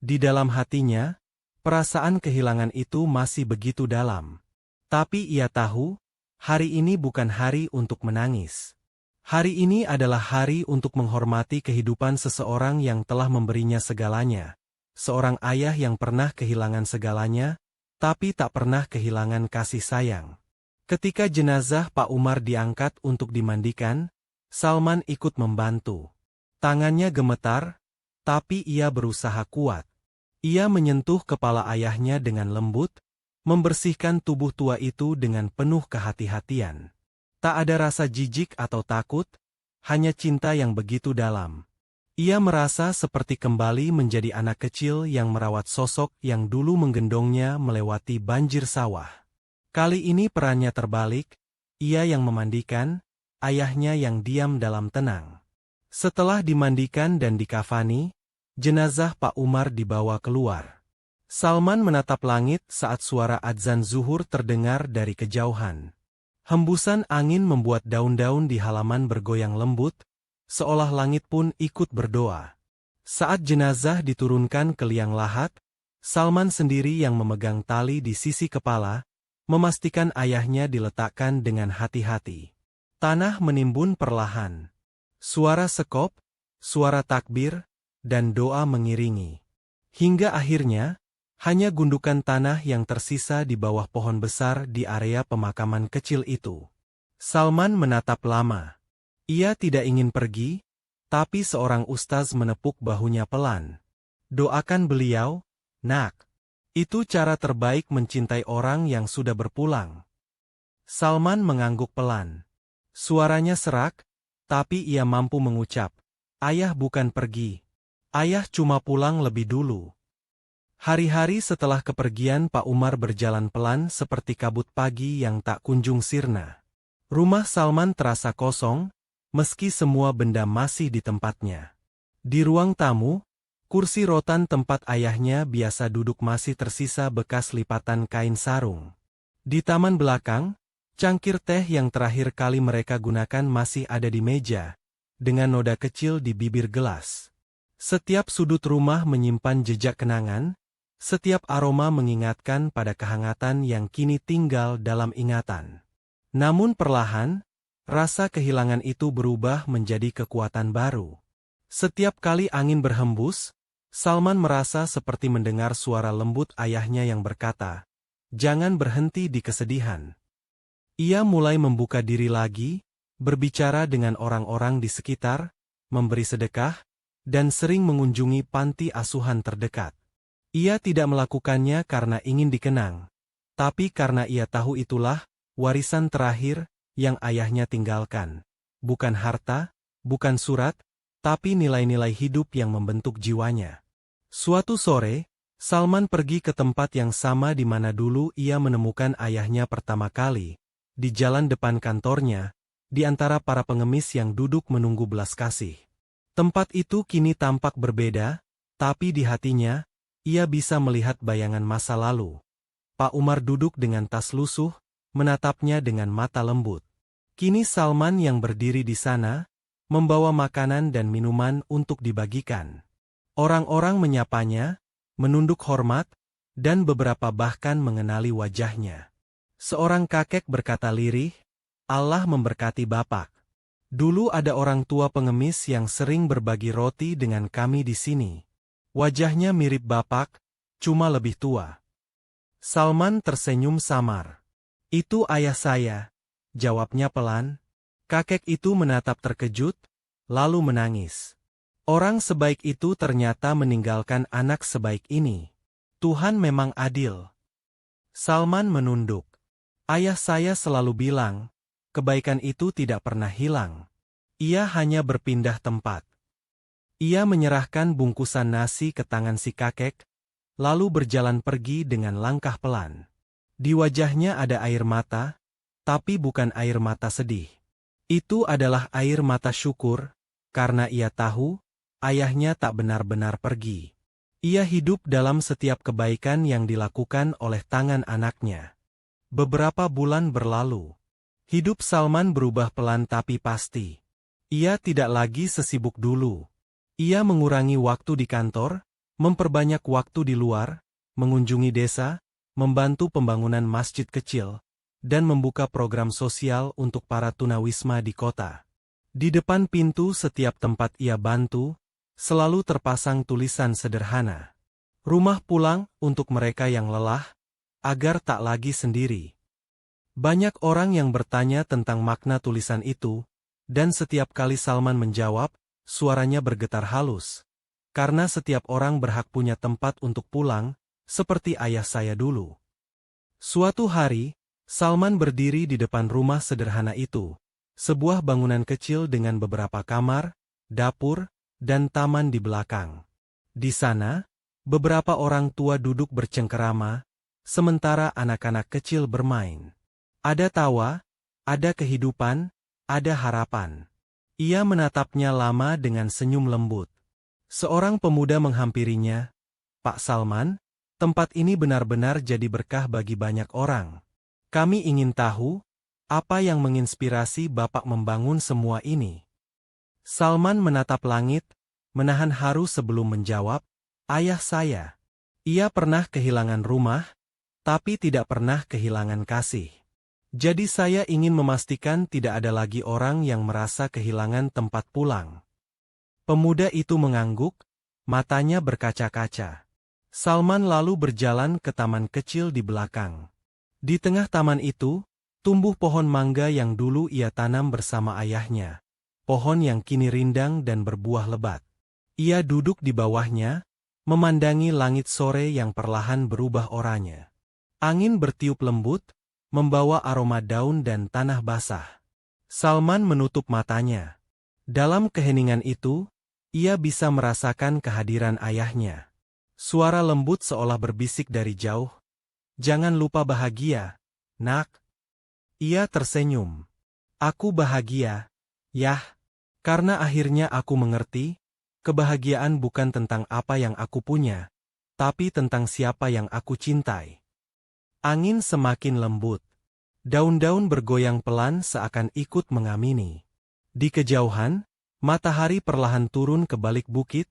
Di dalam hatinya, perasaan kehilangan itu masih begitu dalam. Tapi ia tahu, hari ini bukan hari untuk menangis. Hari ini adalah hari untuk menghormati kehidupan seseorang yang telah memberinya segalanya. Seorang ayah yang pernah kehilangan segalanya, tapi tak pernah kehilangan kasih sayang. Ketika jenazah Pak Umar diangkat untuk dimandikan, Salman ikut membantu. Tangannya gemetar, tapi ia berusaha kuat. Ia menyentuh kepala ayahnya dengan lembut, membersihkan tubuh tua itu dengan penuh kehati-hatian. Tak ada rasa jijik atau takut, hanya cinta yang begitu dalam. Ia merasa seperti kembali menjadi anak kecil yang merawat sosok yang dulu menggendongnya melewati banjir sawah. Kali ini perannya terbalik, ia yang memandikan, ayahnya yang diam dalam tenang. Setelah dimandikan dan dikafani, jenazah Pak Umar dibawa keluar. Salman menatap langit saat suara adzan zuhur terdengar dari kejauhan. Hembusan angin membuat daun-daun di halaman bergoyang lembut, seolah langit pun ikut berdoa. Saat jenazah diturunkan ke liang lahat, Salman sendiri yang memegang tali di sisi kepala, memastikan ayahnya diletakkan dengan hati-hati. Tanah menimbun perlahan. Suara sekop, suara takbir, dan doa mengiringi. Hingga akhirnya, hanya gundukan tanah yang tersisa di bawah pohon besar di area pemakaman kecil itu. Salman menatap lama. Ia tidak ingin pergi, tapi seorang ustaz menepuk bahunya pelan. "Doakan beliau, nak. Itu cara terbaik mencintai orang yang sudah berpulang." Salman mengangguk pelan. Suaranya serak, tapi ia mampu mengucap, "Ayah bukan pergi. Ayah cuma pulang lebih dulu." Hari-hari setelah kepergian Pak Umar berjalan pelan seperti kabut pagi yang tak kunjung sirna. Rumah Salman terasa kosong, meski semua benda masih di tempatnya. Di ruang tamu, kursi rotan tempat ayahnya biasa duduk masih tersisa bekas lipatan kain sarung. Di taman belakang, cangkir teh yang terakhir kali mereka gunakan masih ada di meja, dengan noda kecil di bibir gelas. Setiap sudut rumah menyimpan jejak kenangan, setiap aroma mengingatkan pada kehangatan yang kini tinggal dalam ingatan. Namun perlahan, rasa kehilangan itu berubah menjadi kekuatan baru. Setiap kali angin berhembus, Salman merasa seperti mendengar suara lembut ayahnya yang berkata, "Jangan berhenti di kesedihan." Ia mulai membuka diri lagi, berbicara dengan orang-orang di sekitar, memberi sedekah, dan sering mengunjungi panti asuhan terdekat. Ia tidak melakukannya karena ingin dikenang, tapi karena ia tahu itulah warisan terakhir yang ayahnya tinggalkan. Bukan harta, bukan surat, tapi nilai-nilai hidup yang membentuk jiwanya. Suatu sore, Salman pergi ke tempat yang sama di mana dulu ia menemukan ayahnya pertama kali, di jalan depan kantornya, di antara para pengemis yang duduk menunggu belas kasih. Tempat itu kini tampak berbeda, tapi di hatinya, ia bisa melihat bayangan masa lalu. Pak Umar duduk dengan tas lusuh, menatapnya dengan mata lembut. Kini Salman yang berdiri di sana, membawa makanan dan minuman untuk dibagikan. Orang-orang menyapanya, menunduk hormat, dan beberapa bahkan mengenali wajahnya. Seorang kakek berkata lirih, Allah memberkati Bapak. Dulu ada orang tua pengemis yang sering berbagi roti dengan kami di sini. Wajahnya mirip Bapak, cuma lebih tua. Salman tersenyum samar. Itu ayah saya, jawabnya pelan. Kakek itu menatap terkejut, lalu menangis. Orang sebaik itu ternyata meninggalkan anak sebaik ini. Tuhan memang adil. Salman menunduk. Ayah saya selalu bilang, kebaikan itu tidak pernah hilang. Ia hanya berpindah tempat. Ia menyerahkan bungkusan nasi ke tangan si kakek, lalu berjalan pergi dengan langkah pelan. Di wajahnya ada air mata, tapi bukan air mata sedih. Itu adalah air mata syukur, karena ia tahu, ayahnya tak benar-benar pergi. Ia hidup dalam setiap kebaikan yang dilakukan oleh tangan anaknya. Beberapa bulan berlalu. Hidup Salman berubah pelan tapi pasti. Ia tidak lagi sesibuk dulu. Ia mengurangi waktu di kantor, memperbanyak waktu di luar, mengunjungi desa, membantu pembangunan masjid kecil, dan membuka program sosial untuk para tunawisma di kota. Di depan pintu setiap tempat ia bantu, selalu terpasang tulisan sederhana. Rumah pulang untuk mereka yang lelah, agar tak lagi sendiri. Banyak orang yang bertanya tentang makna tulisan itu, dan setiap kali Salman menjawab, suaranya bergetar halus. Karena setiap orang berhak punya tempat untuk pulang, seperti ayah saya dulu. Suatu hari, Salman berdiri di depan rumah sederhana itu, sebuah bangunan kecil dengan beberapa kamar, dapur, dan taman di belakang. Di sana, beberapa orang tua duduk bercengkerama, sementara anak-anak kecil bermain. Ada tawa, ada kehidupan, ada harapan. Ia menatapnya lama dengan senyum lembut. Seorang pemuda menghampirinya, Pak Salman, tempat ini benar-benar jadi berkah bagi banyak orang. Kami ingin tahu, apa yang menginspirasi Bapak membangun semua ini? Salman menatap langit, menahan haru sebelum menjawab, ayah saya. Ia pernah kehilangan rumah, tapi tidak pernah kehilangan kasih. Jadi saya ingin memastikan tidak ada lagi orang yang merasa kehilangan tempat pulang. Pemuda itu mengangguk, matanya berkaca-kaca. Salman lalu berjalan ke taman kecil di belakang. Di tengah taman itu, tumbuh pohon mangga yang dulu ia tanam bersama ayahnya. Pohon yang kini rindang dan berbuah lebat. Ia duduk di bawahnya, memandangi langit sore yang perlahan berubah oranye. Angin bertiup lembut, membawa aroma daun dan tanah basah. Salman menutup matanya. Dalam keheningan itu, ia bisa merasakan kehadiran ayahnya. Suara lembut seolah berbisik dari jauh, jangan lupa bahagia, nak. Ia tersenyum. Aku bahagia, Yah, karena akhirnya aku mengerti, kebahagiaan bukan tentang apa yang aku punya, tapi tentang siapa yang aku cintai. Angin semakin lembut. Daun-daun bergoyang pelan seakan ikut mengamini. Di kejauhan, matahari perlahan turun ke balik bukit,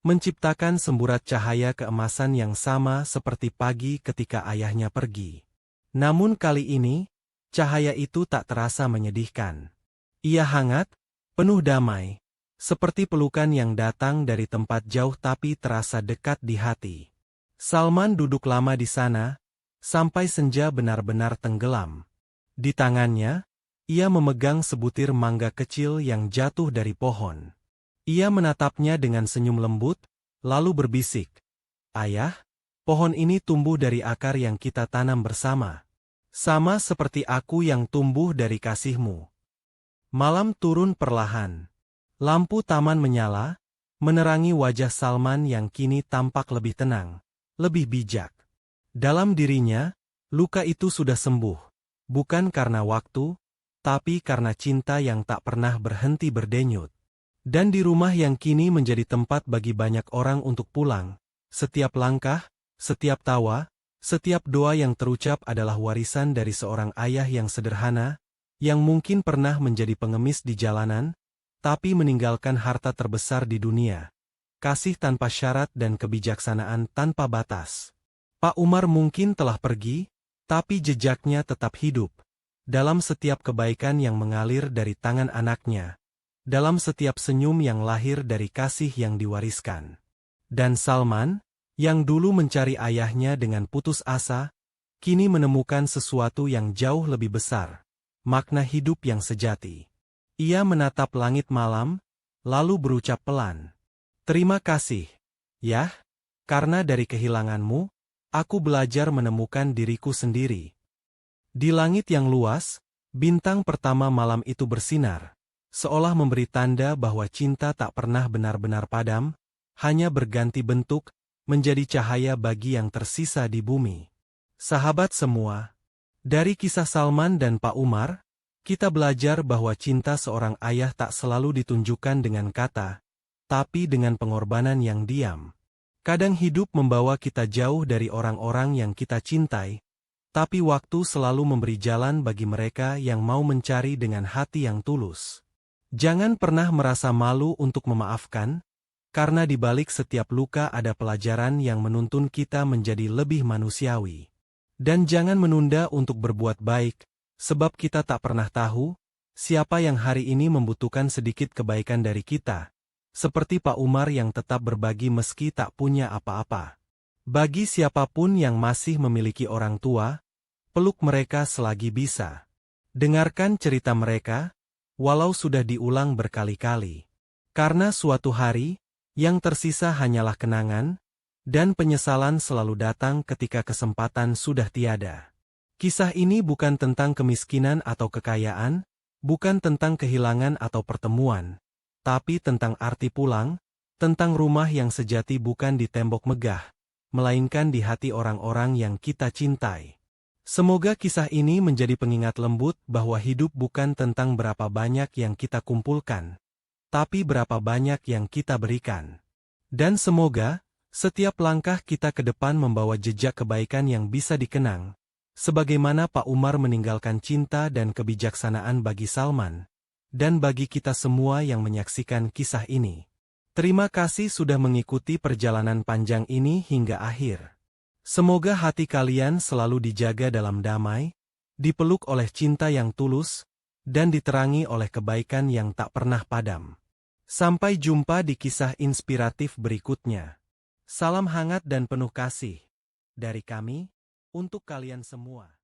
menciptakan semburat cahaya keemasan yang sama seperti pagi ketika ayahnya pergi. Namun kali ini, cahaya itu tak terasa menyedihkan. Ia hangat, penuh damai, seperti pelukan yang datang dari tempat jauh tapi terasa dekat di hati. Salman duduk lama di sana, sampai senja benar-benar tenggelam. Di tangannya, ia memegang sebutir mangga kecil yang jatuh dari pohon. Ia menatapnya dengan senyum lembut, lalu berbisik, Ayah, pohon ini tumbuh dari akar yang kita tanam bersama. Sama seperti aku yang tumbuh dari kasihmu. Malam turun perlahan. Lampu taman menyala, menerangi wajah Salman yang kini tampak lebih tenang, lebih bijak. Dalam dirinya, luka itu sudah sembuh, bukan karena waktu, tapi karena cinta yang tak pernah berhenti berdenyut. Dan di rumah yang kini menjadi tempat bagi banyak orang untuk pulang, setiap langkah, setiap tawa, setiap doa yang terucap adalah warisan dari seorang ayah yang sederhana, yang mungkin pernah menjadi pengemis di jalanan, tapi meninggalkan harta terbesar di dunia, kasih tanpa syarat dan kebijaksanaan tanpa batas. Pak Umar mungkin telah pergi, Tapi jejaknya tetap hidup. Dalam setiap kebaikan yang mengalir dari tangan anaknya. Dalam setiap senyum yang lahir dari kasih yang diwariskan. Dan Salman, yang dulu mencari ayahnya dengan putus asa, kini menemukan sesuatu yang jauh lebih besar. Makna hidup yang sejati. Ia menatap langit malam, lalu berucap pelan. Terima kasih, Yah, karena dari kehilanganmu, aku belajar menemukan diriku sendiri. Di langit yang luas, bintang pertama malam itu bersinar, seolah memberi tanda bahwa cinta tak pernah benar-benar padam, hanya berganti bentuk, menjadi cahaya bagi yang tersisa di bumi. Sahabat semua, dari kisah Salman dan Pak Umar, kita belajar bahwa cinta seorang ayah tak selalu ditunjukkan dengan kata, tapi dengan pengorbanan yang diam. Kadang hidup membawa kita jauh dari orang-orang yang kita cintai, tapi waktu selalu memberi jalan bagi mereka yang mau mencari dengan hati yang tulus. Jangan pernah merasa malu untuk memaafkan, karena di balik setiap luka ada pelajaran yang menuntun kita menjadi lebih manusiawi. Dan jangan menunda untuk berbuat baik, sebab kita tak pernah tahu siapa yang hari ini membutuhkan sedikit kebaikan dari kita. Seperti Pak Umar yang tetap berbagi meski tak punya apa-apa. Bagi siapapun yang masih memiliki orang tua, peluk mereka selagi bisa. Dengarkan cerita mereka, walau sudah diulang berkali-kali. Karena suatu hari, yang tersisa hanyalah kenangan, dan penyesalan selalu datang ketika kesempatan sudah tiada. Kisah ini bukan tentang kemiskinan atau kekayaan, bukan tentang kehilangan atau pertemuan, tapi tentang arti pulang, tentang rumah yang sejati bukan di tembok megah, melainkan di hati orang-orang yang kita cintai. Semoga kisah ini menjadi pengingat lembut bahwa hidup bukan tentang berapa banyak yang kita kumpulkan, tapi berapa banyak yang kita berikan. Dan semoga, setiap langkah kita ke depan membawa jejak kebaikan yang bisa dikenang, sebagaimana Pak Umar meninggalkan cinta dan kebijaksanaan bagi Salman, dan bagi kita semua yang menyaksikan kisah ini. Terima kasih sudah mengikuti perjalanan panjang ini hingga akhir. Semoga hati kalian selalu dijaga dalam damai, dipeluk oleh cinta yang tulus, dan diterangi oleh kebaikan yang tak pernah padam. Sampai jumpa di kisah inspiratif berikutnya. Salam hangat dan penuh kasih dari kami untuk kalian semua.